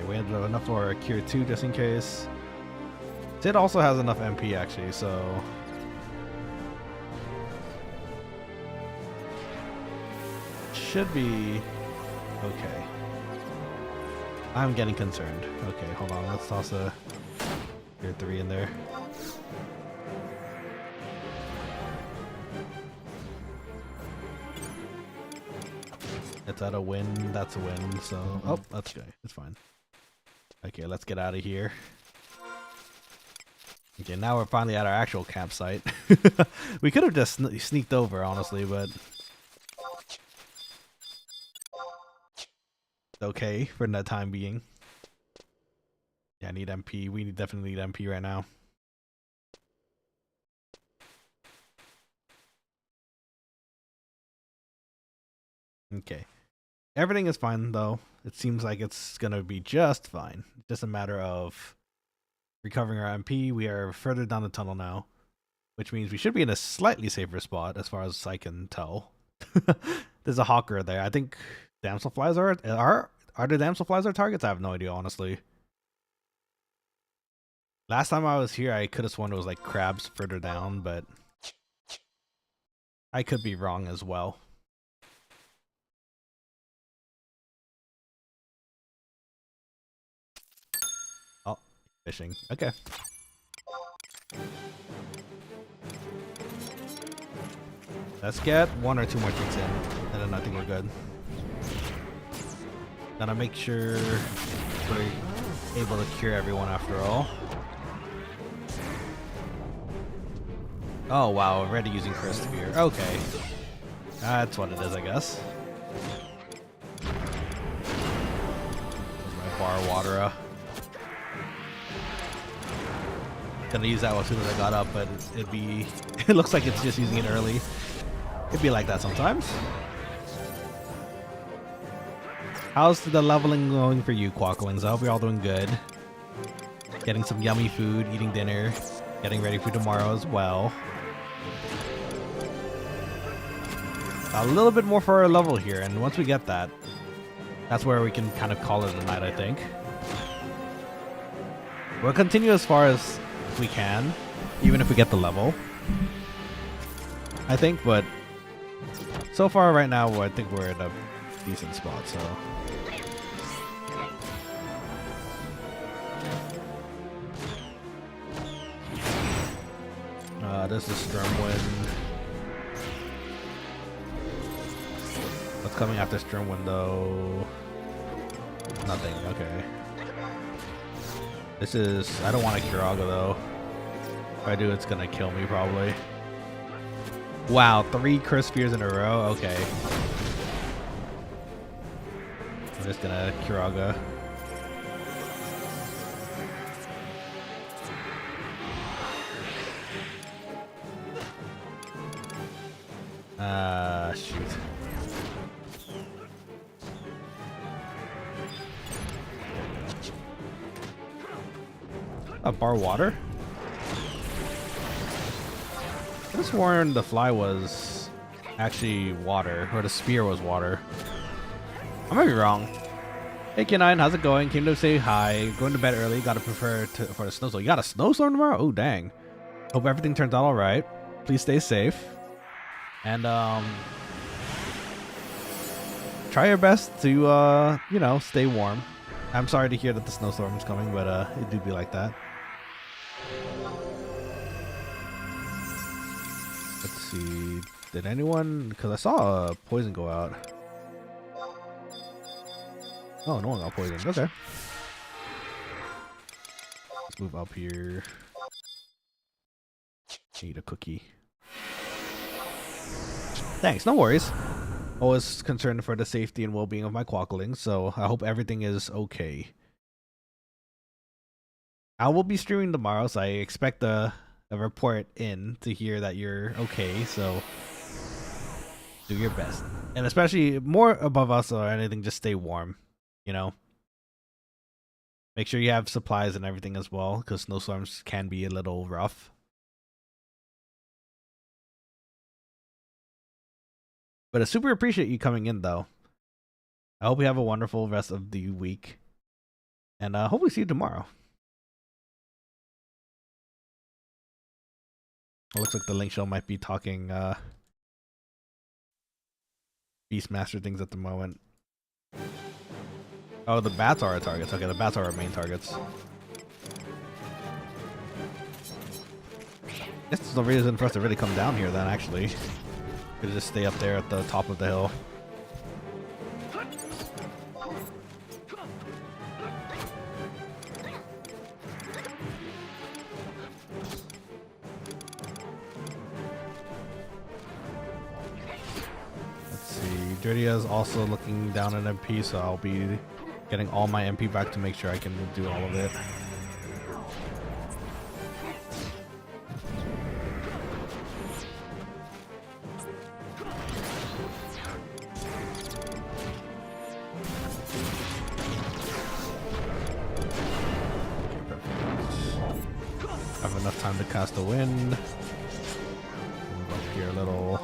We ended up enough for a Cure 2 just in case. Sid also has enough MP actually, so should be okay. I'm getting concerned. Okay, hold on. Let's toss a Cure 3 in there. It's at a win. That's a win. So, oh, that's good. It's fine. Okay, let's get out of here. Okay, now we're finally at our actual campsite. We could have just sneaked over, honestly, but okay for that time being. Yeah, I need MP. We definitely need MP right now. Okay. Everything is fine, though. It seems like it's going to be just fine. Just a matter of recovering our MP. We are further down the tunnel now, which means we should be in a slightly safer spot as far as I can tell. There's a hawker there. I think damselflies are the damselflies our targets? I have no idea, honestly. Last time I was here, I could have sworn it was like crabs further down, but I could be wrong as well. Oh, fishing. Okay. Let's get 1 or 2 more drinks in, and then I think we're good. Gotta make sure we're able to cure everyone after all. Oh wow, already using Curse Spear. Okay. That's what it is, I guess. There's my bar water. Gonna use that as soon as I got up, but it'd be... it looks like it's just using it early. It'd be like that sometimes. How's the leveling going for you, Quokkalings? I hope you're all doing good. Getting some yummy food, eating dinner, getting ready for tomorrow as well. A little bit more for our level here, and once we get that, that's where we can kind of call it a night, I think. We'll continue as far as we can, even if we get the level, I think, but so far right now, I think we're in a decent spot, so. This is Stormwind. What's coming after Stormwind though? Nothing, okay. This is, I don't want a Kiraga though. If I do, it's gonna kill me probably. Wow, 3 Curse Spears in a row, okay. I'm just gonna Kiraga. Shoot. A bar water? I could have sworn the fly was actually water, or the spear was water. I might be wrong. Hey K9, how's it going? Came to say hi. Going to bed early. Gotta prepare for the snowstorm. You got a snowstorm tomorrow? Oh dang. Hope everything turns out alright. Please stay safe. And try your best to you know, stay warm. I'm sorry to hear that the snowstorm is coming, but it do be like that. Let's see. Did anyone? Because I saw a poison go out. Oh, no one got poisoned. Okay. Let's move up here. Need a cookie. Thanks, no worries. Always concerned for the safety and well-being of my Quokkalings, so I hope everything is okay. I will be streaming tomorrow, so I expect a report in to hear that you're okay, so do your best. And especially more above us or anything, just stay warm, you know? Make sure you have supplies and everything as well, because snowstorms can be a little rough. But I super appreciate you coming in, though. I hope you have a wonderful rest of the week. And hopefully see you tomorrow. It looks like the Link Shell might be talking Beastmaster things at the moment. Oh, the bats are our targets. Okay, the bats are our main targets. Guess there's no reason for us to really come down here then, actually. Could just stay up there at the top of the hill. Dridia is also looking down at MP, so I'll be getting all my MP back to make sure I can do all of it. Have enough time to cast a wind. Move up here a little.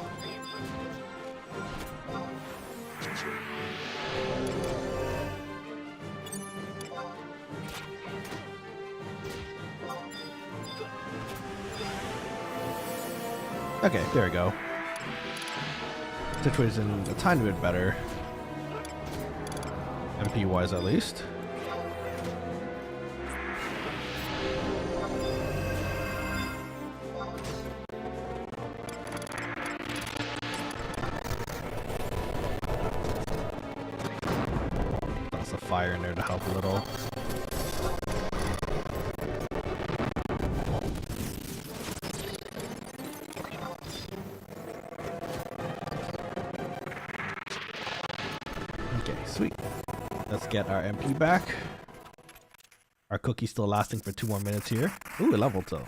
Okay, there we go. Situation a tiny bit better. MP wise at least. Lots of fire in there to help a little. Okay, sweet. Let's get our MP back. Our cookie's still lasting for 2 more minutes here. Ooh, a level though.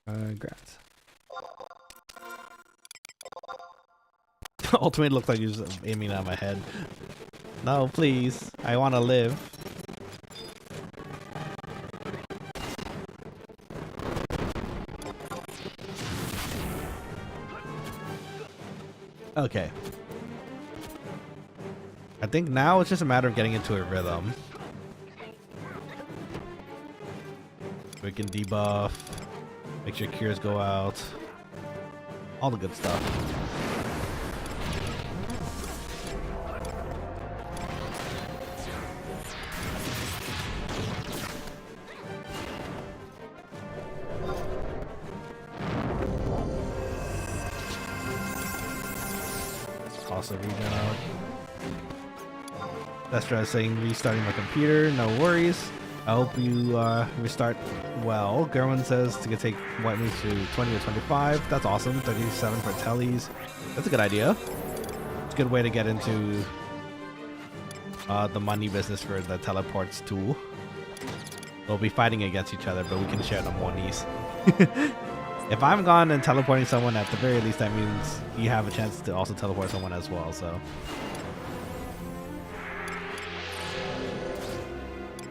Congrats. Ultimate looks like he's aiming at my head. No, please. I want to live. Okay. I think now it's just a matter of getting into a rhythm. We can debuff, make sure cures go out, all the good stuff. Also regen out. That's what I was saying, restarting my computer, no worries. I hope you restart well. Gerwin says to take White Mage to 20 or 25. That's awesome. 37 for Tellies. That's a good idea. It's a good way to get into the money business for the teleports tool. We'll be fighting against each other, but we can share the monies. If I'm gone and teleporting someone, at the very least, that means you have a chance to also teleport someone as well, so.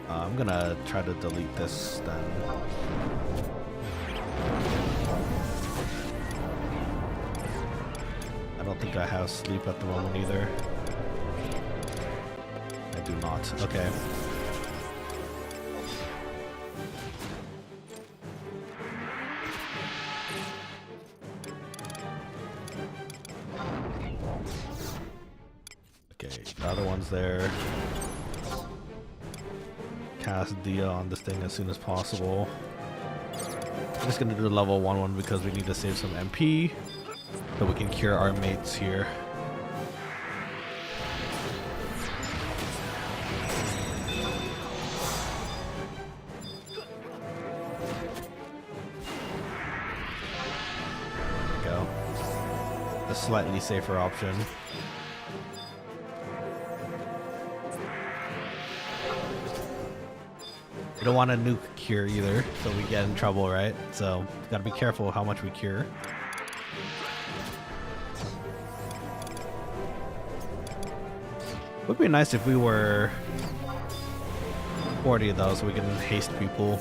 I'm gonna try to delete this then. I don't think I have sleep at the moment either. I do not. Okay. Okay, the other one's there. Cast Dia on this thing as soon as possible. I'm just gonna do the level 1 because we need to save some MP so we can cure our mates here. There we go. A slightly safer option. We don't want to nuke cure either, so we get in trouble, right? So, gotta be careful how much we cure. Would be nice if we were 40 though, so we can haste people.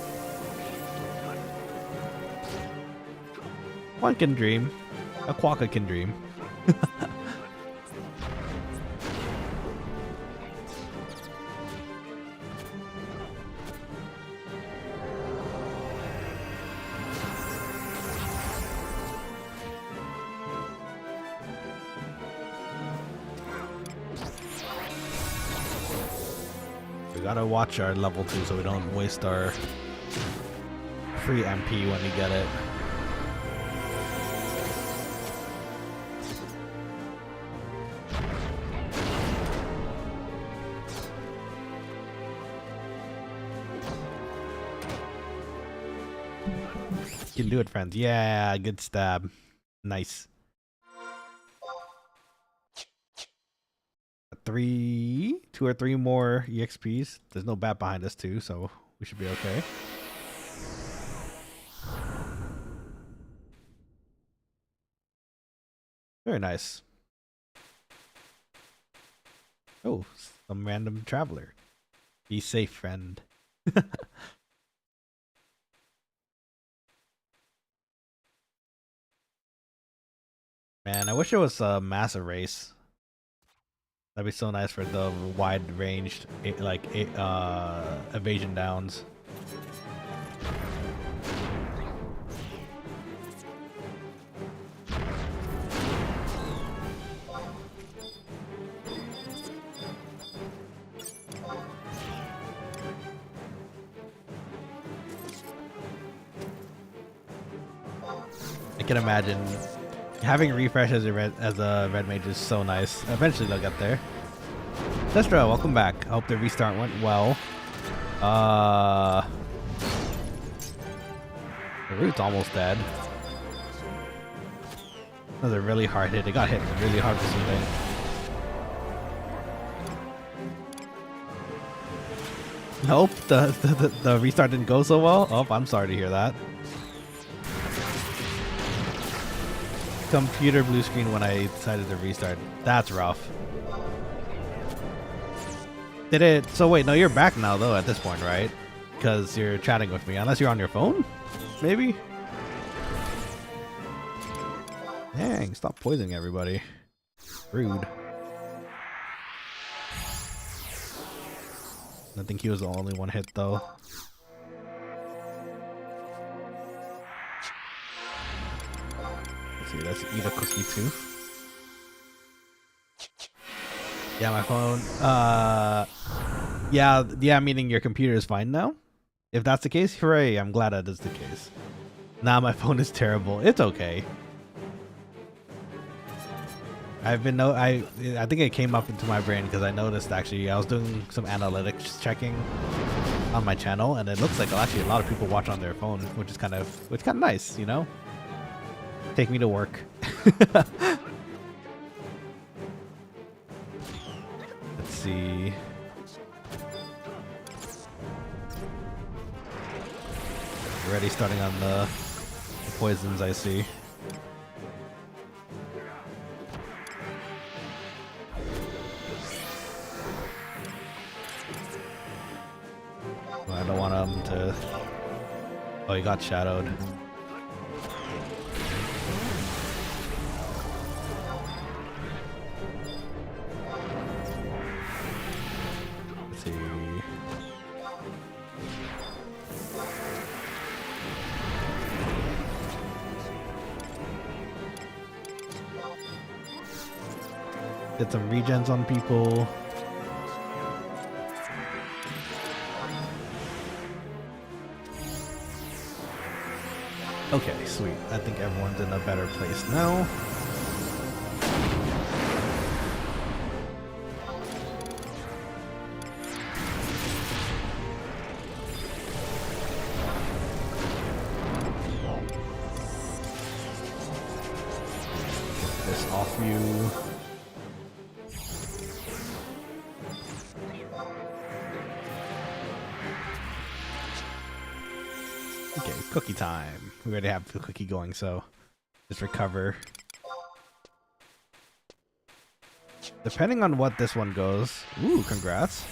One can dream. A quokka can dream. We gotta watch our level 2 so we don't waste our free MP when we get it. You can do it, friends. Yeah, good stab. Nice. 2 or 3 more EXPs. There's no bat behind us too, so we should be okay. Very nice. Oh, some random traveler. Be safe, friend. Man, I wish it was a massive race. That'd be so nice for the wide-ranged, like, evasion downs. I can imagine having refresh as a red mage is so nice. Eventually they'll get there. Destra, welcome back. I hope the restart went well. The root's almost dead. Another really hard hit. It got hit really hard for something. Nope, the restart didn't go so well. Oh, I'm sorry to hear that. Computer blue screen when I decided to restart. That's rough. Did it? So wait, no, you're back now though at this point, right? Because you're chatting with me. Unless you're on your phone, maybe. Dang! Stop poisoning everybody. Rude. I think he was the only one hit though. Let's see, let's eat a cookie too. Yeah, my phone. Yeah, meaning your computer is fine now? If that's the case, hooray, I'm glad that is the case. Nah, my phone is terrible. It's okay. I've been I think it came up into my brain because I noticed actually I was doing some analytics checking on my channel and it looks like actually a lot of people watch on their phone, which is kind of nice, you know? Take me to work. Let's see. Already starting on the poisons, I see. Well, I don't want him to. Oh, he got shadowed. Let's see. Get some regens on people. Okay, sweet. I think everyone's in a better place now. Get this off you. Okay, cookie time. We already have the cookie going, so just recover. Depending on what this one goes. Ooh, congrats.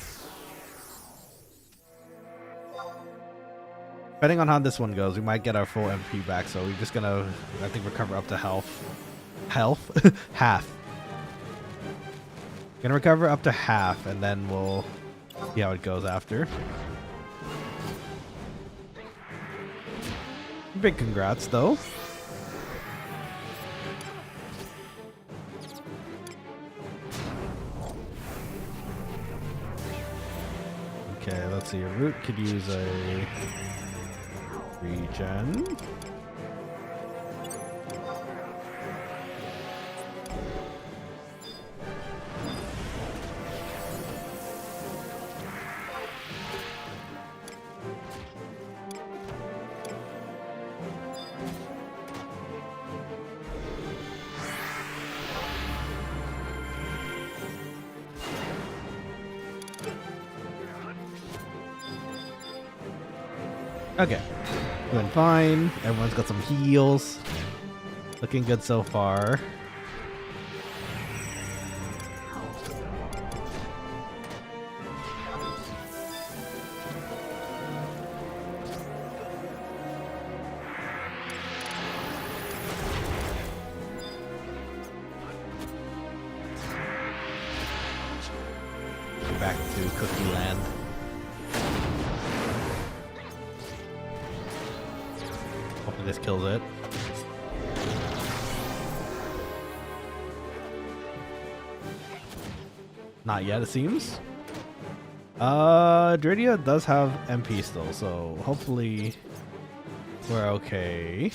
Depending on how this one goes, we might get our full MP back, so we're just gonna, I think, recover up to health. Half. Gonna recover up to half, and then we'll see how it goes after. Big congrats, though. Okay, let's see. A root could use a regen. Okay. Doing fine. Everyone's got some heals. Looking good so far. Back to Cookie Land. Hopefully this kills it. Not yet, it seems. Dridia does have MP still, so hopefully we're okay.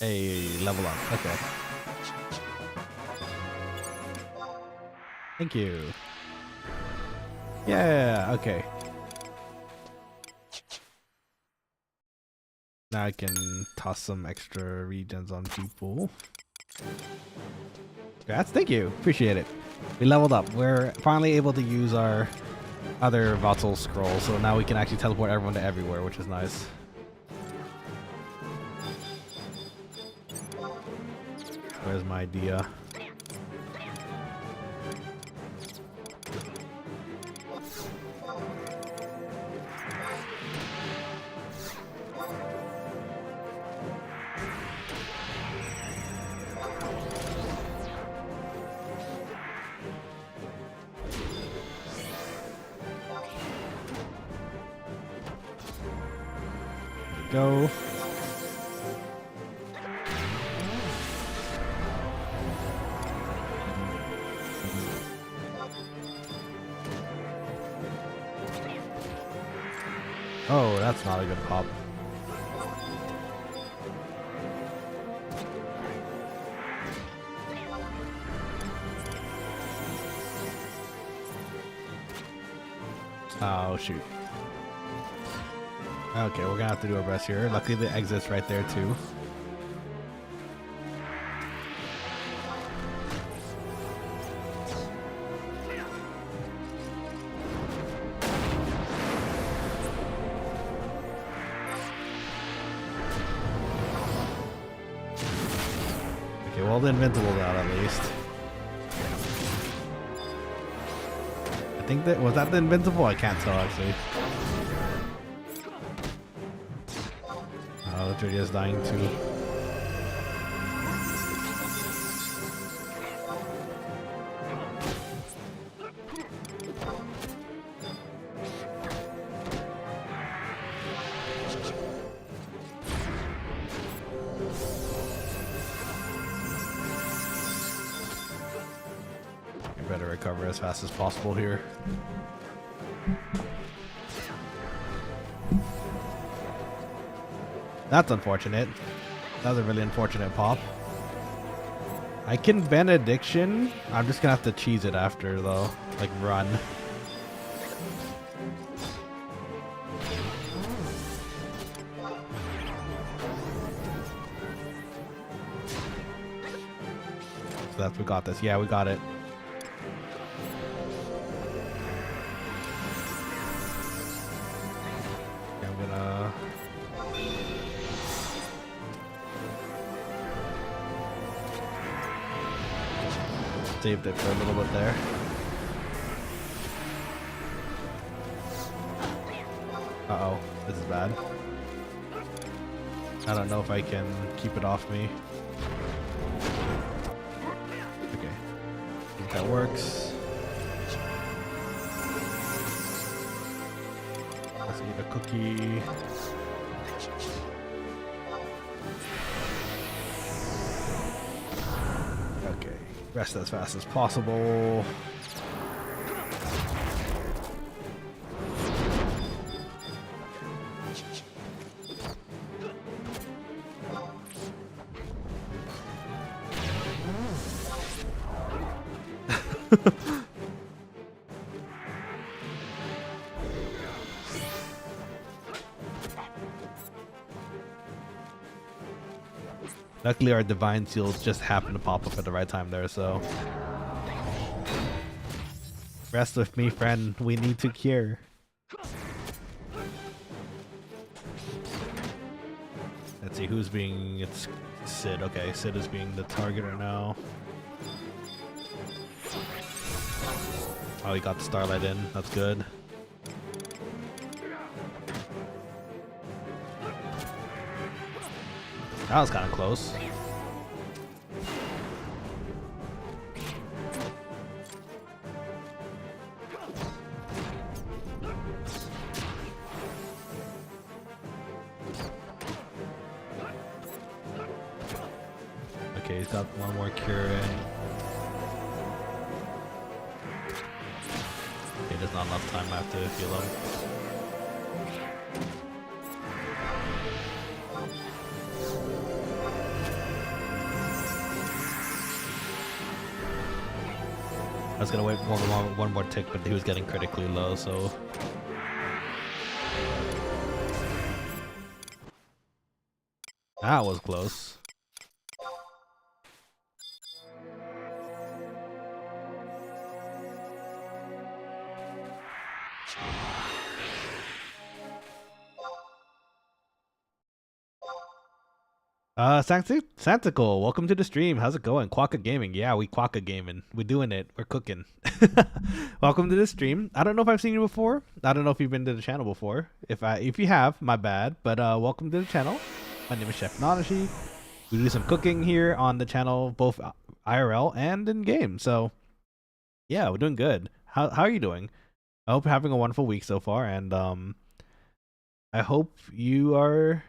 A level up. Okay. Thank you. Yeah, okay. Now I can toss some extra regens on people. Congrats, thank you. Appreciate it. We leveled up. We're finally able to use our other Vahzl scroll, so now we can actually teleport everyone to everywhere, which is nice. Where's my idea? Go. Oh, that's not a good pop. Oh, shoot. Okay, we're gonna have to do our best here. Luckily the exit's right there too. Okay, well the invincible's out at least. I think that was that the invincible? I can't tell actually. Is dying too. I better recover as fast as possible here. That's unfortunate. That was a really unfortunate pop. I can benediction. I'm just gonna have to cheese it after though. Like run. So that's, we got this. Yeah, we got it. Okay, I'm gonna saved it for a little bit there. Uh-oh, this is bad. I don't know if I can keep it off me. Okay, I think that works. Let's eat a cookie. Okay, rest as fast as possible. Luckily, our divine seals just happened to pop up at the right time there, so. Rest with me, friend. We need to cure. Let's see who's being. It's Sid. Okay, Sid is being the target right now. Oh, he got the Starlight in. That's good. That was kind of close. Okay, he's got one more cure in. Okay, there's not enough time left to heal him. I was gonna wait one more tick, but he was getting critically low, so. That was close. Santical, welcome to the stream. How's it going? Quokka Gaming. Yeah, we Quokka gaming. We're doing it. We're cooking. Welcome to the stream. I don't know if I've seen you before. I don't know if you've been to the channel before. If you have, my bad. But welcome to the channel. My name is Chef Nanashi. We do some cooking here on the channel, both IRL and in game. So yeah, we're doing good. How are you doing? I hope you're having a wonderful week so far, and I hope you are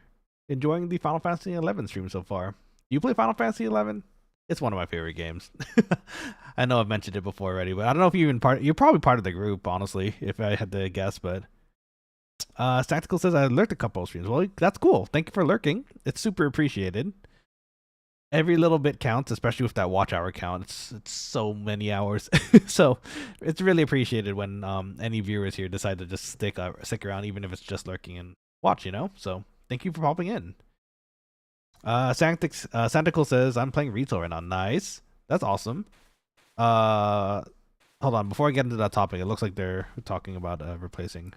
enjoying the Final Fantasy 11 stream so far. You play Final Fantasy 11? It's one of my favorite games. I know I've mentioned it before already, but I don't know if you're probably part of the group, honestly, if I had to guess. But Tactical says I lurked a couple of streams. Well, that's cool. Thank you for lurking. It's super appreciated. Every little bit counts, especially with that watch hour count. It's so many hours. So it's really appreciated when any viewers here decide to just stick around, even if it's just lurking and watch, you know? So thank you for popping in. Santical says, I'm playing retail right now. Nice. That's awesome. Hold on. Before I get into that topic, it looks like they're talking about replacing.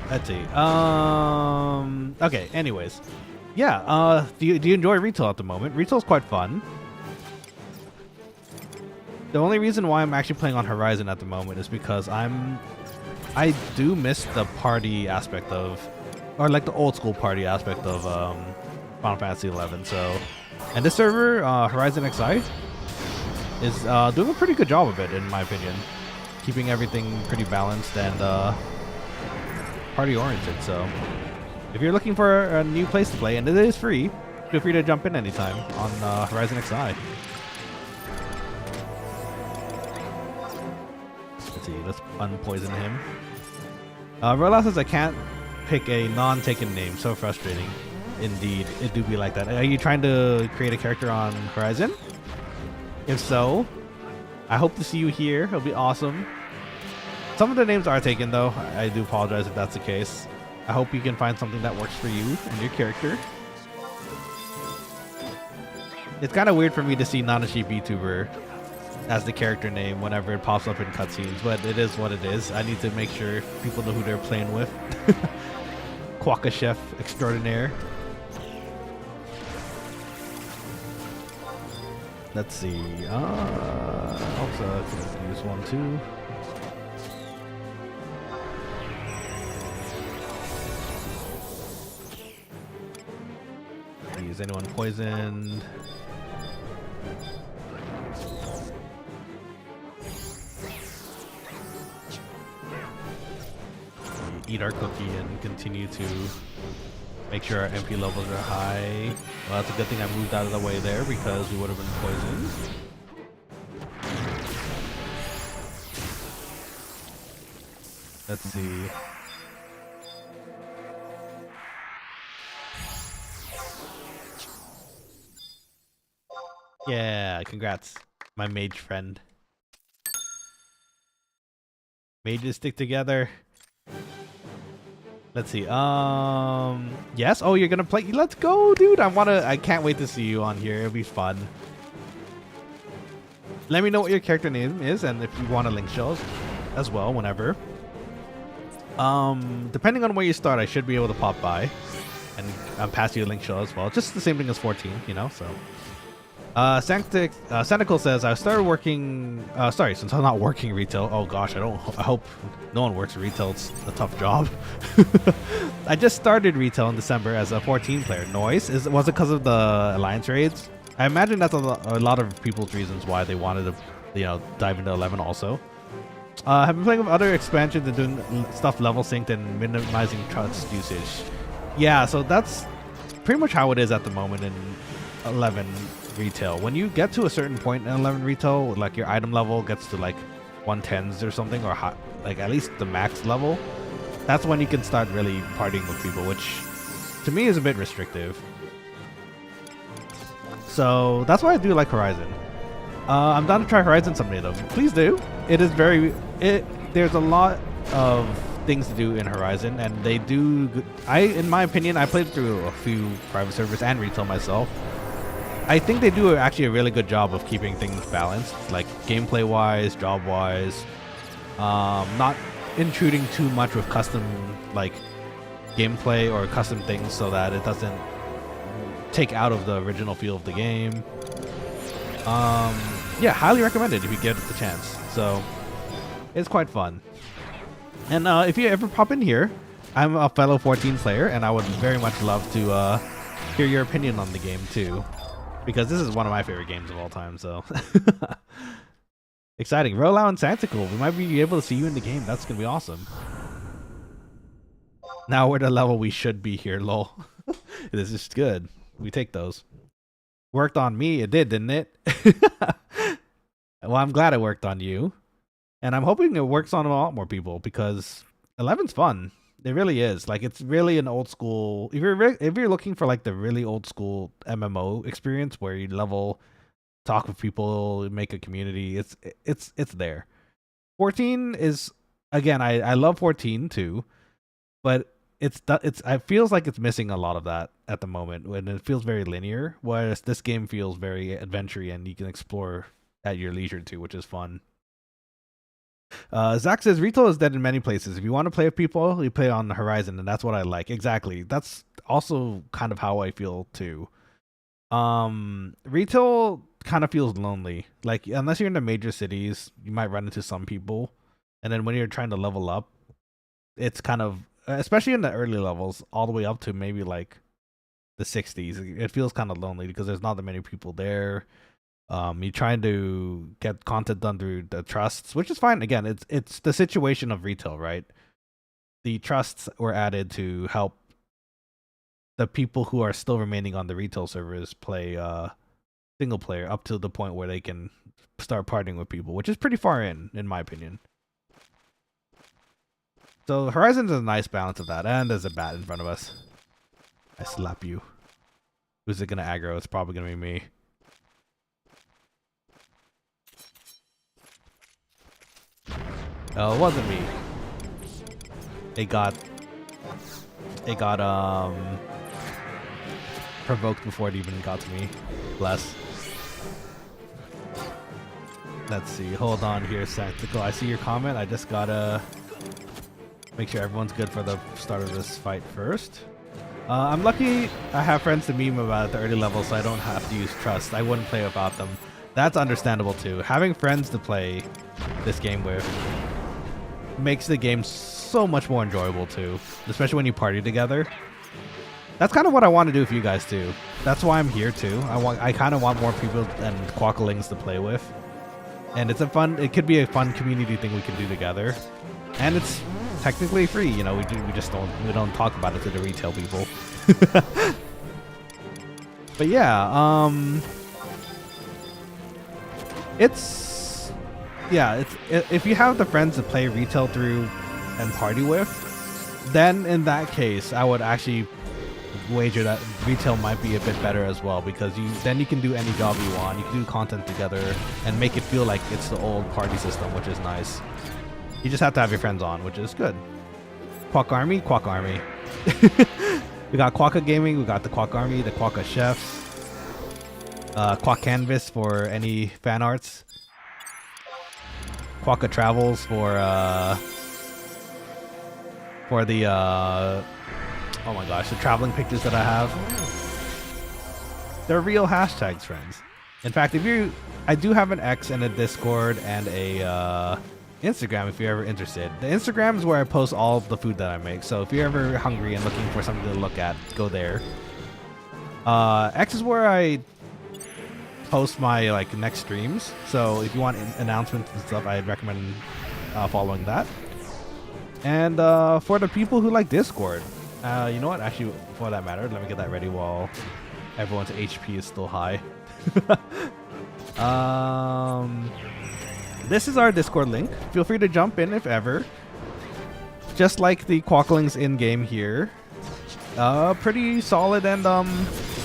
Let's see. Okay, anyways. Yeah, do you enjoy retail at the moment? Retail's quite fun. The only reason why I'm actually playing on Horizon at the moment is because I do miss the party aspect of, or like the old school party aspect of Final Fantasy 11. So, and this server, Horizon XI, is doing a pretty good job of it, in my opinion, keeping everything pretty balanced and party oriented. So, if you're looking for a new place to play, and it is free, feel free to jump in anytime on Horizon XI. Let's unpoison him. Rola says I can't pick a non-taken name. So frustrating. Indeed, it do be like that. Are you trying to create a character on Horizon? If so, I hope to see you here. It'll be awesome. Some of the names are taken though. I do apologize if that's the case. I hope you can find something that works for you and your character. It's kind of weird for me to see Nanashi VTuber as the character name whenever it pops up in cutscenes, but it is what it is. I need to make sure people know who they're playing with. Quokka Chef Extraordinaire. Let's see. Also, I can use one too. Is anyone poisoned? Eat our cookie and continue to make sure our MP levels are high. Well, that's a good thing I moved out of the way there because we would have been poisoned. Let's see. Yeah, congrats. My mage friend. Mages stick together. Let's see. Yes. Oh, you're gonna play. Let's go, dude. I can't wait to see you on here. It'll be fun. Let me know what your character name is, and if you want to link shows as well, whenever. Depending on where you start, I should be able to pop by and pass you a link show as well. Just the same thing as 14, you know. So. Sanical says I started working. Sorry, since I'm not working retail. Oh gosh, I hope no one works retail. It's a tough job. I just started retail in December as a 14 player. Was it because of the alliance raids? I imagine that's a lot of people's reasons why they wanted to, you know, dive into 11 also. Have been playing with other expansions and doing stuff level synced and minimizing trust usage. Yeah, so that's pretty much how it is at the moment in 11 retail. When you get to a certain point in 11 retail, like your item level gets to like 110s or something, or like at least the max level, that's when you can start really partying with people, which to me is a bit restrictive. So that's why I do like Horizon. I'm down to try Horizon someday though. Please do. It is there's a lot of things to do in Horizon, and they do. In my opinion, I played through a few private servers and retail myself. I think they do actually a really good job of keeping things balanced, like gameplay wise, job wise, not intruding too much with custom like gameplay or custom things so that it doesn't take out of the original feel of the game. Yeah, highly recommended if you get the chance. So it's quite fun. And if you ever pop in here, I'm a fellow 14 player, and I would very much love to hear your opinion on the game too, because this is one of my favorite games of all time. So exciting. Rollout and Santical, we might be able to see you in the game. That's gonna be awesome. Now we're the level we should be here, lol. This is good. We take those. Worked on me. It did, didn't it? Well, I'm glad it worked on you. And I'm hoping it works on a lot more people, because 11's fun. It really is. Like, it's really an old school. If you're looking for like the really old school MMO experience where you level, talk with people, make a community, it's there. 14 is, again, I love 14 too, but it feels like it's missing a lot of that at the moment, when it feels very linear, whereas this game feels very adventure-y and you can explore at your leisure too, which is fun. Zach says retail is dead in many places. If you want to play with people, you play on the Horizon, and that's what I like. Exactly. That's also kind of how I feel too. Retail kind of feels lonely. Like, unless you're in the major cities, you might run into some people, and then when you're trying to level up, it's kind of, especially in the early levels, all the way up to maybe like the 60s, it feels kind of lonely because there's not that many people there. You're trying to get content done through the trusts, which is fine. Again, it's the situation of retail, right? The trusts were added to help the people who are still remaining on the retail servers play single player up to the point where they can start partying with people, which is pretty far in my opinion. So Horizon is a nice balance of that, and there's a bat in front of us. I slap you. Who's it gonna aggro? It's probably gonna be me. Oh, it wasn't me. It got provoked before it even got to me. Bless. Let's see. Hold on here, Sactical. I see your comment. I just gotta make sure everyone's good for the start of this fight first. I'm lucky I have friends to meme about at the early level, so I don't have to use trust. I wouldn't play without them. That's understandable too. Having friends to play this game with makes the game so much more enjoyable too, especially when you party together. That's kind of what I want to do with you guys too. That's why I'm here too. I kind of want more people and Quokkalings to play with, and it could be a fun community thing we can do together, and it's technically free. You know, we don't talk about it to the retail people. But yeah, if you have the friends to play retail through and party with, then in that case, I would actually wager that retail might be a bit better as well, because then you can do any job you want. You can do content together and make it feel like it's the old party system, which is nice. You just have to have your friends on, which is good. Quokka Army, Quokka Army. We got Quokka Gaming, we got the Quokka Army, the Quokka Chefs, Quokka Canvas for any fan arts, Quokka Travels for the oh my gosh, the traveling pictures that I have. They're real hashtags, friends. In fact, I do have an X and a Discord and a Instagram if you're ever interested. The Instagram is where I post all of the food that I make, so if you're ever hungry and looking for something to look at, go there. X is where I post my like next streams, so if you want announcements and stuff, I'd recommend following that. And for the people who like Discord, you know what, actually, for that matter, let me get that ready while everyone's HP is still high. This is our Discord link. Feel free to jump in if ever. Just like the Quokkalings in-game here. Pretty solid and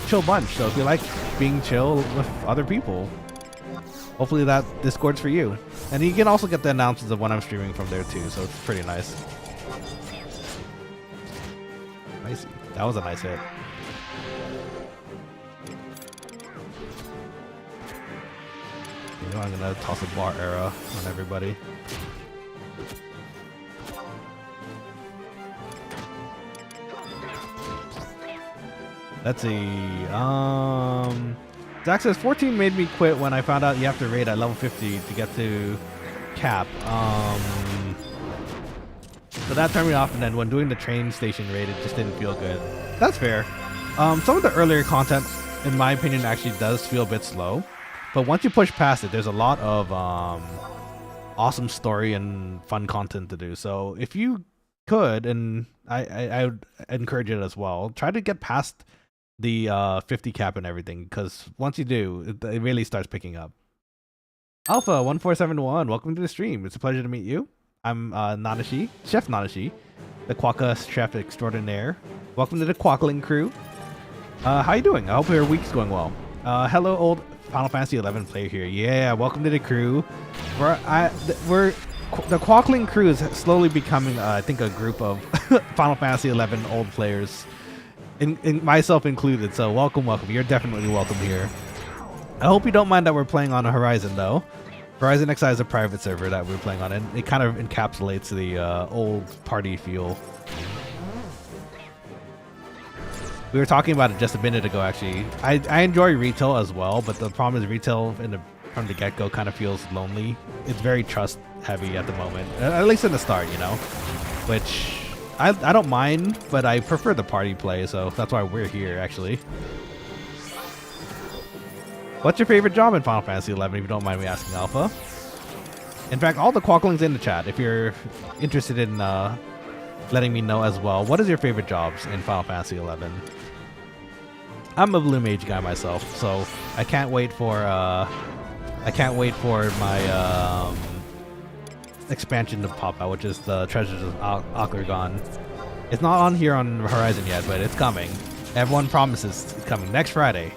chill bunch. So if you like being chill with other people, hopefully that Discord's for you. And you can also get the announcements of when I'm streaming from there too, so it's pretty nice. Nice. That was a nice hit. You know, I'm gonna toss a bar arrow on everybody. Let's see. Zach says 14 made me quit when I found out you have to raid at level 50 to get to cap. So that turned me off, and then when doing the train station raid, it just didn't feel good. That's fair. Some of the earlier content, in my opinion, actually does feel a bit slow. But once you push past it, there's a lot of awesome story and fun content to do. So if you could, and I would encourage it as well, try to get past the 50 cap and everything, because once you do, it really starts picking up. Alpha1471, welcome to the stream. It's a pleasure to meet you. I'm Nanashi, Chef Nanashi, the Quokka Chef Extraordinaire. Welcome to the Quokkaling crew. How you doing? I hope your week's going well. Hello, old Final Fantasy 11 player here. Yeah, welcome to the crew. The Quokkaling crew is slowly becoming, I think, a group of Final Fantasy 11 old players, in myself included. So welcome. You're definitely welcome here. I hope you don't mind that we're playing on a Horizon though. Horizon XI is a private server that we're playing on, and it kind of encapsulates the old party feel. We were talking about it just a minute ago, actually. I enjoy retail as well, but the problem is retail from the get-go kind of feels lonely. It's very trust heavy at the moment, at least in the start, you know, which I don't mind, but I prefer the party play, so that's why we're here, actually. What's your favorite job in Final Fantasy 11, if you don't mind me asking, Alpha? In fact, all the Quokkalings in the chat, if you're interested in letting me know as well, what is your favorite jobs in Final Fantasy 11? I'm a Blue Mage guy myself, so I can't wait for my expansion to pop out, which is the Treasures of Ockergon. It's not on here on Horizon yet, but it's coming. Everyone promises it's coming next Friday.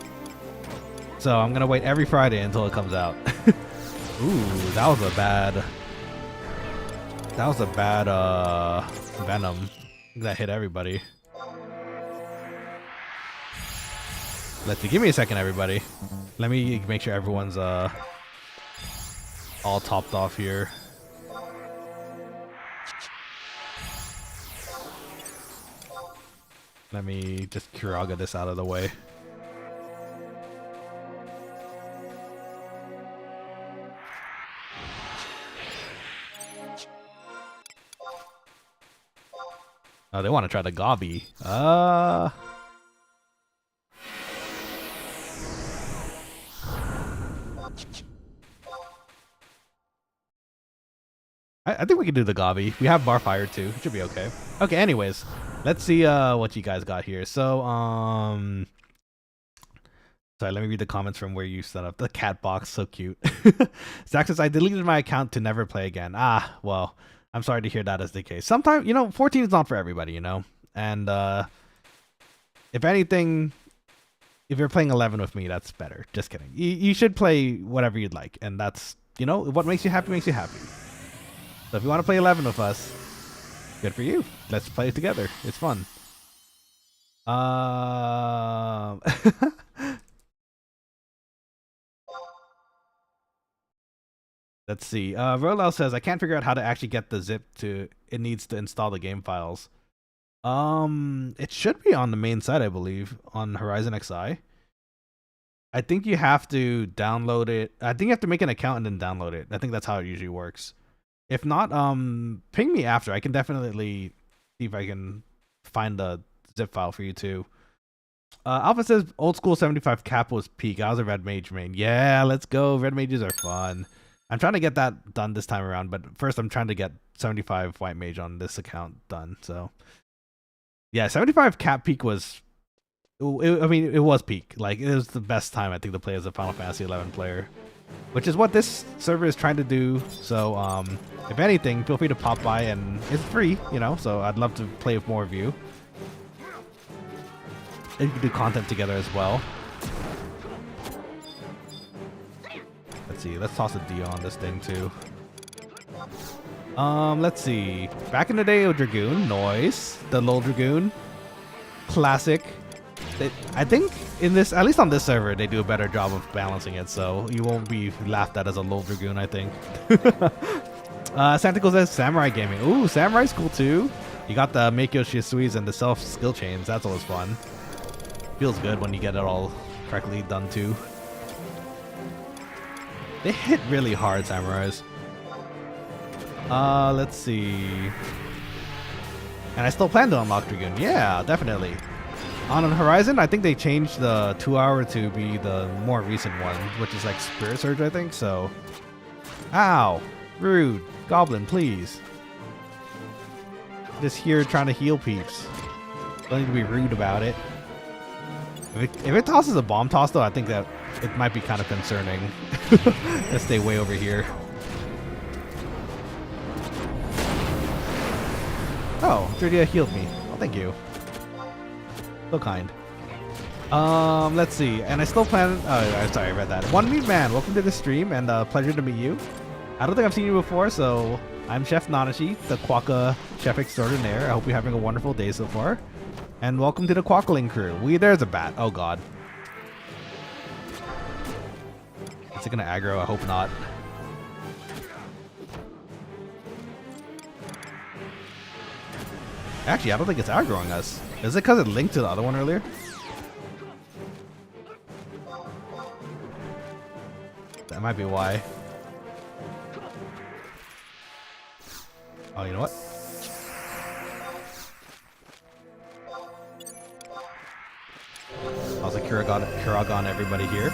So I'm gonna wait every Friday until it comes out. Ooh, that was a bad Venom that hit everybody. Let's see, give me a second, everybody. Let me make sure everyone's all topped off here. Let me just Kiraga this out of the way. Oh, they want to try the Gobby. I think we can do the Gobby. We have Barfire too. It should be okay. Okay, anyways. Let's see what you guys got here. So, sorry, let me read the comments from where you set up. The cat box, so cute. Zach says, I deleted my account to never play again. Ah, well, I'm sorry to hear that is the case. Sometimes, you know, 14 is not for everybody, you know? And if anything, if you're playing 11 with me, that's better. Just kidding. You should play whatever you'd like, and that's, you know, what makes you happy makes you happy. So if you want to play 11 with us, good for you. Let's play it together. It's fun. Let's see. Rolal says, I can't figure out how to actually get the zip to, it needs to install the game files. It should be on the main site, I believe, on Horizon XI. I think you have to download it. I think you have to make an account and then download it. I think that's how it usually works. If not, ping me after. I can definitely see if I can find the zip file for you too. Alpha says old school 75 cap was peak. I was a red mage main. Yeah, let's go. Red mages are fun. I'm trying to get that done this time around, but first I'm trying to get 75 white mage on this account done. So yeah, 75 cap peak was, I mean, it was peak. Like, it was the best time, I think, to play as a Final Fantasy 11 player, which is what this server is trying to do. So if anything, feel free to pop by, and it's free, you know, so I'd love to play with more of you. And you can do content together as well. Let's see, let's toss a D on this thing too. Let's see. Back in the day, Dragoon, noise, the low Dragoon, classic. I think in this, at least on this server, they do a better job of balancing it, so you won't be laughed at as a low Dragoon, I think. Santico says Samurai Gaming. Ooh, Samurai's cool too. You got the Meikyo Shisuis and the self skill chains. That's always fun. Feels good when you get it all correctly done too. They hit really hard, Samurais. Let's see. And I still plan to unlock Dragoon. Yeah, definitely. On Horizon, I think they changed the 2-hour to be the more recent one, which is like Spirit Surge, I think. So, ow, rude, Goblin, please. Just here trying to heal peeps. Don't need to be rude about it. If it tosses a bomb toss, though, I think that it might be kind of concerning. Let's stay way over here. Oh, Drudia healed me. Oh, thank you. So kind. Let's see. And I still plan... Oh, I'm sorry, I read that. One Meat Man, welcome to the stream, and pleasure to meet you. I don't think I've seen you before, so I'm Chef Nanashi, the Quokka Chef Extraordinaire. I hope you're having a wonderful day so far. And welcome to the Quokkaling crew. There's a bat. Oh, God. Is it going to aggro? I hope not. Actually, I don't think it's aggroing us. Is it because it linked to the other one earlier? That might be why. Oh, you know what? How's the Kuragan everybody here?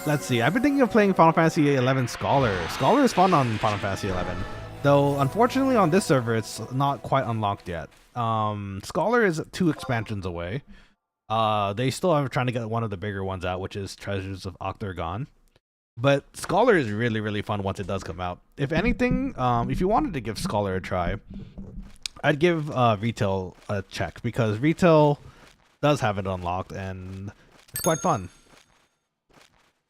Let's see. I've been thinking of playing Final Fantasy 11 Scholar. Scholar is fun on Final Fantasy 11. Though, unfortunately, on this server, it's not quite unlocked yet. Scholar is 2 expansions away. They still are trying to get one of the bigger ones out, which is Treasures of Octargon. But Scholar is really, really fun once it does come out. If anything, if you wanted to give Scholar a try, I'd give Retail a check, because Retail does have it unlocked, and it's quite fun.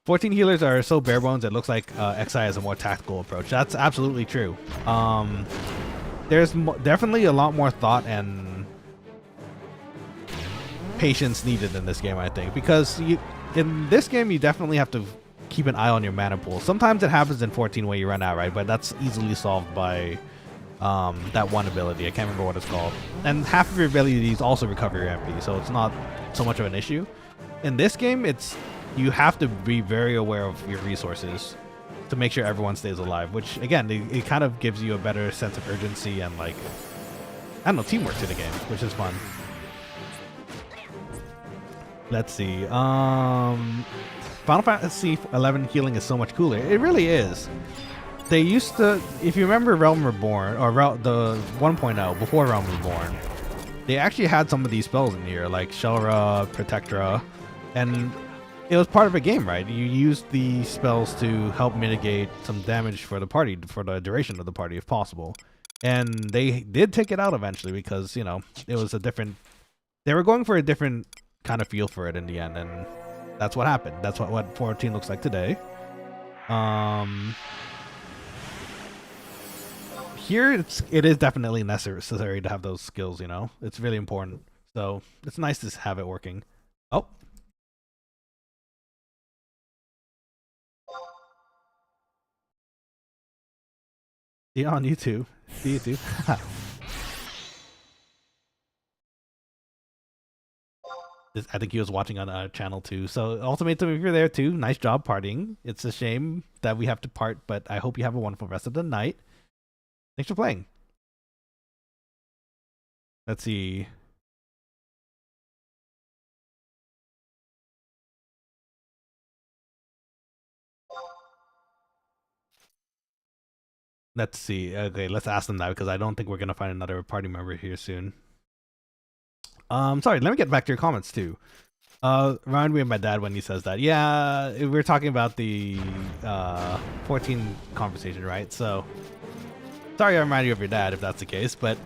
14 healers are so bare bones, it looks like XI has a more tactical approach. That's absolutely true. There's definitely a lot more thought and patience needed in this game, I think, because in this game you definitely have to keep an eye on your mana pool. Sometimes it happens in 14 where you run out, right? But that's easily solved by that one ability. I can't remember what it's called. And half of your abilities also recover your MP, so it's not so much of an issue. In this game, you have to be very aware of your resources to make sure everyone stays alive, which again, it kind of gives you a better sense of urgency and, like, I don't know, teamwork to the game, which is fun. Let's see. Final Fantasy 11 healing is so much cooler. It really is. They used to, if you remember Realm Reborn, or the 1.0, before Realm Reborn, they actually had some of these spells in here, like Shelra, Protectra, and it was part of a game, right? You used the spells to help mitigate some damage for the party, for the duration of the party, if possible. And they did take it out eventually because, you know, it was a different They were going for a different kind of feel for it in the end, and that's what happened. That's what 14 looks like today. Here it is definitely necessary to have those skills, you know? It's really important. So it's nice to have it working. Oh. Yeah, on YouTube. See YouTube. I think he was watching on channel 2. So Ultimatum, if you're there too, nice job partying. It's a shame that we have to part, but I hope you have a wonderful rest of the night. Thanks for playing. Let's see. Let's see. Okay, let's ask them that because I don't think we're gonna find another party member here soon. Sorry, let me get back to your comments too. Remind me of my dad when he says that. Yeah, we're talking about the 14 conversation, right? So sorry I remind you of your dad if that's the case, but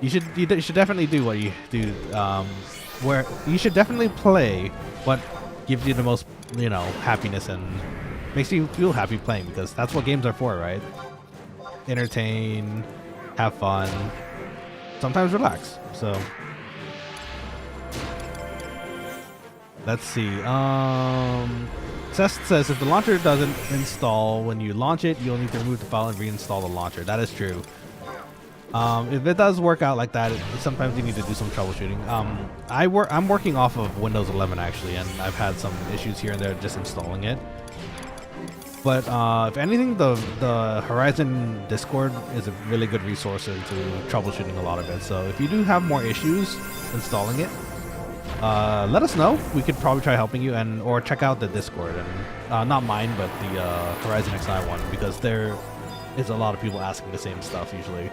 you should definitely do what you do. Where you should definitely play what gives you the most, you know, happiness and makes you feel happy playing, because that's what games are for, right? Entertain, have fun, sometimes relax. So let's see. Cest says if the launcher doesn't install when you launch it, you'll need to remove the file and reinstall the launcher. That is true. If it does work out like that, sometimes you need to do some troubleshooting. I'm working off of Windows 11 actually, and I've had some issues here and there just installing it. But if anything, the Horizon Discord is a really good resource into troubleshooting a lot of it. So if you do have more issues installing it, let us know. We could probably try helping you, or check out the Discord, and not mine, but the Horizon XI one, because there is a lot of people asking the same stuff usually.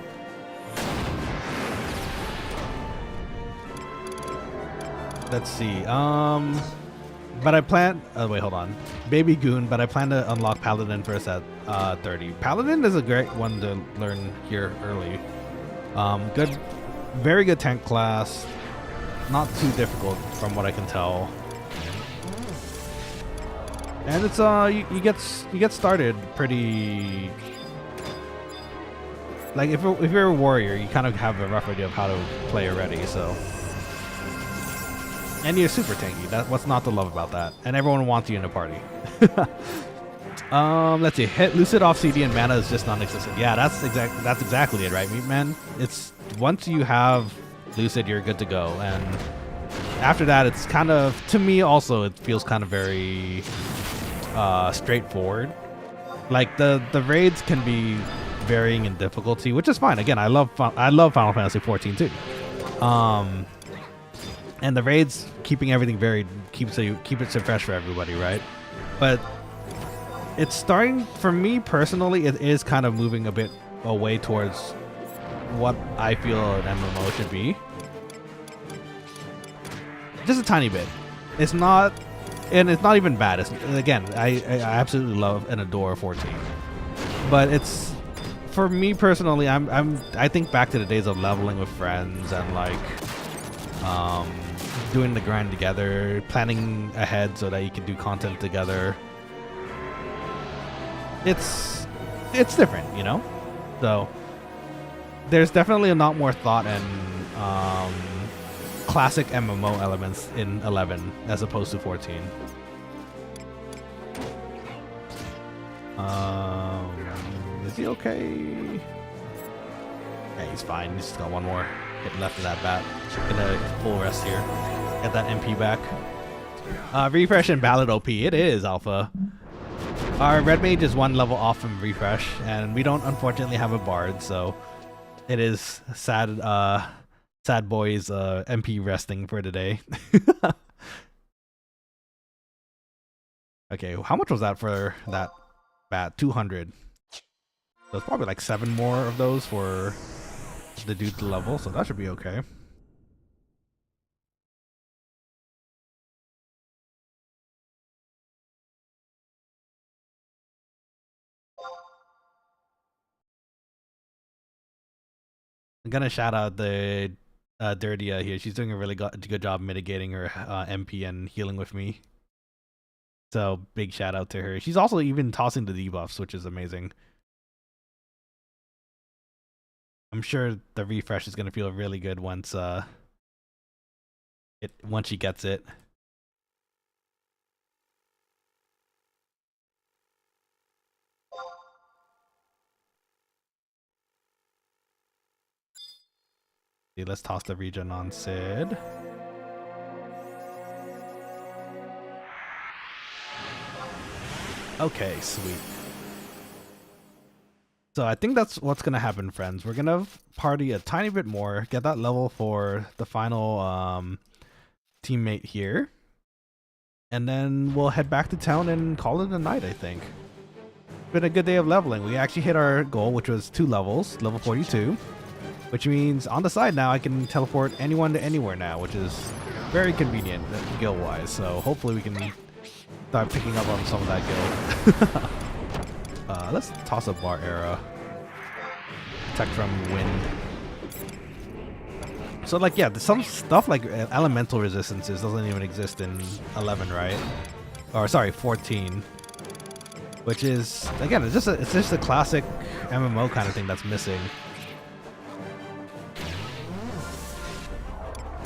Let's see. But I plan. Oh wait, hold on. Baby Goon. But I plan to unlock Paladin first at 30. Paladin is a great one to learn here early. Good, very good tank class. Not too difficult from what I can tell. And it's you get started pretty. Like if you're a warrior, you kind of have a rough idea of how to play already. So. And you're super tanky. That's what's not to love about that. And everyone wants you in a party. Let's see. Hit Lucid off CD and mana is just non-existent. Yeah, that's exactly it, right, Meat Man? It's once you have Lucid, you're good to go. And after that, it's kind of, to me also, it feels kind of very straightforward. Like the raids can be varying in difficulty, which is fine. Again, I love Final Fantasy 14 too. And the raids keeping everything varied keeps it so fresh for everybody, right? But it's starting, for me personally, it is kind of moving a bit away towards what I feel an MMO should be. Just a tiny bit. It's not, and it's not even bad. It's, again, I absolutely love and adore 14, but it's, for me personally, I think back to the days of leveling with friends and like doing the grind together, planning ahead so that you can do content together. It's different, you know? So there's definitely a lot more thought and classic MMO elements in 11 as opposed to 14. Is he okay? Yeah, he's fine. He's just got one more hit left of that bat. Gonna full rest here. Get that MP back. Refresh and Ballad OP. It is, Alpha. Our Red Mage is one level off from Refresh, and we don't unfortunately have a Bard, so it is sad boys MP resting for today. Okay, how much was that for that bat? 200. So it's probably like 7 more of those for the dude to level, so that should be okay. I'm gonna shout out the Dirtia here. She's doing a really good job mitigating her MP and healing with me. So big shout out to her. She's also even tossing the debuffs, which is amazing. I'm sure the refresh is gonna feel really good once she gets it. Let's toss the regen on Sid. Okay, sweet. So I think that's what's gonna happen, friends. We're gonna party a tiny bit more, get that level for the final teammate here, and then we'll head back to town and call it a night, I think. Been a good day of leveling. We actually hit our goal, which was 2 levels, level 42. Which means on the side now I can teleport anyone to anywhere now, which is very convenient guild-wise. So hopefully we can start picking up on some of that guild. Let's toss a bar arrow. Protect from wind. So like yeah, some stuff like elemental resistances doesn't even exist in 11, right? Or sorry, 14. Which is again, it's just a classic MMO kind of thing that's missing.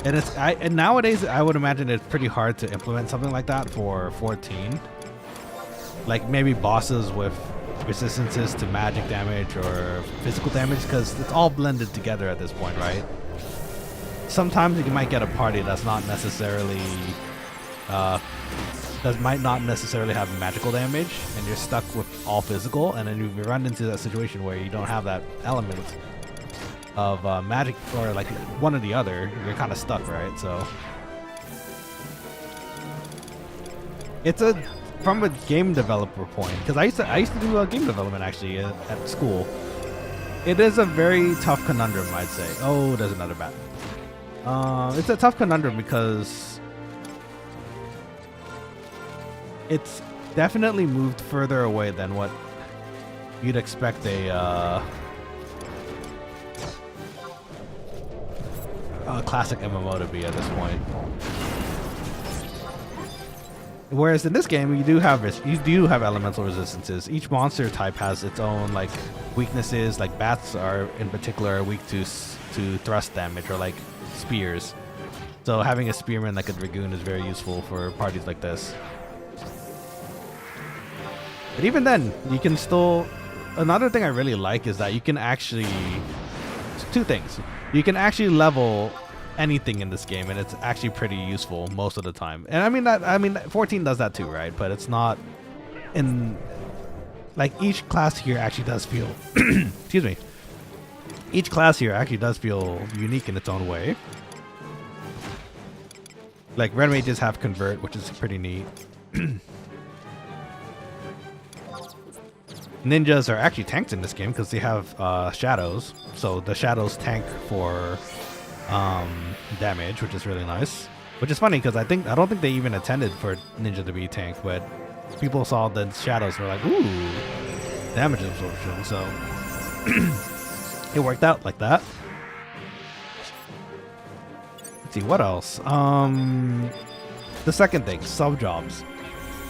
And nowadays I would imagine it's pretty hard to implement something like that for 14. Like maybe bosses with resistances to magic damage or physical damage, because it's all blended together at this point, right? Sometimes you might get a party that's not necessarily might not necessarily have magical damage, and you're stuck with all physical, and then you run into that situation where you don't have that element of magic or like one or the other. You're kind of stuck, right? So it's from a game developer point, because I used to do game development actually at school. It is a very tough conundrum, I'd say. Oh, there's another bat. It's a tough conundrum because it's definitely moved further away than what you'd expect a classic MMO to be at this point. Whereas in this game, you do have elemental resistances. Each monster type has its own like weaknesses. Like bats are in particular weak to thrust damage or like spears. So having a spearman like a dragoon is very useful for parties like this. But even then, you can still. Another thing I really like is that you can actually. 2 things. You can actually level anything in this game, and it's actually pretty useful most of the time. And I mean 14 does that too, right? But it's not in like each class here actually does feel excuse me. Each class here actually does feel unique in its own way. Like red mages have convert, which is pretty neat. Ninjas are actually tanks in this game because they have shadows, so the shadows tank for damage, which is really nice. Which is funny because I don't think they even intended for ninja to be tank, but people saw the shadows and were like, ooh, damage absorption, so it worked out like that. Let's see what else. The second thing, sub jobs.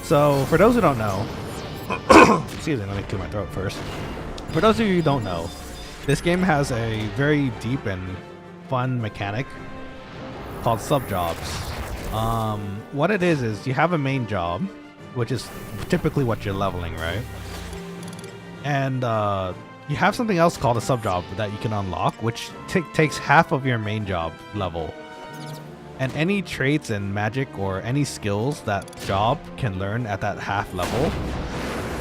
So for those who don't know. Excuse me, let me clear my throat first. For those of you who don't know, this game has a very deep and fun mechanic called sub-jobs. What it is you have a main job, which is typically what you're leveling, right? And you have something else called a sub-job that you can unlock, which takes half of your main job level. And any traits and magic or any skills that job can learn at that half level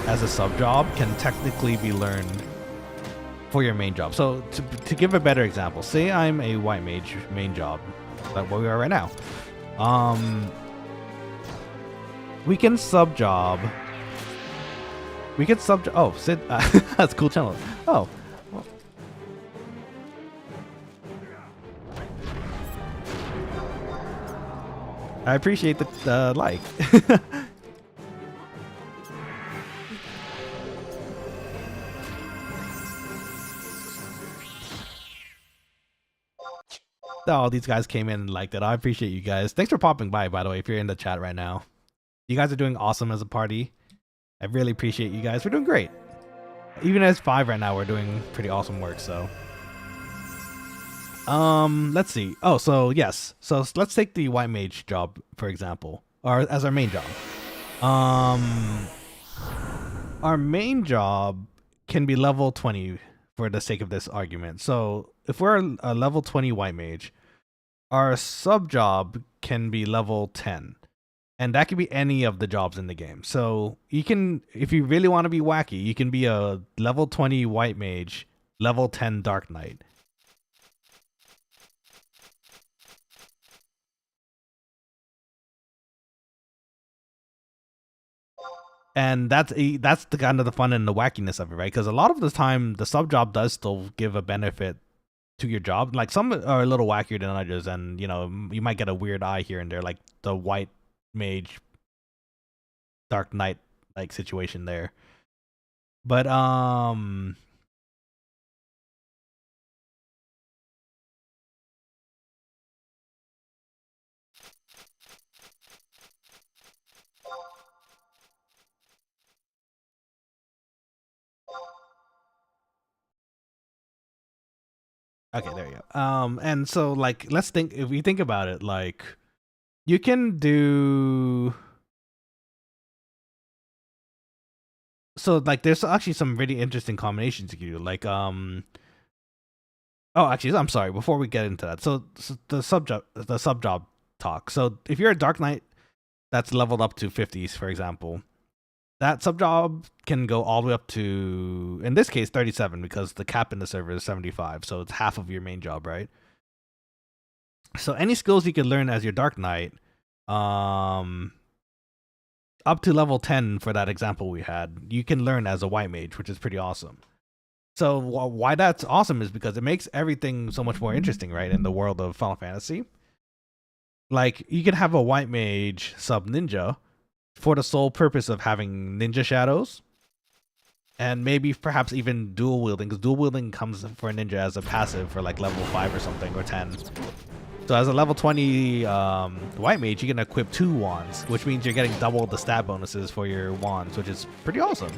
as a sub job can technically be learned for your main job. So to give a better example, say I'm a White Mage main job, like where we are right now. We can sub job. Oh, Sid, that's a cool channel. Oh. Well. I appreciate the like. Oh, these guys came in and liked it. I appreciate you guys. Thanks for popping by the way, if you're in the chat right now. You guys are doing awesome as a party. I really appreciate you guys. We're doing great. Even as 5 right now, we're doing pretty awesome work, so. Let's see. Oh, so yes. So let's take the White Mage job, for example, or as our main job. Our main job can be level 20 for the sake of this argument. So if we're a level 20 White Mage, our sub job can be level 10. And that could be any of the jobs in the game. So you can, if you really want to be wacky, you can be a level 20 White Mage, level 10 Dark Knight. And that's the kind of the fun and the wackiness of it, right? Because a lot of the time, the sub job does still give a benefit to your job. Like some are a little wackier than others, and you know, you might get a weird eye here and there, like the White Mage Dark Knight like situation there. But okay, there you go. And so like let's think, if we think about it, like you can do, so like there's actually some really interesting combinations you can do, like oh, actually, I'm sorry, before we get into that, so the sub job talk. So if you're a Dark Knight that's leveled up to 50s, for example, that sub job can go all the way up to, in this case, 37, because the cap in the server is 75, so it's half of your main job, right? So any skills you can learn as your Dark Knight, up to level 10 for that example we had, you can learn as a White Mage, which is pretty awesome. So why that's awesome is because it makes everything so much more interesting, right, in the world of Final Fantasy. Like, you can have a White Mage sub ninja for the sole purpose of having ninja shadows, and maybe perhaps even dual wielding, because dual wielding comes for a ninja as a passive for like level 5 or something, or 10. So as a level 20 White Mage, you can equip 2 wands, which means you're getting double the stat bonuses for your wands, which is pretty awesome.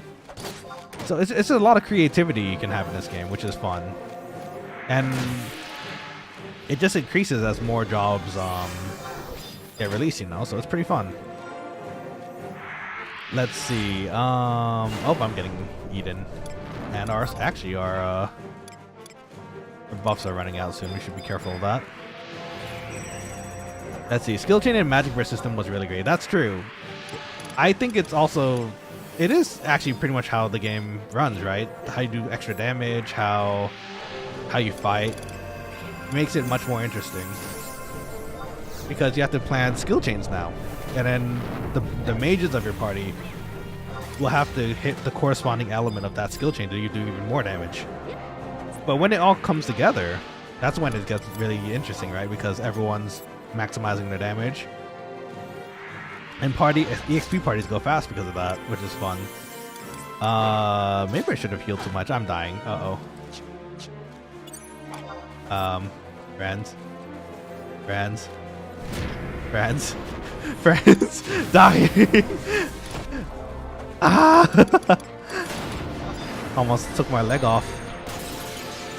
So it's a lot of creativity you can have in this game, which is fun. And it just increases as more jobs get released, you know, so it's pretty fun. Let's see. Oh, I'm getting eaten. And our buffs are running out soon. We should be careful of that. Let's see. Skill chain and magic burst system was really great. That's true. I think it is actually pretty much how the game runs, right? How you do extra damage, how you fight. It makes it much more interesting. Because you have to plan skill chains now. And then the mages of your party will have to hit the corresponding element of that skill chain so you do even more damage. But when it all comes together, that's when it gets really interesting, right? Because everyone's maximizing their damage. And EXP parties go fast because of that, which is fun. Maybe I should have healed too much. I'm dying. Uh-oh. Friends, dying. Ah! Almost took my leg off.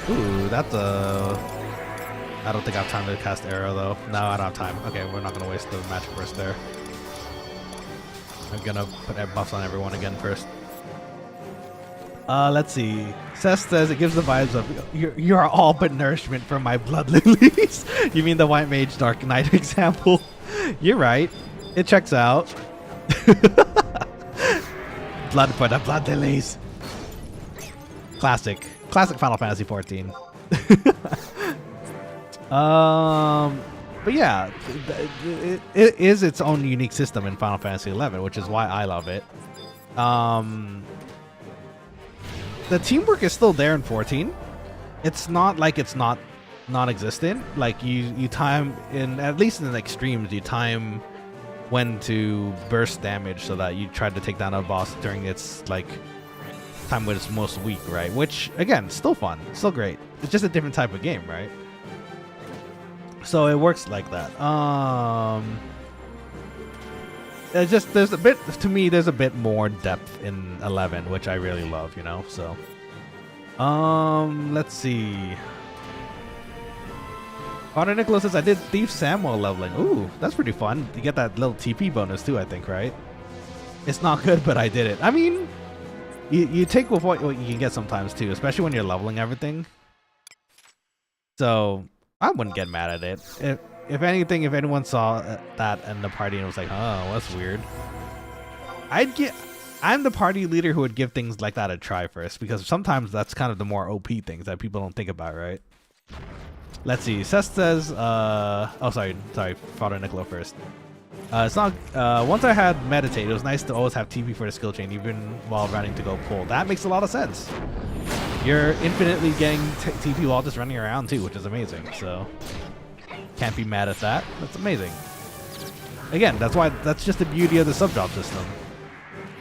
Ooh, that's I don't think I have time to cast arrow though. No, I don't have time. Okay, we're not gonna waste the magic burst there. I'm gonna put buffs on everyone again first. Let's see. Seth says it gives the vibes of you are all but nourishment from my blood lilies. You mean the White Mage Dark Knight example? You're right. It checks out. Blood for the blood lilies. Classic Final Fantasy 14. But yeah, it is its own unique system in Final Fantasy 11, which is why I love it. The teamwork is still there in 14. It's not like it's not non-existent. Like you time, in at least in the extremes, you time when to burst damage so that you try to take down a boss during its like time when it's most weak, right? Which again, still fun, still great. It's just a different type of game, right? So it works like that. It's just there's a bit to me. There's a bit more depth in 11, which I really love. You know. So, let's see. Father Nicholas says I did Thief Samuel leveling. Ooh, that's pretty fun. You get that little TP bonus too. I think, right? It's not good, but I did it. I mean, you take with what you can get sometimes too, especially when you're leveling everything. So I wouldn't get mad at it. If anything, if anyone saw that in the party and was like, "Oh, that's weird," I'm the party leader who would give things like that a try first, because sometimes that's kind of the more OP things that people don't think about, right? Let's see. Seth says, oh, sorry, Father Nicola first. It's not. Once I had meditate, it was nice to always have TP for the skill chain, even while running to go pull. That makes a lot of sense. You're infinitely getting TP while just running around too, which is amazing. So can't be mad at that. That's amazing. Again, that's just the beauty of the sub job system.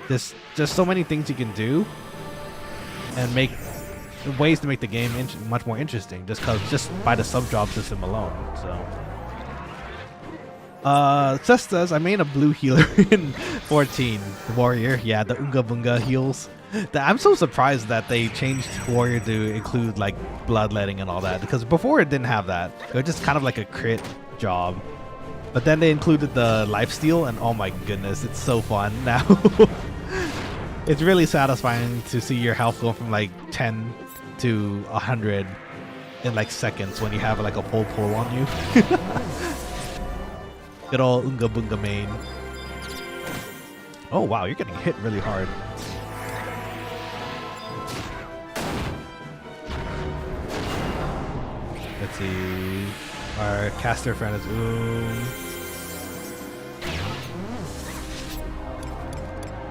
There's just so many things you can do and make ways to make the game much more interesting, just by the sub job system alone. So Seth says I made a blue healer in 14 warrior. Yeah, the Unga Bunga heals. I'm so surprised that they changed warrior to include like bloodletting and all that, because before it didn't have that. It was just kind of like a crit job, but then they included the lifesteal, and oh my goodness, it's so fun now. It's really satisfying to see your health go from like 10 to 100 in like seconds when you have like a full pull on you. Good old Unga Bunga main. Oh wow, you're getting hit really hard. Let's see. Our caster friend is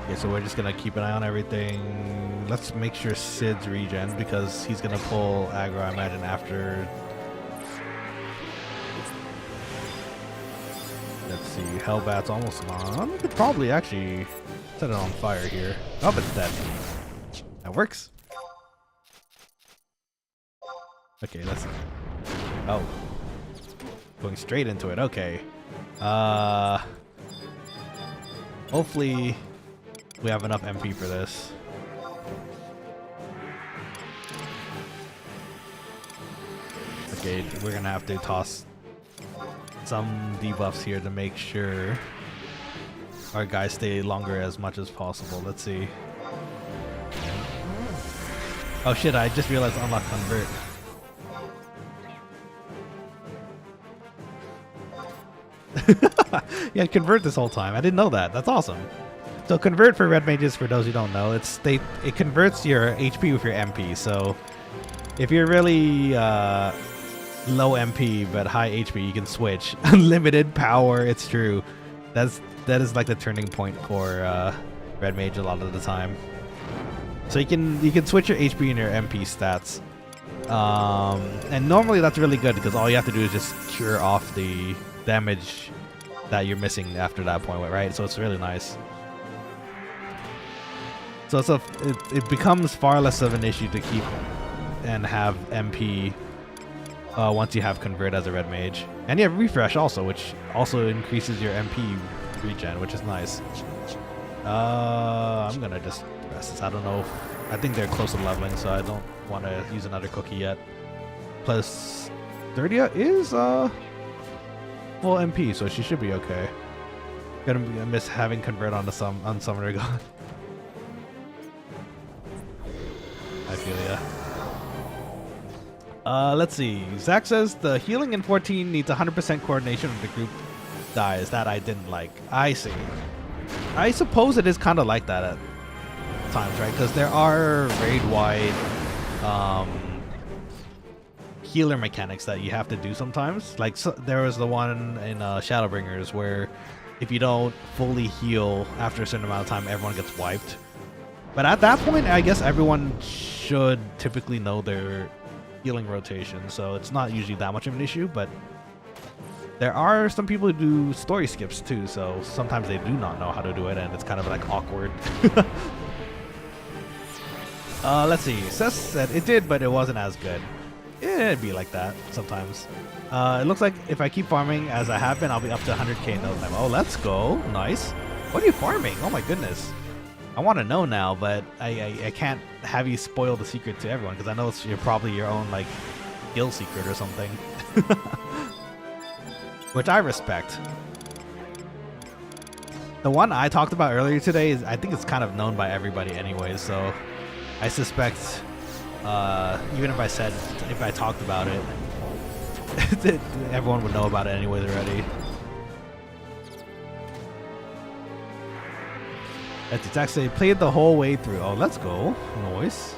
Okay, so we're just gonna keep an eye on everything. Let's make sure Sid's regen, because he's gonna pull aggro, I imagine, after. Let's see. Hellbat's almost on. We could probably actually set it on fire here. Oh, but it's dead. That works. Okay, let's. Oh. Going straight into it. Okay. Hopefully we have enough MP for this. Okay, we're gonna have to toss some debuffs here to make sure our guys stay longer as much as possible. Let's see. Oh shit, I just realized unlock convert. Yeah, convert this whole time. I didn't know that. That's awesome. So convert for red mages, for those who don't know, it converts your HP with your MP. So if you're really low MP but high HP, you can switch. Unlimited power. It's true. That is like the turning point for red mage a lot of the time. So you can switch your HP and your MP stats. And normally that's really good, because all you have to do is just cure off the damage that you're missing after that point, right? So it's really nice. So it becomes far less of an issue to keep and have MP once you have convert as a red mage. And you have refresh also, which also increases your MP regen, which is nice. I'm gonna just rest this. I don't know. I think they're close to leveling, so I don't want to use another cookie yet. Plus, Dirtia is full MP, so she should be okay. Gonna miss having convert on Summoner God. I feel ya. Let's see. Zach says the healing in 14 needs 100% coordination with the group dies. That I didn't like. I see. I suppose it is kind of like that at times, right? Because there are raid-wide healer mechanics that you have to do sometimes. Like there was the one in Shadowbringers where if you don't fully heal after a certain amount of time, everyone gets wiped. But at that point, I guess everyone should typically know their healing rotation, so it's not usually that much of an issue. But there are some people who do story skips too, so sometimes they do not know how to do it, and it's kind of like awkward. Let's see. Seth said it did, but it wasn't as good. It'd be like that sometimes. It looks like if I keep farming as I have been, I'll be up to 100k in no time. Oh, let's go. Nice. What are you farming? Oh my goodness. I want to know now, but I can't have you spoil the secret to everyone because I know you're probably your own like guild secret or something. Which I respect. The one I talked about earlier today is I think it's kind of known by everybody anyway, so I suspect even if I talked about it, everyone would know about it anyways already. That's actually played the whole way through. Oh, let's go. Nice.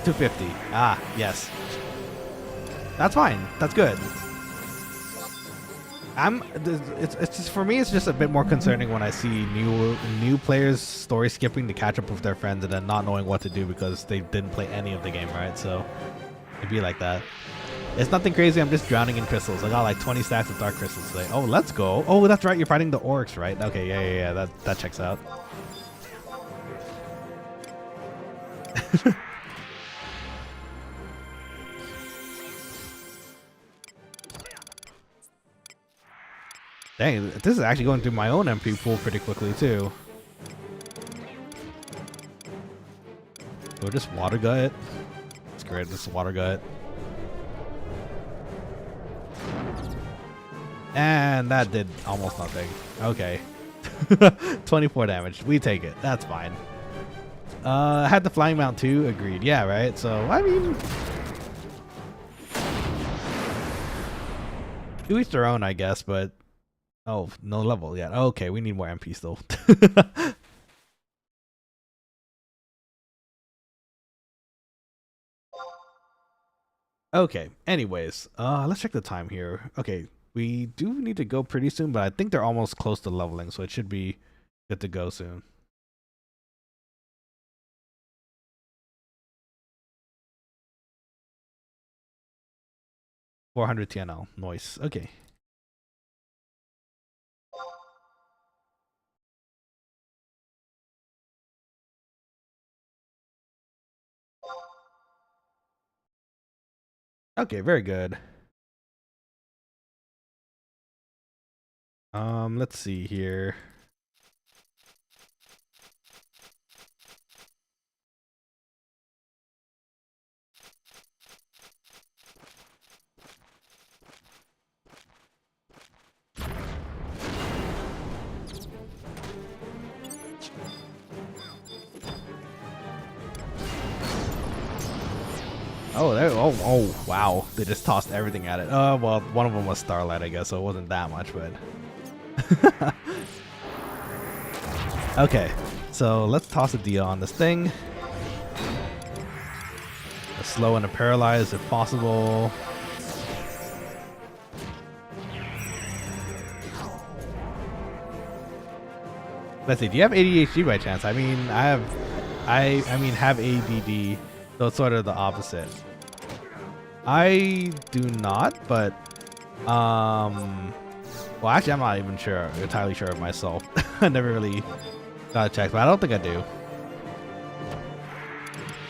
250. Ah, yes. That's fine. That's good. It's just for me. It's just a bit more concerning when I see new players story skipping to catch up with their friends and then not knowing what to do because they didn't play any of the game, right? So it'd be like that. It's nothing crazy. I'm just drowning in crystals. I got like 20 stacks of dark crystals today. Oh, let's go. Oh, that's right. You're fighting the orcs, right? Okay, yeah. That checks out. Dang, this is actually going through my own MP pool pretty quickly too. We'll just water gut. It's great, just water gut. And that did almost nothing. Okay. 24 damage. We take it. That's fine. I had the flying mount too. Agreed. Yeah, right? So, I mean... to each their own, I guess, but... Oh, no level yet. Okay, we need more MP still. Okay, anyways, let's check the time here. Okay, we do need to go pretty soon, but I think they're almost close to leveling, so it should be good to go soon. $400 TNL. Nice. Okay. Okay, very good. Let's see here. Oh, wow. They just tossed everything at it. Well, one of them was Starlight, I guess, so it wasn't that much, but... Okay, so let's toss a Dia on this thing. A slow and a paralyze if possible. Let's see, do you have ADHD by chance? I mean, have ADD, so it's sort of the opposite. I do not, but well, actually, I'm not even entirely sure of myself. I never really got checked, but I don't think I do.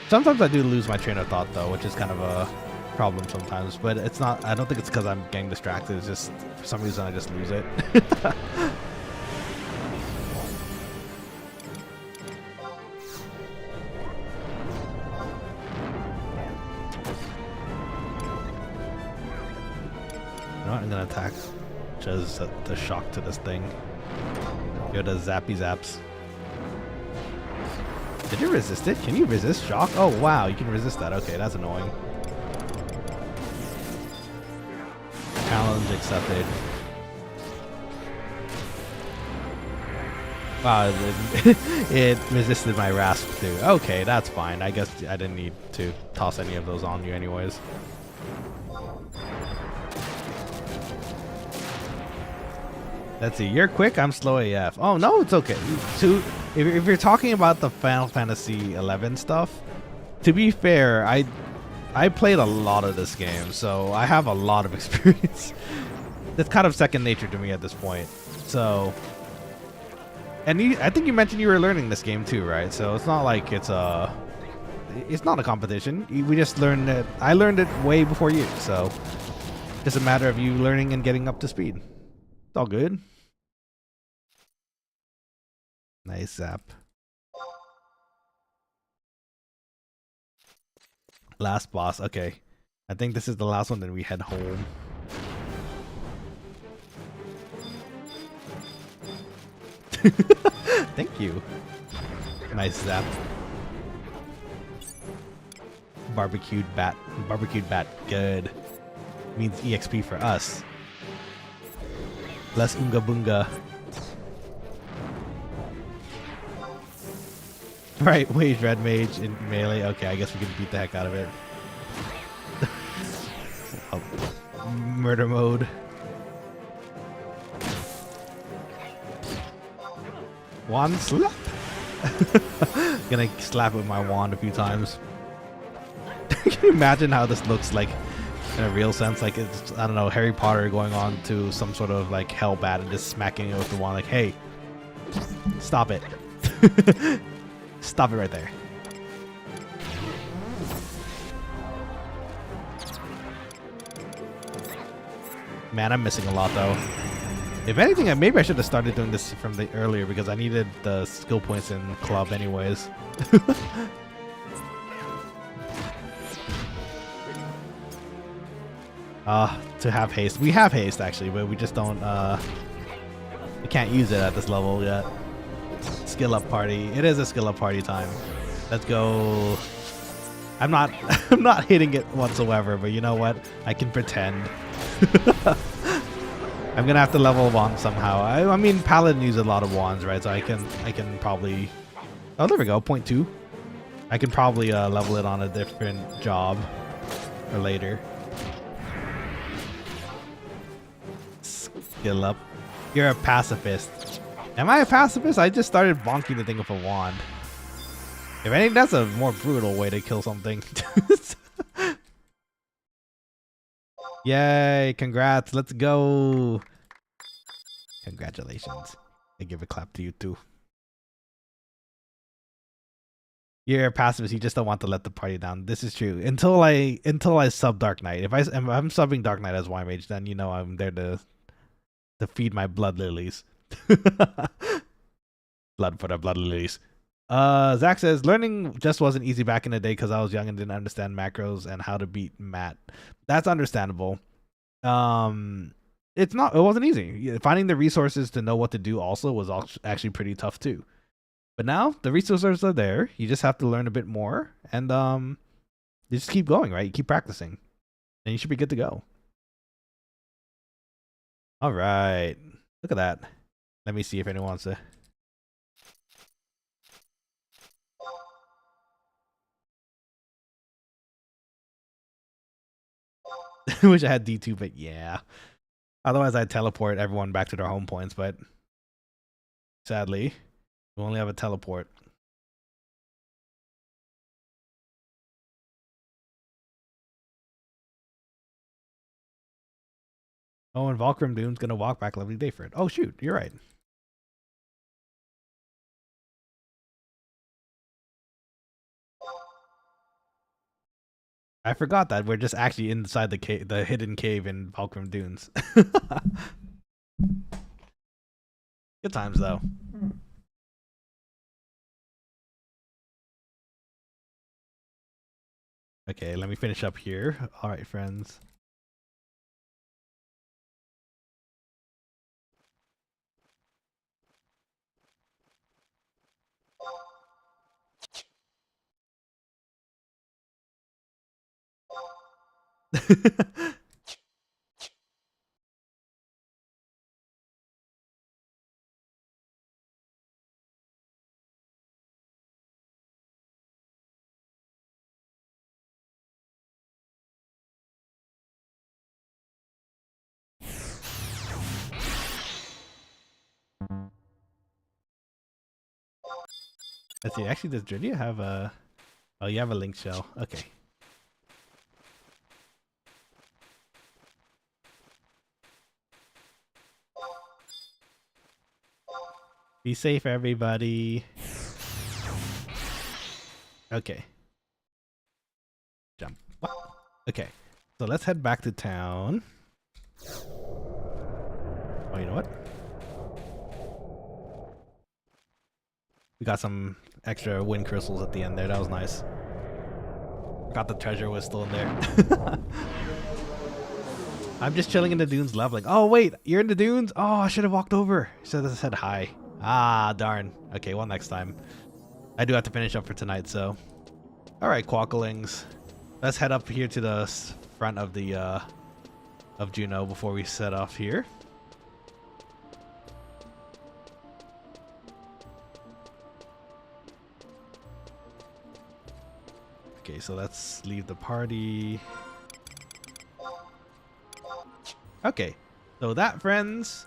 Sometimes I do lose my train of thought though, which is kind of a problem sometimes, but it's not. I don't think it's because I'm getting distracted. It's just for some reason I just lose it. I'm gonna attack just the shock to this thing. Go to zappy zaps. Did you resist it? Can you resist shock? Oh wow, you can resist that. Okay, that's annoying. Challenge accepted. Wow, it resisted my rasp too. Okay, that's fine. I guess I didn't need to toss any of those on you anyways. Let's see, you're quick, I'm slow AF. Oh no, it's okay. If you're talking about the Final Fantasy 11 stuff, to be fair, I played a lot of this game, so I have a lot of experience. It's kind of second nature to me at this point. So, and I think you mentioned you were learning this game too, right? So it's not like it's it's not a competition. We just learned it. I learned it way before you, so it's a matter of you learning and getting up to speed. It's all good. Nice zap. Last boss. Okay. I think this is the last one, then we head home. Thank you. Nice zap. Barbecued bat. Barbecued bat. Good. Means EXP for us. Less Unga Bunga. Right, Wage Red Mage in melee. Okay, I guess we can beat the heck out of it. Oh, murder mode. Wand slap. Gonna slap it with my wand a few times. Can you imagine how this looks like in a real sense? Like it's, I don't know, Harry Potter going on to some sort of like hell bat and just smacking it with the wand like, hey, stop it. Stop it right there. Man, I'm missing a lot though. If anything, maybe I should have started doing this from the earlier because I needed the skill points in club anyways. To have haste. We have haste actually, but we just don't we can't use it at this level yet. Skill up party. It is a skill up party time. Let's go. I'm not I'm not hitting it whatsoever, but you know what? I can pretend. I'm gonna have to level wand somehow. I mean, Paladin uses a lot of wands, right? So I can probably. Oh, there we go. 0.2. I can probably level it on a different job or later. Skill up. You're a pacifist. Am I a pacifist? I just started bonking the thing with a wand. If anything, that's a more brutal way to kill something. Yay, congrats, let's go. Congratulations. I give a clap to you too. You're a pacifist, you just don't want to let the party down. This is true. Until I sub Dark Knight. If I'm subbing Dark Knight as White Mage, then you know I'm there to feed my blood lilies. Blood for the blood lilies. Zach says learning just wasn't easy back in the day because I was young and didn't understand macros and how to beat Matt. That's understandable. It wasn't easy. Finding the resources to know what to do also was actually pretty tough too. But now the resources are there. You just have to learn a bit more and you just keep going, right? You keep practicing and you should be good to go. All right. Look at that. Let me see if anyone wants to. Wish I had D2, but yeah. Otherwise, I'd teleport everyone back to their home points, but sadly, we only have a teleport. Oh, and Valkyrim Doom's gonna walk back Lovely Dayford. Oh shoot, you're right. I forgot that we're just actually inside the cave, the hidden cave in Valkyrim Dunes. Good times though. Okay, let me finish up here. All right, friends. Let's see. Actually, does Drydia have a? Oh, you have a link shell. Okay. Be safe, everybody. Okay. Jump. What? Okay. So let's head back to town. Oh, you know what? We got some extra wind crystals at the end there. That was nice. Forgot the treasure was still in there. I'm just chilling in the dunes leveling. Oh, wait. You're in the dunes? Oh, I should have walked over. Should have said hi. Ah, darn. Okay, well, next time. I do have to finish up for tonight, so. All right, Quokkalings. Let's head up here to the front of the of Juno before we set off here. Okay, so let's leave the party. Okay, so that, friends,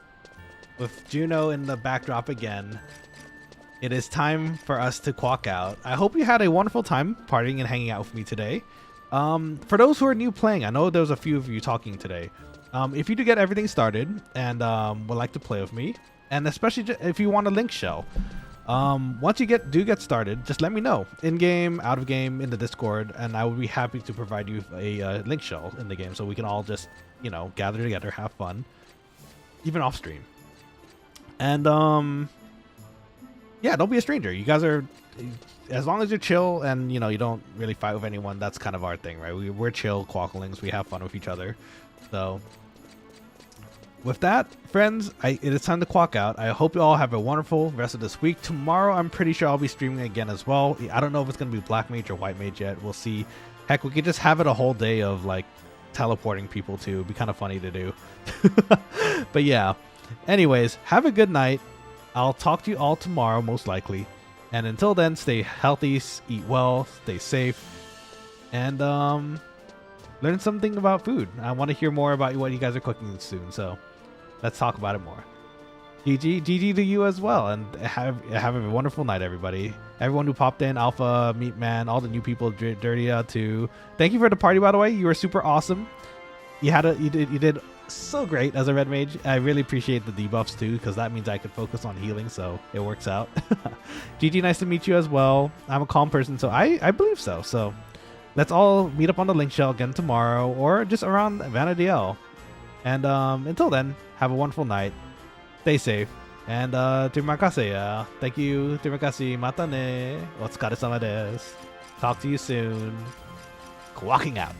with Juno in the backdrop again, it is time for us to quack out. I hope you had a wonderful time partying and hanging out with me today. For those who are new playing, I know there's a few of you talking today. If you do get everything started and would like to play with me, and especially if you want a link shell, once you get started, just let me know in game, out of game, in the Discord, and I would be happy to provide you a link shell in the game so we can all just, you know, gather together, have fun, even off stream. And yeah, don't be a stranger. You guys are, as long as you're chill and, you know, you don't really fight with anyone, that's kind of our thing, right? We're chill Quokkalings. We have fun with each other. So with that, friends, it is time to quack out. I hope you all have a wonderful rest of this week. Tomorrow, I'm pretty sure I'll be streaming again as well. I don't know if it's going to be Black Mage or White Mage yet. We'll see. Heck, we could just have it a whole day of, like, teleporting people too. It'd be kind of funny to do. But yeah. Anyways, have a good night. I'll talk to you all tomorrow, most likely. And until then, stay healthy, eat well, stay safe, and learn something about food. I want to hear more about what you guys are cooking soon, so let's talk about it more. GG to you as well, and have a wonderful night, everybody. Everyone who popped in, Alpha, Meatman, all the new people, Dirtia too. Thank you for the party, by the way. You were super awesome. You did so great as a red mage. I really appreciate the debuffs too, because that means I could focus on healing, so it works out. GG, nice to meet you as well. I'm a calm person, so I believe so. So let's all meet up on the link shell again tomorrow, or just around Vanadiel. And until then, have a wonderful night. Stay safe. And terima kasih. Thank you. Terima kasih. Mata ne. Otsukaresama desu. Talk to you soon. Quacking out.